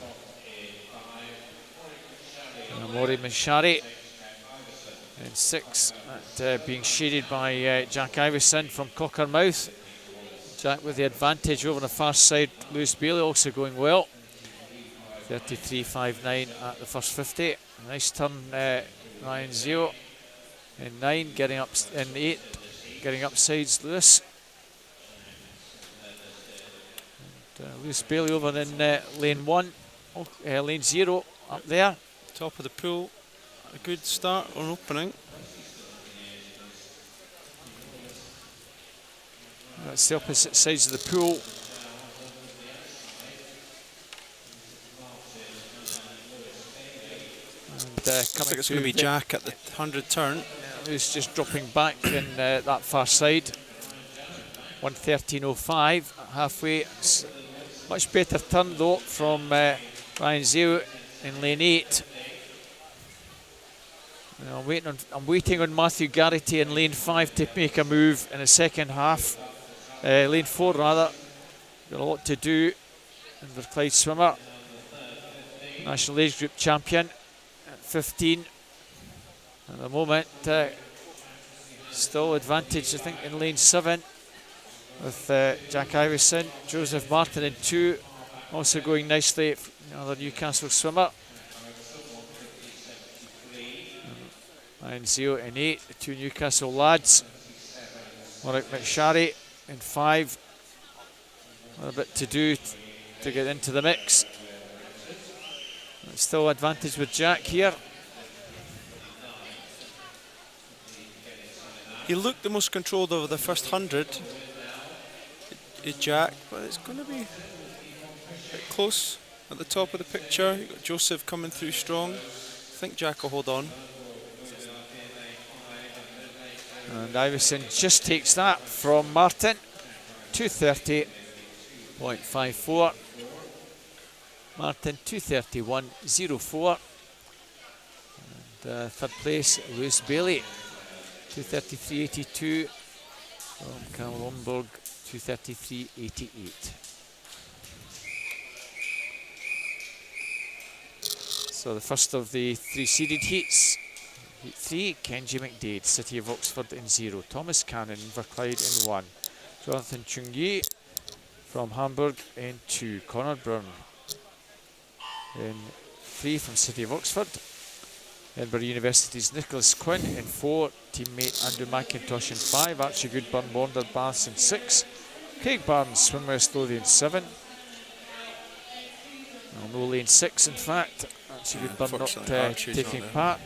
Morik McSharry in 6, being shaded by Jack Ivison from Cockermouth. Jack with the advantage over the far side. Lewis Bailey also going well. 33.59 at the first 50. Nice turn, Ryan Zio in 9, getting up in 8, getting upsides Lewis. And, Lewis Bailey over in lane 1, lane 0 up there. Top of the pool, a good start on opening. That's the opposite sides of the pool. And Looks like it's going to be Jack at the 100 turn. Who's just dropping back in that far side. 1:13.05 halfway. It's much better turn though from Ryan Zio in lane 8. I'm waiting on Matthew Garrity in lane 5 to make a move in the second half. Lane 4 rather. Got a lot to do. Inverclyde swimmer, national age group champion at 15. At the moment, still advantage I think in lane 7 with Jack Iverson. Joseph Martin in 2, also going nicely. Another Newcastle swimmer. And Zio in 8, the 2 Newcastle lads. Warwick McSharry in 5. A bit to do to get into the mix. Still advantage with Jack here. He looked the most controlled over the first 100, Jack, but it's going to be a bit close at the top of the picture. You've got Joseph coming through strong. I think Jack will hold on. And Iverson just takes that from Martin. 2:30.54. Martin 2:31.04. And third place, Lewis Bailey. 2:33.82 from Carl Lomborg. 2:33.88. So the first of the 3 seeded heats. Heat 3, Kenji McDade, City of Oxford in 0. Thomas Cannon, Inverclyde in 1. Jonathan Chung-Yi from Hamburg in 2. Connor Byrne in 3 from City of Oxford. Edinburgh University's Nicholas Quinn in 4. Teammate Andrew McIntosh in 5. Archie Goodburn, Warner Baths in 6. Craig Barnes, Swimwear Lothian 7. No lane 6 in fact. Archie Goodburn not taking part.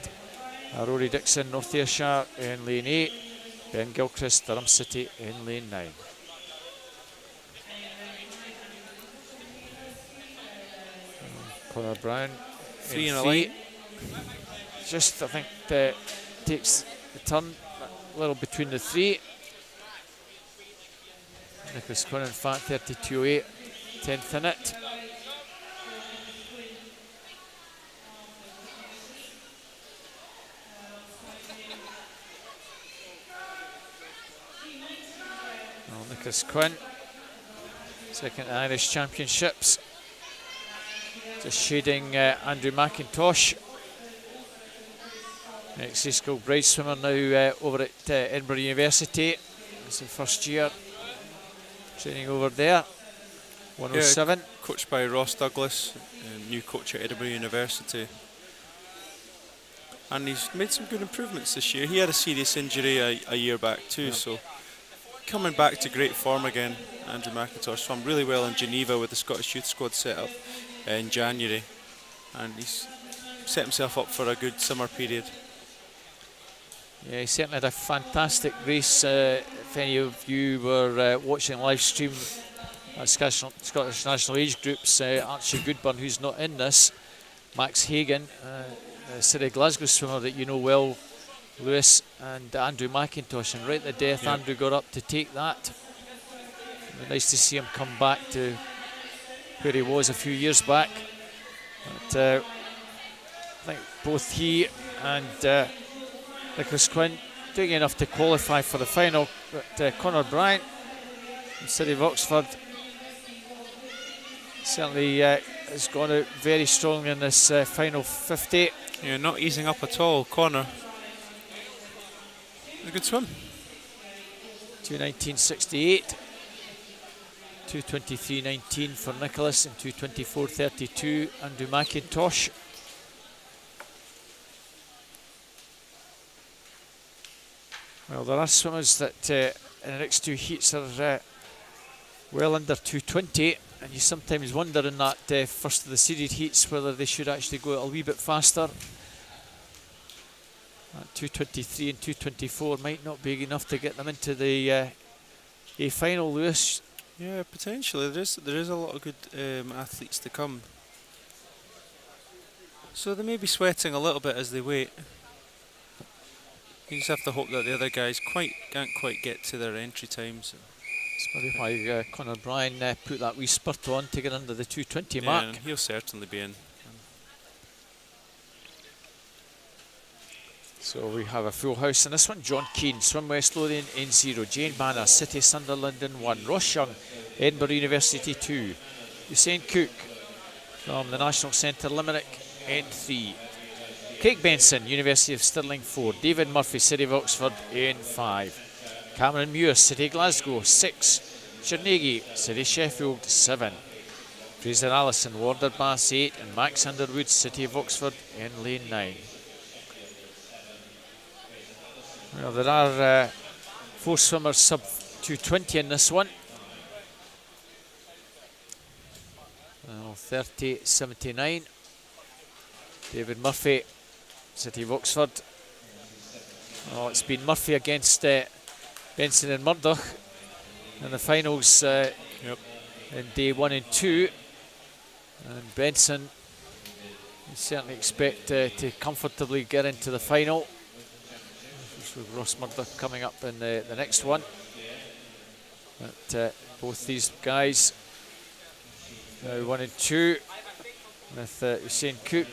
Rory Dixon, North Ayrshire in lane 8. Ben Gilchrist, Durham City in lane 9. Connor Brown 3 in a light. Just I think takes the turn a little between the 3. Nicholas Quinn in fact 32.08, 10th in it. Nicholas Quinn, second Irish Championships. Just shading Andrew McIntosh. Ex-School Bride swimmer now over at Edinburgh University. It's the first year training over there. 107. Yeah, coached by Ross Douglas, new coach at Edinburgh University. And he's made some good improvements this year. He had a serious injury a year back too, so coming back to great form again. Andrew McIntosh swam really well in Geneva with the Scottish Youth Squad set up in January, and he's set himself up for a good summer period. Yeah, he certainly had a fantastic race. If any of you were watching live stream at Scottish National Age Groups, Archie Goodburn, who's not in this, Max Hagan, the City of Glasgow swimmer that you know well, Lewis, and Andrew McIntosh, and right at the death, Andrew got up to take that. Nice to see him come back to where he was a few years back. But I think both he and Nicholas Quinn doing enough to qualify for the final. But Connor Bryant from City of Oxford certainly has gone out very strong in this final 50. Yeah, not easing up at all, Connor. A good swim. 2:19.68. 2:23.19 for Nicholas and 2:24.32 Andrew McIntosh. Well, there are swimmers that in the next two heats are well under 2:20, and you sometimes wonder in that first of the seeded heats whether they should actually go a wee bit faster. 2:23 and 2:24 might not be enough to get them into the A final, Lewis. Yeah, potentially. There is a lot of good athletes to come. So they may be sweating a little bit as they wait. You just have to hope that the other guys can't quite get to their entry times. That's maybe why Conor Bryan put that wee spurt on to get under the 2:20 Yeah, mark. and he'll certainly be in. So we have a full house in this one. John Keane, Swim West Lothian in 0. Jane Banner, City Sunderland in 1. Ross Young, Edinburgh University 2. Usain Cook from the National Centre Limerick in 3. Craig Benson, University of Stirling 4. David Murphy, City of Oxford in 5. Cameron Muir, City Glasgow 6. Cherniggy, City Sheffield 7. Fraser Allison, Warder Bass 8. And Max Underwood, City of Oxford in lane 9. Well, there are 4 swimmers sub 2:20 in this one. 30.79. David Murphy, City of Oxford. Oh, it's been Murphy against Benson and Murdoch in the finals in day 1 and 2. And Benson, you certainly expect to comfortably get into the final. With Ross Murdoch coming up in the next one. But both these guys now 1 and 2 with Usain Cook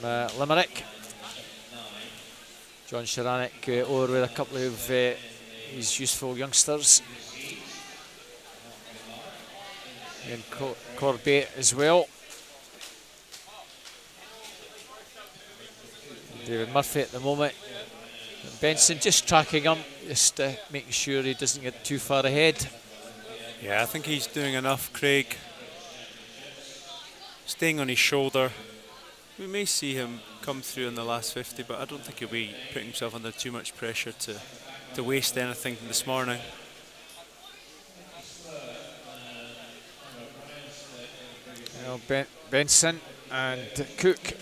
from Limerick. John Sharanek over with a couple of these useful youngsters. And Corbett as well. David Murphy at the moment. Benson just tracking him, just making sure he doesn't get too far ahead. Yeah, I think he's doing enough, Craig. Staying on his shoulder. We may see him come through in the last 50, but I don't think he'll be putting himself under too much pressure to waste anything this morning. Well, Benson and Cook.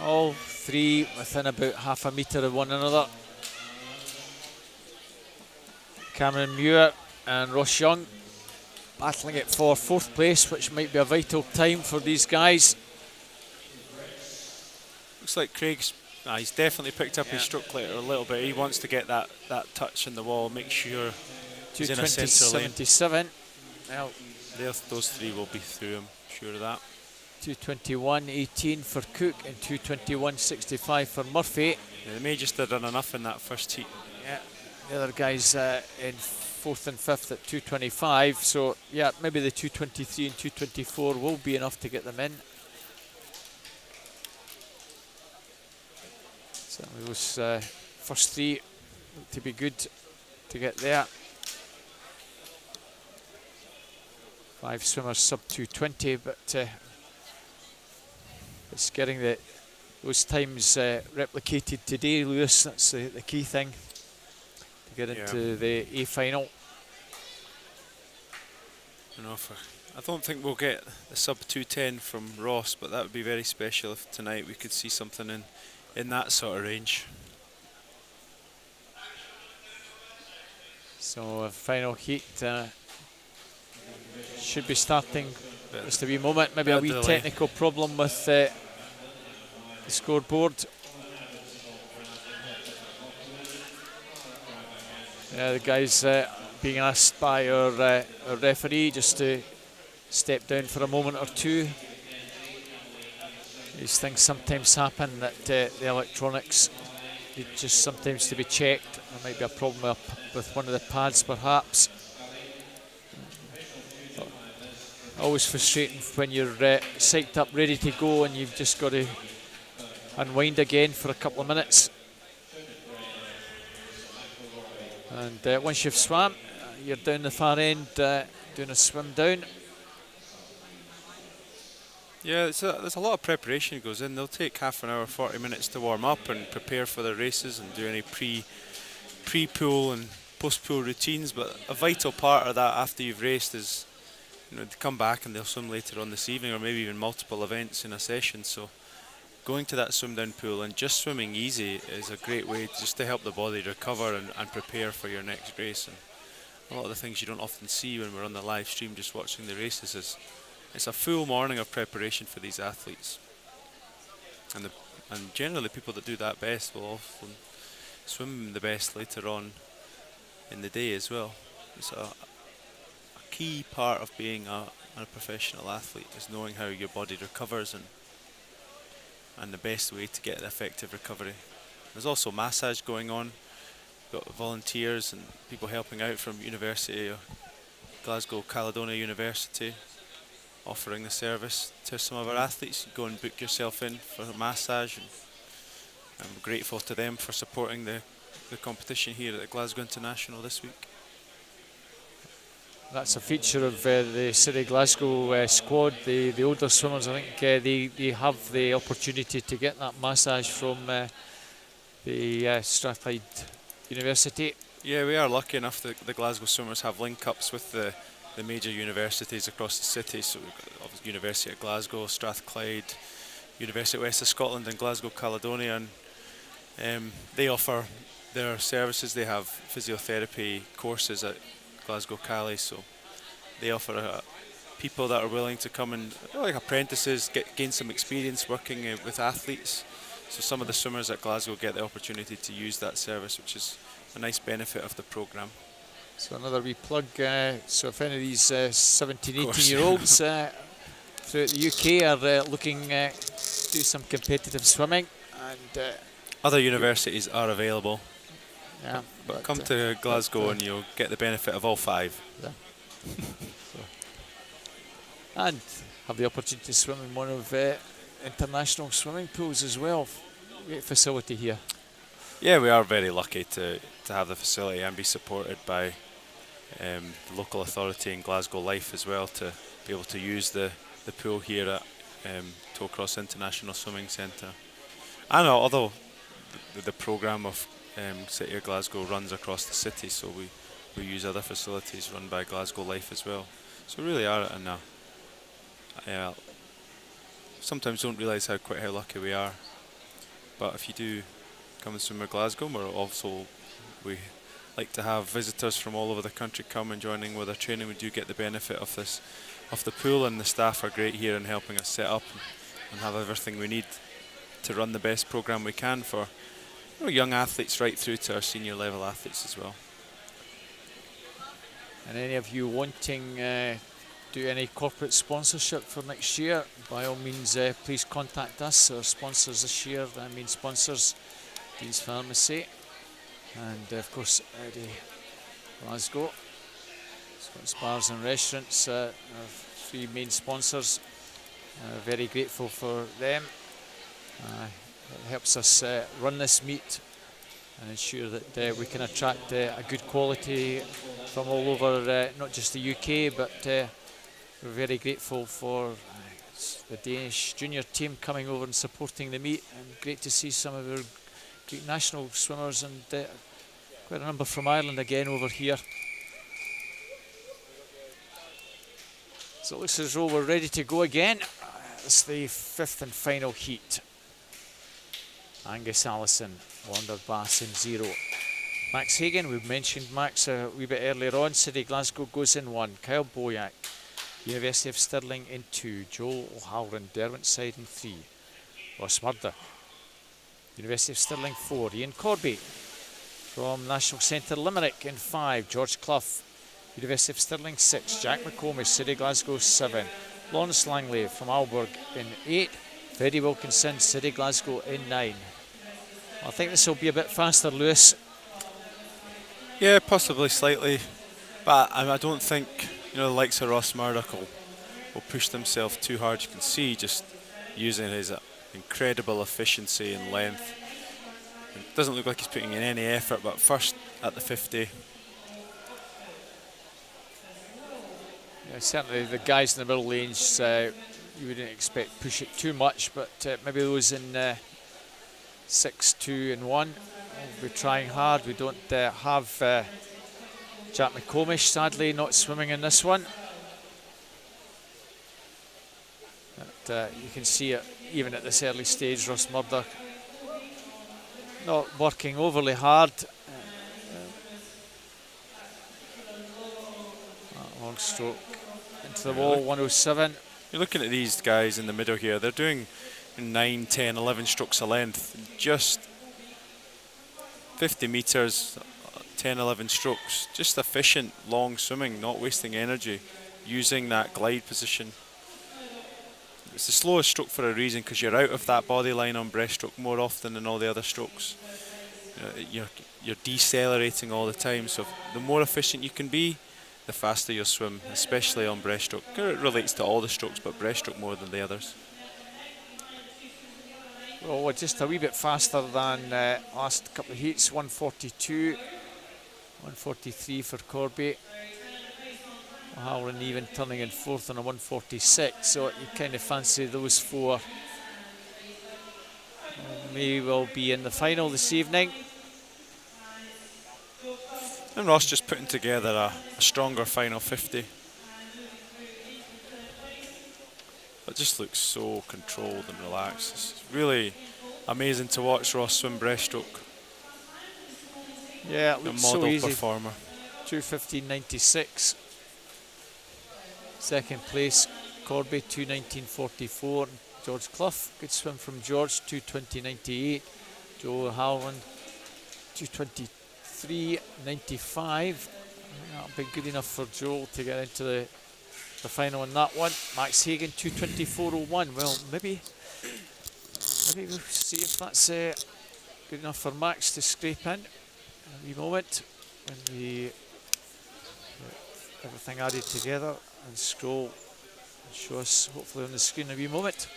All 3 within about half a metre of one another. Cameron Muir and Ross Young battling it for 4th place, which might be a vital time for these guys. Looks like Craig's he's definitely picked up his stroke later a little bit. He wants to get that touch in the wall, make sure he's in a centre lane. 2:20.77. Well, Those 3 will be through him, sure of that. 2:21.18 for Cook and 2:21.65 for Murphy. Yeah, they may just have done enough in that first heat. Yeah, the other guys in 4th and 5th at 2:25. So yeah, maybe the 2:23 and 2:24 will be enough to get them in. Certainly those first 3 look to be good to get there. 5 swimmers sub 2:20, but it's getting those times replicated today, Lewis. That's the key thing to get into the A final. I don't think we'll get the sub 2:10 from Ross, but that would be very special if tonight we could see something in that sort of range. So a final heat should be starting just a wee moment. Maybe a wee technical problem with the scoreboard. The guys being asked by our referee just to step down for a moment or two. These things sometimes happen, that the electronics need just sometimes to be checked. There might be a problem with one of the pads perhaps. Always frustrating when you're psyched up, ready to go, and you've just got to unwind again for a couple of minutes. And once you've swam, you're down the far end doing a swim down. Yeah, there's a lot of preparation goes in. They'll take half an hour, 40 minutes to warm up and prepare for the races and do any pre-pool and post-pool routines. But a vital part of that after you've raced is, to come back and they'll swim later on this evening, or maybe even multiple events in a session. So going to that swim down pool and just swimming easy is a great way just to help the body recover and prepare for your next race. And a lot of the things you don't often see when we're on the live stream just watching the races is it's a full morning of preparation for these athletes. And generally people that do that best will often swim the best later on in the day as well. It's a key part of being a professional athlete is knowing how your body recovers and the best way to get effective recovery. There's also massage going on. Got volunteers and people helping out from Glasgow Caledonia University offering the service to some of our athletes. Go and book yourself in for a massage, and I'm grateful to them for supporting the competition here at the Glasgow International this week. That's a feature of the City Glasgow squad, the older swimmers. I think they have the opportunity to get that massage from the Strathclyde University. Yeah, we are lucky enough that the Glasgow swimmers have link-ups with the major universities across the city. So we've got obviously University of Glasgow, Strathclyde, University of West of Scotland and Glasgow Caledonia, and they offer their services. They have physiotherapy courses at Glasgow Cali, so they offer people that are willing to come and, like apprentices, gain some experience working with athletes. So some of the swimmers at Glasgow get the opportunity to use that service, which is a nice benefit of the programme. So another wee plug, so if any of these 17, 18-year-olds throughout the UK are looking to do some competitive swimming, and other universities are available. Yeah, but come to Glasgow and you'll get the benefit of all five. Yeah. And have the opportunity to swim in one of international swimming pools as well. Great facility here. Yeah, we are very lucky to have the facility and be supported by the local authority in Glasgow Life as well, to be able to use the pool here at Tollcross International Swimming Centre. And although the programme of City of Glasgow runs across the city, so we use other facilities run by Glasgow Life as well. So we really are in sometimes don't realise quite how lucky we are. But if you do come and swim at Glasgow, we like to have visitors from all over the country come and joining with our training. We do get the benefit of the pool, and the staff are great here in helping us set up and have everything we need to run the best programme we can for young athletes right through to our senior level athletes as well. And any of you wanting do any corporate sponsorship for next year, by all means please contact us. Our sponsors this year, main sponsors, Dean's Pharmacy, and of course Eddie Glasgow, Scott's Bars and Restaurants, our three main sponsors. Very grateful for them. It helps us run this meet and ensure that we can attract a good quality from all over, not just the UK, but we're very grateful for the Danish junior team coming over and supporting the meet, and great to see some of our great national swimmers and quite a number from Ireland again over here. So it looks as though we're ready to go again. It's the fifth and final heat. Angus Allison, Wander Bass in 0. Max Hagan, we've mentioned Max a wee bit earlier on. City Glasgow goes in 1. Kyle Boyack, University of Stirling in 2. Joel O'Halloran, Derwentside in 3. Ross Murder, University of Stirling 4. Ian Corby from National Centre Limerick in 5. George Clough, University of Stirling 6. Jack McComas, City Glasgow 7. Lawrence Langley from Aalborg in 8. Freddie Wilkinson, City Glasgow in 9. I think this will be a bit faster, Lewis. Yeah, possibly slightly, but I don't think the likes of Ross Murdoch will push themselves too hard. You can see just using his incredible efficiency and length. It doesn't look like he's putting in any effort, but first at the 50. Yeah, certainly the guys in the middle lanes, you wouldn't expect push it too much, but maybe those in 6, 2 and 1 will be trying hard. We don't have Jack McComish, sadly, not swimming in this one. But you can see it even at this early stage. Ross Murdoch not working overly hard. Long stroke into the wall, 107. You're looking at these guys in the middle here. They're doing 9, 10, 11 strokes a length. Just 50 metres, 10, 11 strokes. Just efficient, long swimming, not wasting energy, using that glide position. It's the slowest stroke for a reason, because you're out of that body line on breaststroke more often than all the other strokes. You're decelerating all the time, so the more efficient you can be, the faster you'll swim, especially on breaststroke. It relates to all the strokes, but breaststroke more than the others. Well, we're just a wee bit faster than last couple of heats, 142, 143 for Corby. O'Halloran even turning in fourth on a 146, so you kind of fancy those four may well be in the final this evening. And Ross just putting together a stronger final 50. It just looks so controlled and relaxed. It's really amazing to watch Ross swim breaststroke. Yeah, it looks so easy. Performer. 2:15.96. Second place, Corby, 2:19.44. George Clough, good swim from George, 2:20.98. Joe O'Halloran, 2:23.95. That'll be good enough for Joel to get into the final in that one. Max Hagan, 2:24.01. Well, maybe we'll see if that's good enough for Max to scrape in. A wee moment when we everything added together and scroll and show us hopefully on the screen a wee moment.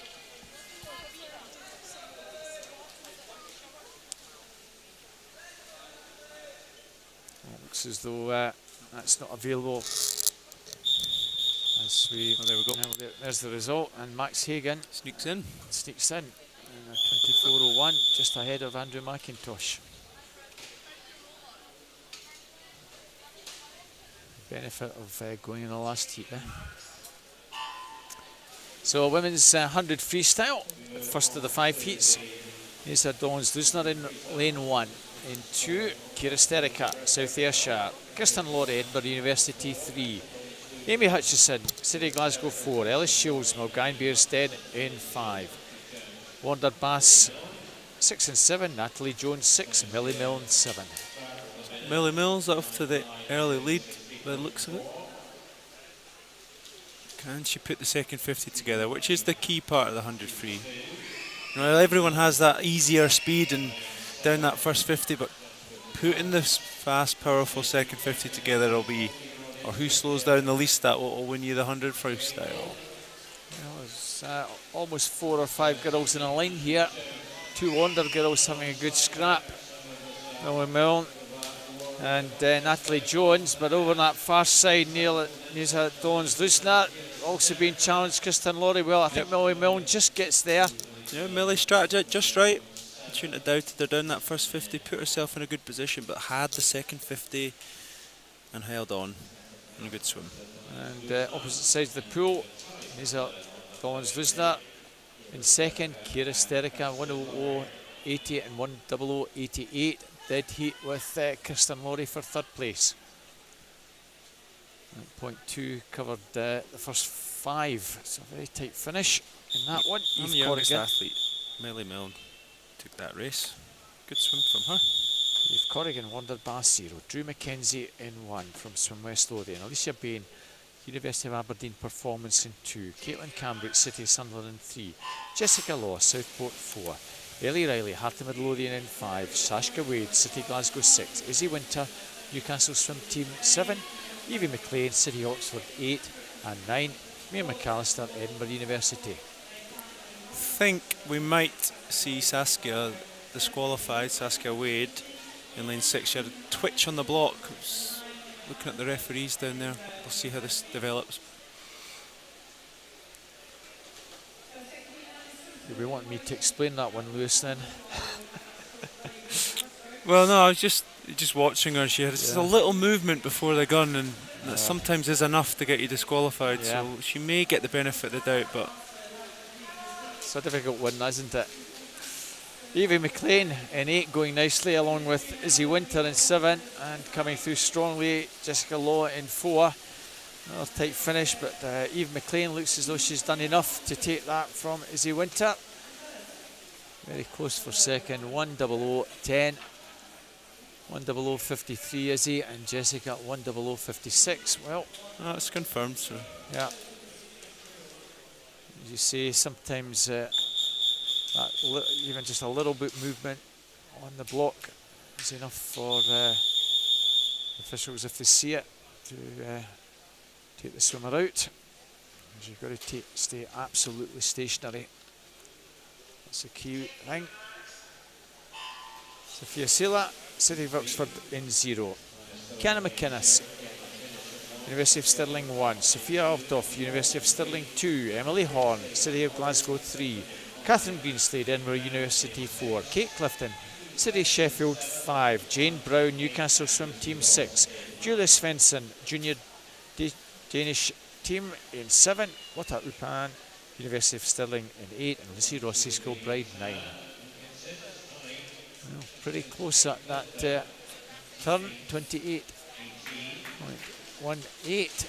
Looks as though that's not available. As we, oh, there we go. There's the result, and Max Hagan Sneaks in. 24.01, just ahead of Andrew McIntosh. Benefit of going in the last heat there. So women's 100 freestyle, first of the 5 heats. Here's Dawn's Lusner in lane 1. In 2, Ciara Sterica, South Ayrshire. Kirsten Laurie, Edinburgh University 3. Amy Hutchison, City Glasgow 4. Ellis Shields, Mulgine Bearsden in 5. Wanda Bass 6 and 7. Natalie Jones 6. Millie Milne 7. Millie Mills off to the early lead by the looks of it. Can she put the second 50 together, which is the key part of the 100 free. You know, everyone has that easier speed and down that first 50, but putting this fast, powerful second 50 together will be, or who slows down the least, that will win you the 100 freestyle. Well, there's almost 4 or 5 girls in a line here. 2 Wonder girls having a good scrap. Millie Milne and Natalie Jones, but over on that far side, Nisa Dons Lusner also being challenged. Kristen Laurie, well, I think Millie Milne just gets there. Yeah, Millie strategized it just right. Shouldn't have doubted her down that first 50, put herself in a good position, but had the second 50 and held on in a good swim. And opposite sides of the pool, Nisa Dons Lusner in second, Ciara Sterica 1:00.80 and 1:00.88. Dead heat with Kristen Laurie for third place. Point 2 covered the first 5. It's a very tight finish in that one. And the youngest athlete, Millie Milne, took that race. Good swim from her. Eve Corrigan, Wonder Bass 0. Drew McKenzie in 1 from Swim West Lothian. Alicia Bain, University of Aberdeen Performance in 2. Caitlin Cambrick, City of Sunderland in 3. Jessica Law, Southport 4. Ellie Riley, Heart of Midlothian in 5. Sashka Wade, City Glasgow 6. Izzy Winter, Newcastle Swim Team 7. Evie McLean, City Oxford 8. And 9, Mia McAllister, Edinburgh University. I think we might see Saskia disqualified, Saskia Wade, in lane 6. She had a twitch on the block. Looking at the referees down there, we'll see how this develops. We want me to explain that one, Lewis, then? Well, no, I was just watching her. She had just a little movement before the gun, and that sometimes is enough to get you disqualified. Yeah. So she may get the benefit of the doubt, but it's a difficult one, isn't it? Evie McLean in 8 going nicely, along with Izzy Winter in 7, and coming through strongly, Jessica Law in 4. Another tight finish, but Eve McLean looks as though she's done enough to take that from Izzy Winter. Very close for second, 1:00:10. 1:00:53 Izzy, and Jessica 1:00:56. Well, that's confirmed. So yeah, as you say, sometimes that even just a little bit movement on the block is enough for officials, if they see it, to take the swimmer out. Because you've got to stay absolutely stationary. That's the key thing. Sophia Sela, City of Oxford in 0. Kiana McInnes, University of Stirling 1. Sophia Altoff, University of Stirling 2. Emily Horn, City of Glasgow 3. Catherine Greenslade, Edinburgh University 4. Kate Clifton, City of Sheffield 5. Jane Brown, Newcastle Swim Team 6. Julia Svensson, Junior Danish Team in 7. Wata Upan, University of Stirling in 8. And Lucy Rossi, School Bride 9. Well, pretty close at that turn, 28.18.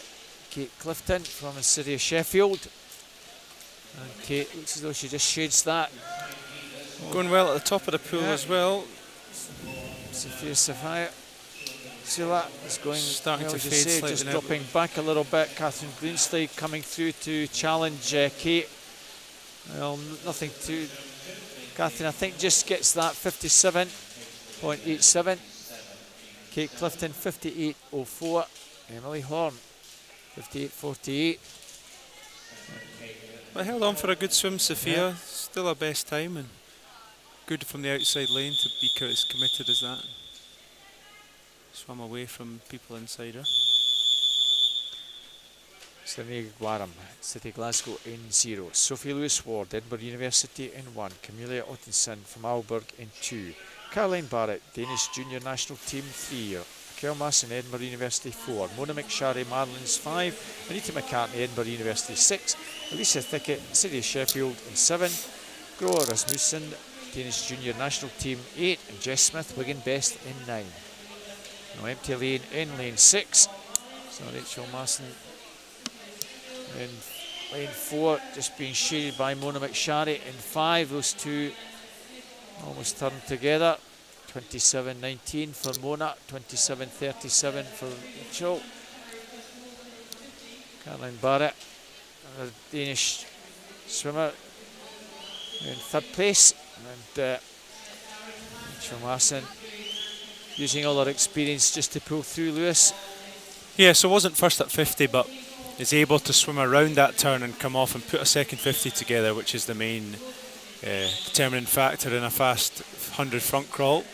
Kate Clifton from the City of Sheffield. And Kate looks as though she just shades that. going well at the top of the pool as well. Sophia Sila is going, starting well, to as you fade say, slightly just now. dropping back a little bit. Catherine Greenslade coming through to challenge Kate. Well, nothing to... Catherine, I think, just gets that 57.87. Kate Clifton, 58.04. Emily Horn, 58.48. I held on for a good swim, Sophia. Still her best time, and good from the outside lane to be as committed as that. Swam away from people inside her. Sylvia Guaram, City Glasgow in 0. Sophie Lewis Ward, Edinburgh University in 1. Camelia Ottenson from Aalborg in 2. Caroline Barrett, Danish Junior National Team 3. Raquel Masson, Edinburgh University 4. Mona McSharry, Marlins 5. Anita McCartney, Edinburgh University 6. Alicia Thickett, City of Sheffield in 7. Groa Rasmussen, Danish Junior National Team 8. And Jess Smith, Wigan Best in 9. Now empty lane in lane 6. So Rachel Masson in lane 4, just being shaded by Mona McSharry. In 5, those two almost turned together. 27.19 for Mona, 27.37 for Rachel. Caroline Barrett, a Danish swimmer, in 3rd place. And Rachel Masson using all her experience just to pull through, Lewis. Yeah, so wasn't first at 50, but is able to swim around that turn and come off and put a second 50 together, which is the main determining factor in a fast 100 front crawl.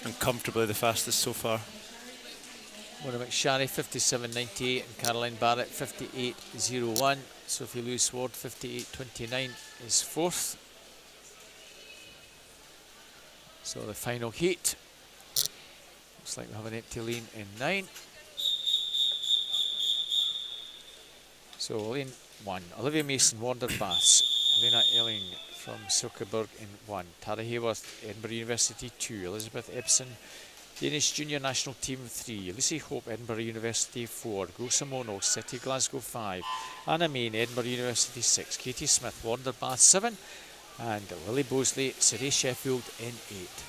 And comfortably the fastest so far. Mona McSharry 57.98 and Caroline Barrett 58.01. Sophie Lewis Ward 58.29 is 4th. So the final heat. Looks like we have an empty lane in 9. So lane 1, Olivia Mason, Wander Bass. Helena Elling from Silkeborg in 1. Tara Hayworth, Edinburgh University 2. Elizabeth Epson, Danish Junior National Team 3. Lucy Hope, Edinburgh University 4. Grosa Mono, City Glasgow 5. Anna Main, Edinburgh University 6. Katie Smith, Wander Bath 7. And Lily Bosley, City Sheffield in 8.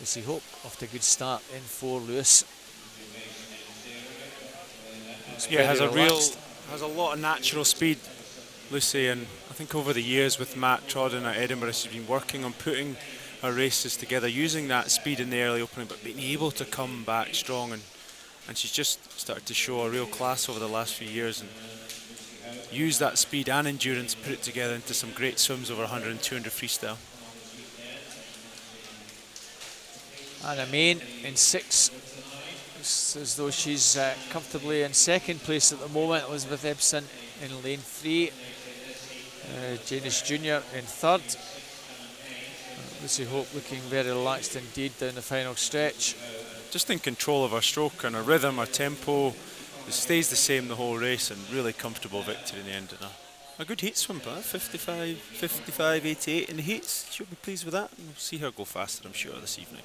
Lucy Hope off to a good start in 4, Lewis. Yeah, has a lot of natural speed, Lucy, and I think over the years with Matt Trodden at Edinburgh, she's been working on putting her races together, using that speed in the early opening, but being able to come back strong, and she's just started to show a real class over the last few years and use that speed and endurance, put it together into some great swims over 100 and 200 freestyle. Anna Main in 6. Looks as though she's comfortably in second place at the moment. Elizabeth Ebson in lane 3. Janice Junior in 3rd. Lucy Hope looking very relaxed indeed down the final stretch. Just in control of her stroke and her rhythm, her tempo. It stays the same the whole race, and really comfortable victory in the end. And a good heat swim, 55, 88 in the heats. She'll be pleased with that, and we'll see her go faster, I'm sure, this evening.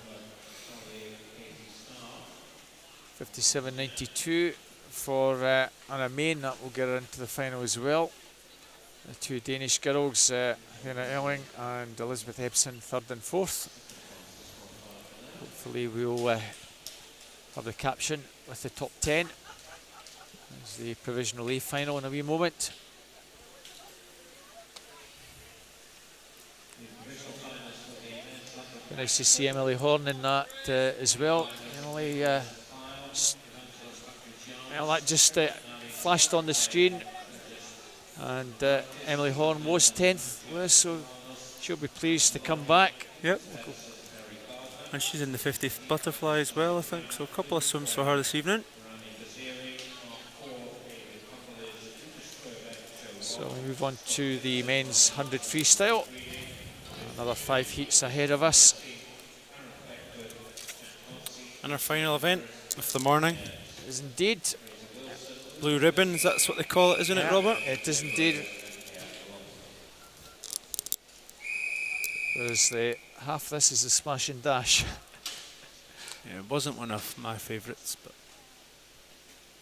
57.92 for Anna Main. That will get her into the final as well. The 2 Danish girls, Hannah Elling and Elizabeth Ebson, 3rd and 4th. Hopefully we'll have the caption with the top 10. There's the provisional A final in a wee moment. Nice to see Emily Horn in that as well. Emily, well, that just flashed on the screen, and Emily Horn was 10th, Lewis, so she'll be pleased to come back. Yep. And she's in the 50th butterfly as well, I think, so a couple of swims for her this evening. So we move on to the men's 100 freestyle. Another 5 heats ahead of us. And our final event of the morning. It is indeed. Blue ribbons, that's what they call it, isn't it, Robert? It is indeed. There's the half this is the smash and dash. Yeah, it wasn't one of my favourites, but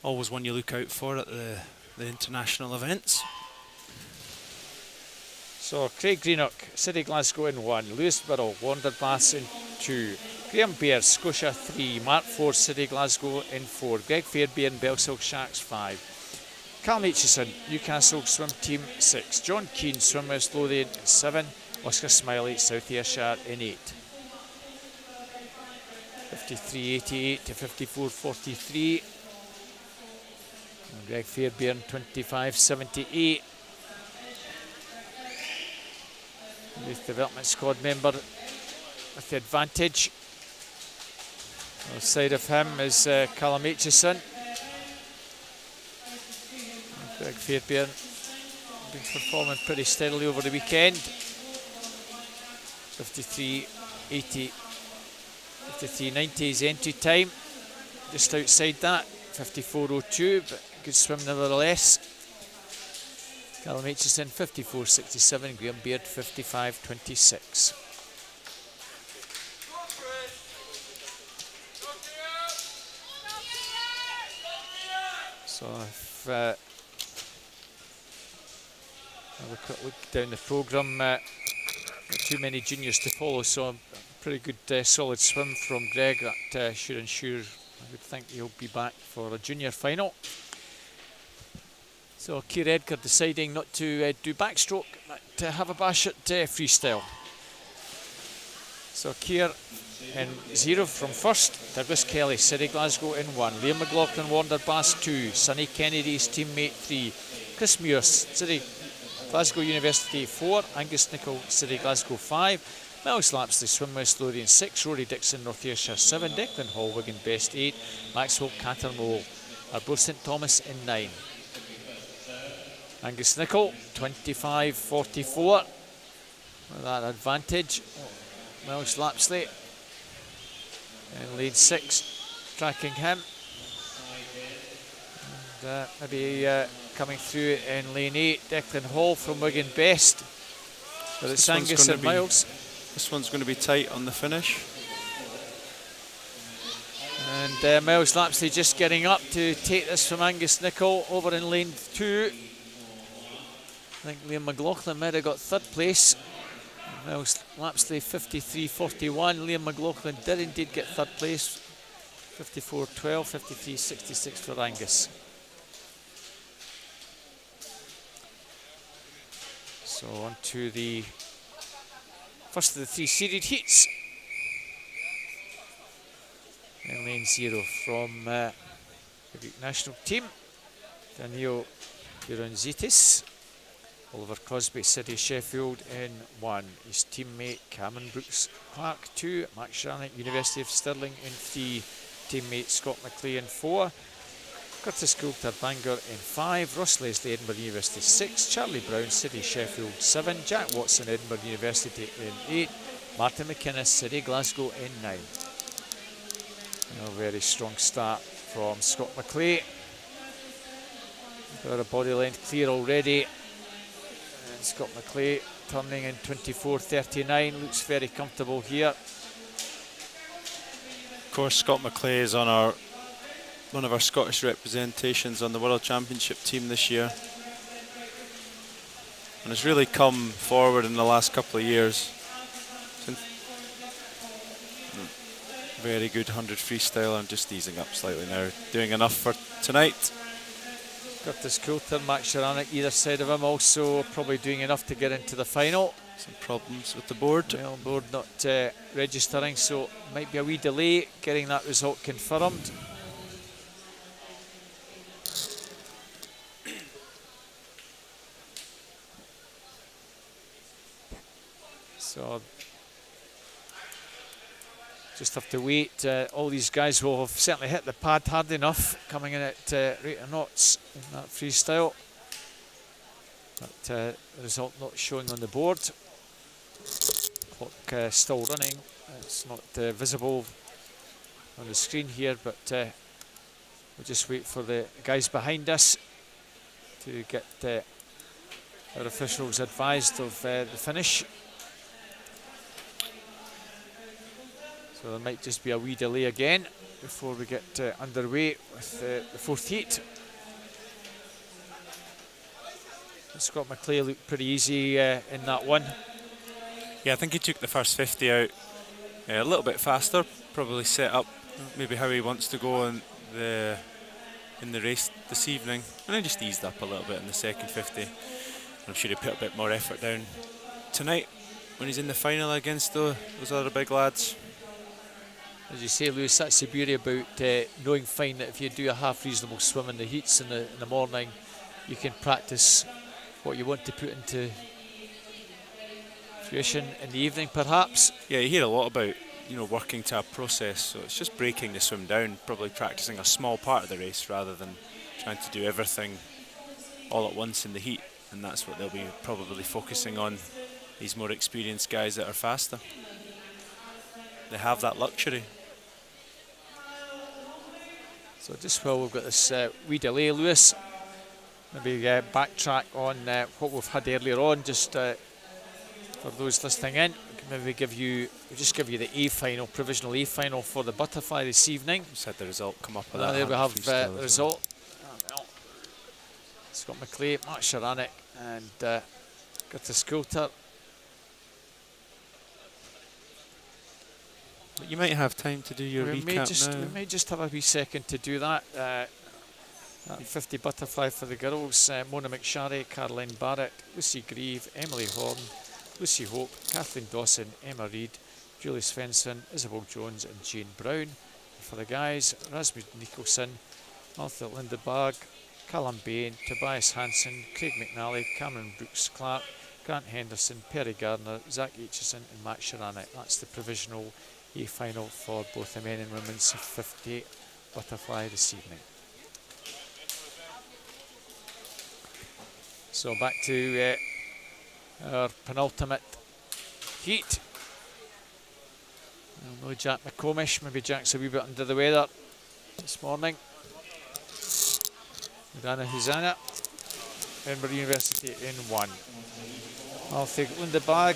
always one you look out for at the international events. So Craig Greenock, City Glasgow in 1, Lewis Birrell, Wanderbass in 2, Graham Baird, Scotia 3, Mark Ford, City Glasgow in 4, Greg Fairbairn, Belsilk Sharks 5, Callum Aitchison, Newcastle Swim Team 6, John Keane, Swim West Lothian in 7, Oscar Smiley, South Ayrshire in 8. 53.88 to 54.43. Greg Fairbairn 25.78. Youth Development Squad member with the advantage. Outside of him is Callum Aitchison. Greg Fairbairn been performing pretty steadily over the weekend. 53.80, 53.90 is entry time. Just outside that, 54.02, but good swim nevertheless. Callum Aitchison 54.67, Graham Baird 55.26. So if have a quick look down the programme, not too many juniors to follow, so a pretty good solid swim from Greg. That should ensure, I would think, he'll be back for a junior final. So Keir Edgar deciding not to do backstroke, but to have a bash at freestyle. So Keir in 0 from first, Douglas Kelly, City Glasgow in 1, Liam McLaughlin, Wanderbass 2, Sonny Kennedy's teammate 3, Chris Muir, City Glasgow University 4, Angus Nicol, City Glasgow 5, Miles Lapsley, Swim West Lothian 6, Rory Dixon, North Ayrshire 7, Declan Hall, Wigan Best 8, Maxwell Cattermole, Arbroath St Thomas in 9. Angus Nicol 25.44 with that advantage. Miles Lapsley in lead 6, tracking him. And maybe coming through in lane 8, Declan Hall from Wigan Best. But it's Angus and Miles. This one's going to be tight on the finish. And Miles Lapsley just getting up to take this from Angus Nicol over in lane 2. I think Liam McLaughlin might have got 3rd place. Miles Lapsley 53.41. Liam McLaughlin did indeed get 3rd place. 54.12, 53.66 for Angus. So on to the first of the 3 seeded heats. In lane 0 from the Greek national team, Daniel Uranzitis, Oliver Crosby, City Sheffield in 1. His teammate Cameron Brooks Clark 2. Max Sharnick, University of Stirling in 3. Teammate Scott McClay in 4. Curtis Coulter, Bangor in 5. Ross Leslie, Edinburgh University 6. Charlie Brown, City Sheffield 7. Jack Watson, Edinburgh University in 8. Martin McInnes, City Glasgow in 9. A very strong start from Scott McClay. Got a body length clear already. And Scott McClay turning in 24.39. Looks very comfortable here. Of course, Scott McClay is on one of our Scottish representations on the World Championship team this year, and has really come forward in the last couple of years. Very good 100 freestyle, and just easing up slightly now. Doing enough for tonight. Curtis Coulter, Max Sharanic either side of him, also probably doing enough to get into the final. Some problems with the board. Well, board not registering, so might be a wee delay getting that result confirmed. So just have to wait. All these guys will have certainly hit the pad hard enough, coming in at rate of knots in that freestyle. But the result not showing on the board. Clock still running. It's not visible on the screen here, but we'll just wait for the guys behind us to get our officials advised of the finish. So there might just be a wee delay again before we get underway with the fourth heat. Scott McClay looked pretty easy in that one. Yeah, I think he took the first 50 out a little bit faster, probably set up maybe how he wants to go in the race this evening, and then just eased up a little bit in the second 50. I'm sure he put a bit more effort down tonight when he's in the final against those other big lads. As you say, Lewis, that's the beauty about knowing fine that if you do a half reasonable swim in the heats in the morning, you can practice what you want to put into fruition in the evening, perhaps. Yeah, you hear a lot about working to a process, so it's just breaking the swim down, probably practicing a small part of the race rather than trying to do everything all at once in the heat, and that's what they'll be probably focusing on, these more experienced guys that are faster. They have that luxury. So just while we've got this wee delay, Lewis, maybe backtrack on what we've had earlier on, just for those listening in. We can maybe just give you the A final, provisional A final for the butterfly this evening. Just had the result come up with that. There we have the result. Well, Scott McClay, Matt Sharanic and Curtis Coulter. You might have time to do your recap now. We may just have a wee second to do that. That 50 butterfly for the girls. Mona McSharry, Caroline Barrett, Lucy Grieve, Emily Horn, Lucy Hope, Kathleen Dawson, Emma Reid, Julie Svensson, Isabel Jones and Jane Brown. And for the guys, Rasmus Nicholson, Arthur Lindeberg, Callum Bain, Tobias Hansen, Craig McNally, Cameron Brooks Clark, Grant Henderson, Perry Gardner, Zach Aitchison and Matt Sharanic. That's the provisional A final for both the men and women's 50 butterfly this evening. So back to our penultimate heat. No Jack McComish, maybe Jack's a wee bit under the weather this morning. Dana Huzana, Edinburgh University in 1. Alfie Lundebag,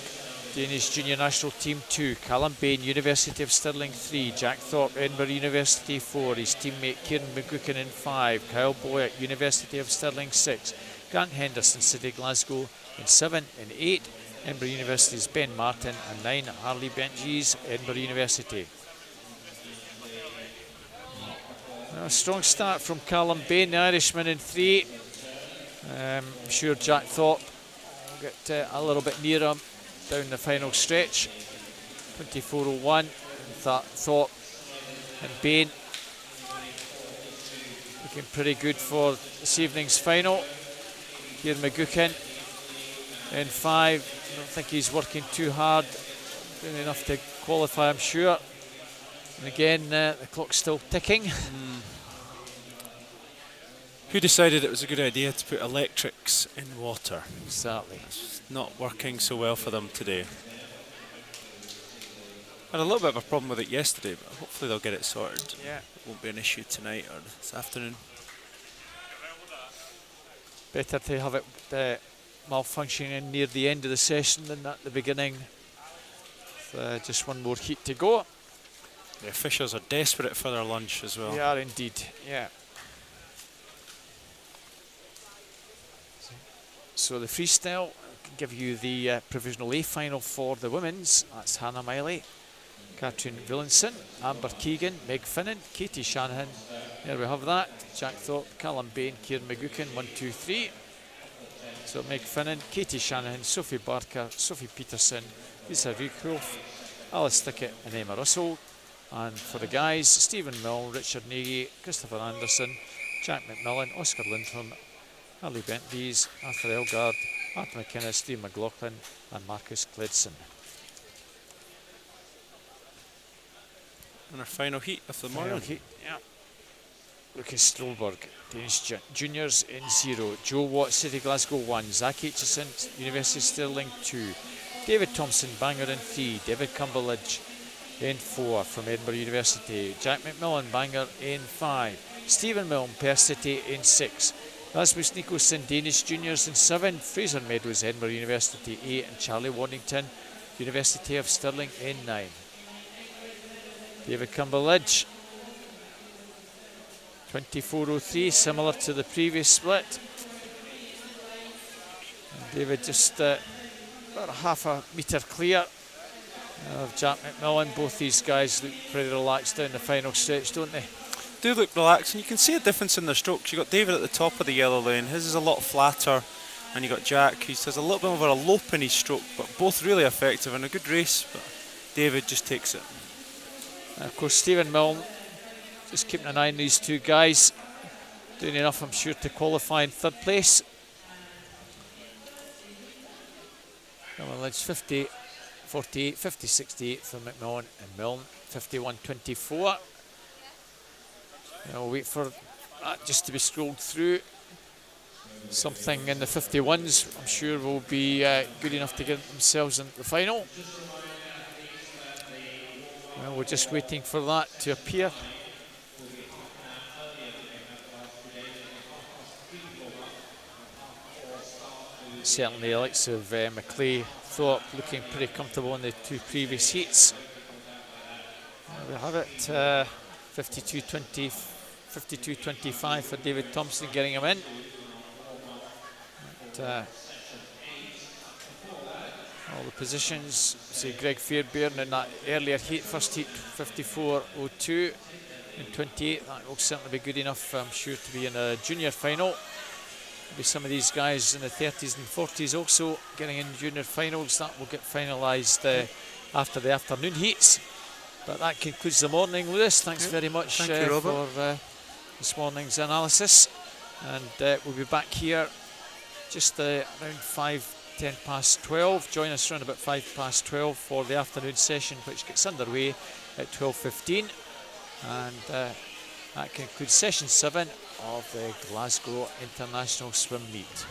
Danish Junior National Team 2. Callum Bain, University of Stirling 3. Jack Thorpe, Edinburgh University 4. His teammate Kieran McGuckin in 5. Kyle Boyack, University of Stirling 6. Grant Henderson, City Glasgow in 7 and 8. Edinburgh University's Ben Martin and 9. Harley Benjies, Edinburgh University. A strong start from Callum Bain, the Irishman in 3. I'm sure Jack Thorpe will get a little bit nearer down the final stretch. 24.01. Thorpe and Bain looking pretty good for this evening's final. Here McGuckin in 5. I don't think he's working too hard. Doing enough to qualify, I'm sure. And again, the clock's still ticking. Who decided it was a good idea to put electrics in water? Exactly. It's not working so well for them today. Had a little bit of a problem with it yesterday, but hopefully they'll get it sorted. Yeah. It won't be an issue tonight or this afternoon. Better to have it malfunctioning near the end of the session than at the beginning. Just one more heat to go. The officials are desperate for their lunch as well. They are indeed, yeah. So the freestyle can give you the provisional A final for the women's. That's Hannah Miley, Katrin Williamson, Amber Keegan, Meg Finnan, Katie Shanahan. There we have that. Jack Thorpe, Callum Bain, Kieran McGuckin, 1, 2, 3. So Meg Finnan, Katie Shanahan, Sophie Barker, Sophie Peterson, Lisa Riekwolf, Alice Stickett and Emma Russell. And for the guys, Stephen Milne, Richard Nagy, Christopher Anderson, Jack McMillan, Oscar Lindholm, Harley Bentleys, Arthur Elgard, Art McInnes, Steve McLaughlin and Marcus Gledson. And our final heat of the morning. Final heat, yeah. Lucas Strollberg, Danish Juniors in 0. Joe Watt, City Glasgow 1. Zach Aitchison, University of Stirling 2. David Thompson, Bangor in 3. David Cumberledge in 4 from Edinburgh University. Jack McMillan, Bangor in 5. Stephen Milne, Perth City in 6. Rasmus Nicholson, Danish Juniors in 7. Fraser Meadows, Edinburgh University 8. And Charlie Waddington, University of Stirling in 9. David Cumberledge, 24.03, similar to the previous split. And David just about half a metre clear of Jack McMillan. Both these guys look pretty relaxed down the final stretch, don't they? Do look relaxed, and you can see a difference in their strokes. You've got David at the top of the yellow lane. His is a lot flatter, and you've got Jack, who has a little bit of a lope in his stroke, but both really effective and a good race. But David just takes it. And of course, Stephen Milne, just keeping an eye on these two guys, doing enough, I'm sure, to qualify in 3rd place. Well, it's 50, 48, 50, 68 for McMillan and Milne, 51, 24. I'll wait for that just to be scrolled through. Something in the 51s, I'm sure, will be good enough to get themselves into the final. Well, we're just waiting for that to appear. Certainly the likes of McLeay, Thorpe looking pretty comfortable in the 2 previous heats. There we have it, 52-25 for David Thompson, getting him in. But, all the positions, see Greg Fairbairn in that earlier heat, first heat 54.02 and 28. That will certainly be good enough, I'm sure, to be in a junior final. Maybe some of these guys in the 30s and 40s also getting in junior finals. That will get finalised after the afternoon heats. But that concludes the morning, Lewis. Thanks very much for this morning's analysis. And we'll be back here just around 10 past 12. Join us around about 5 past 12 for the afternoon session, which gets underway at 12:15. And that concludes session 7 of the Glasgow International Swim Meet.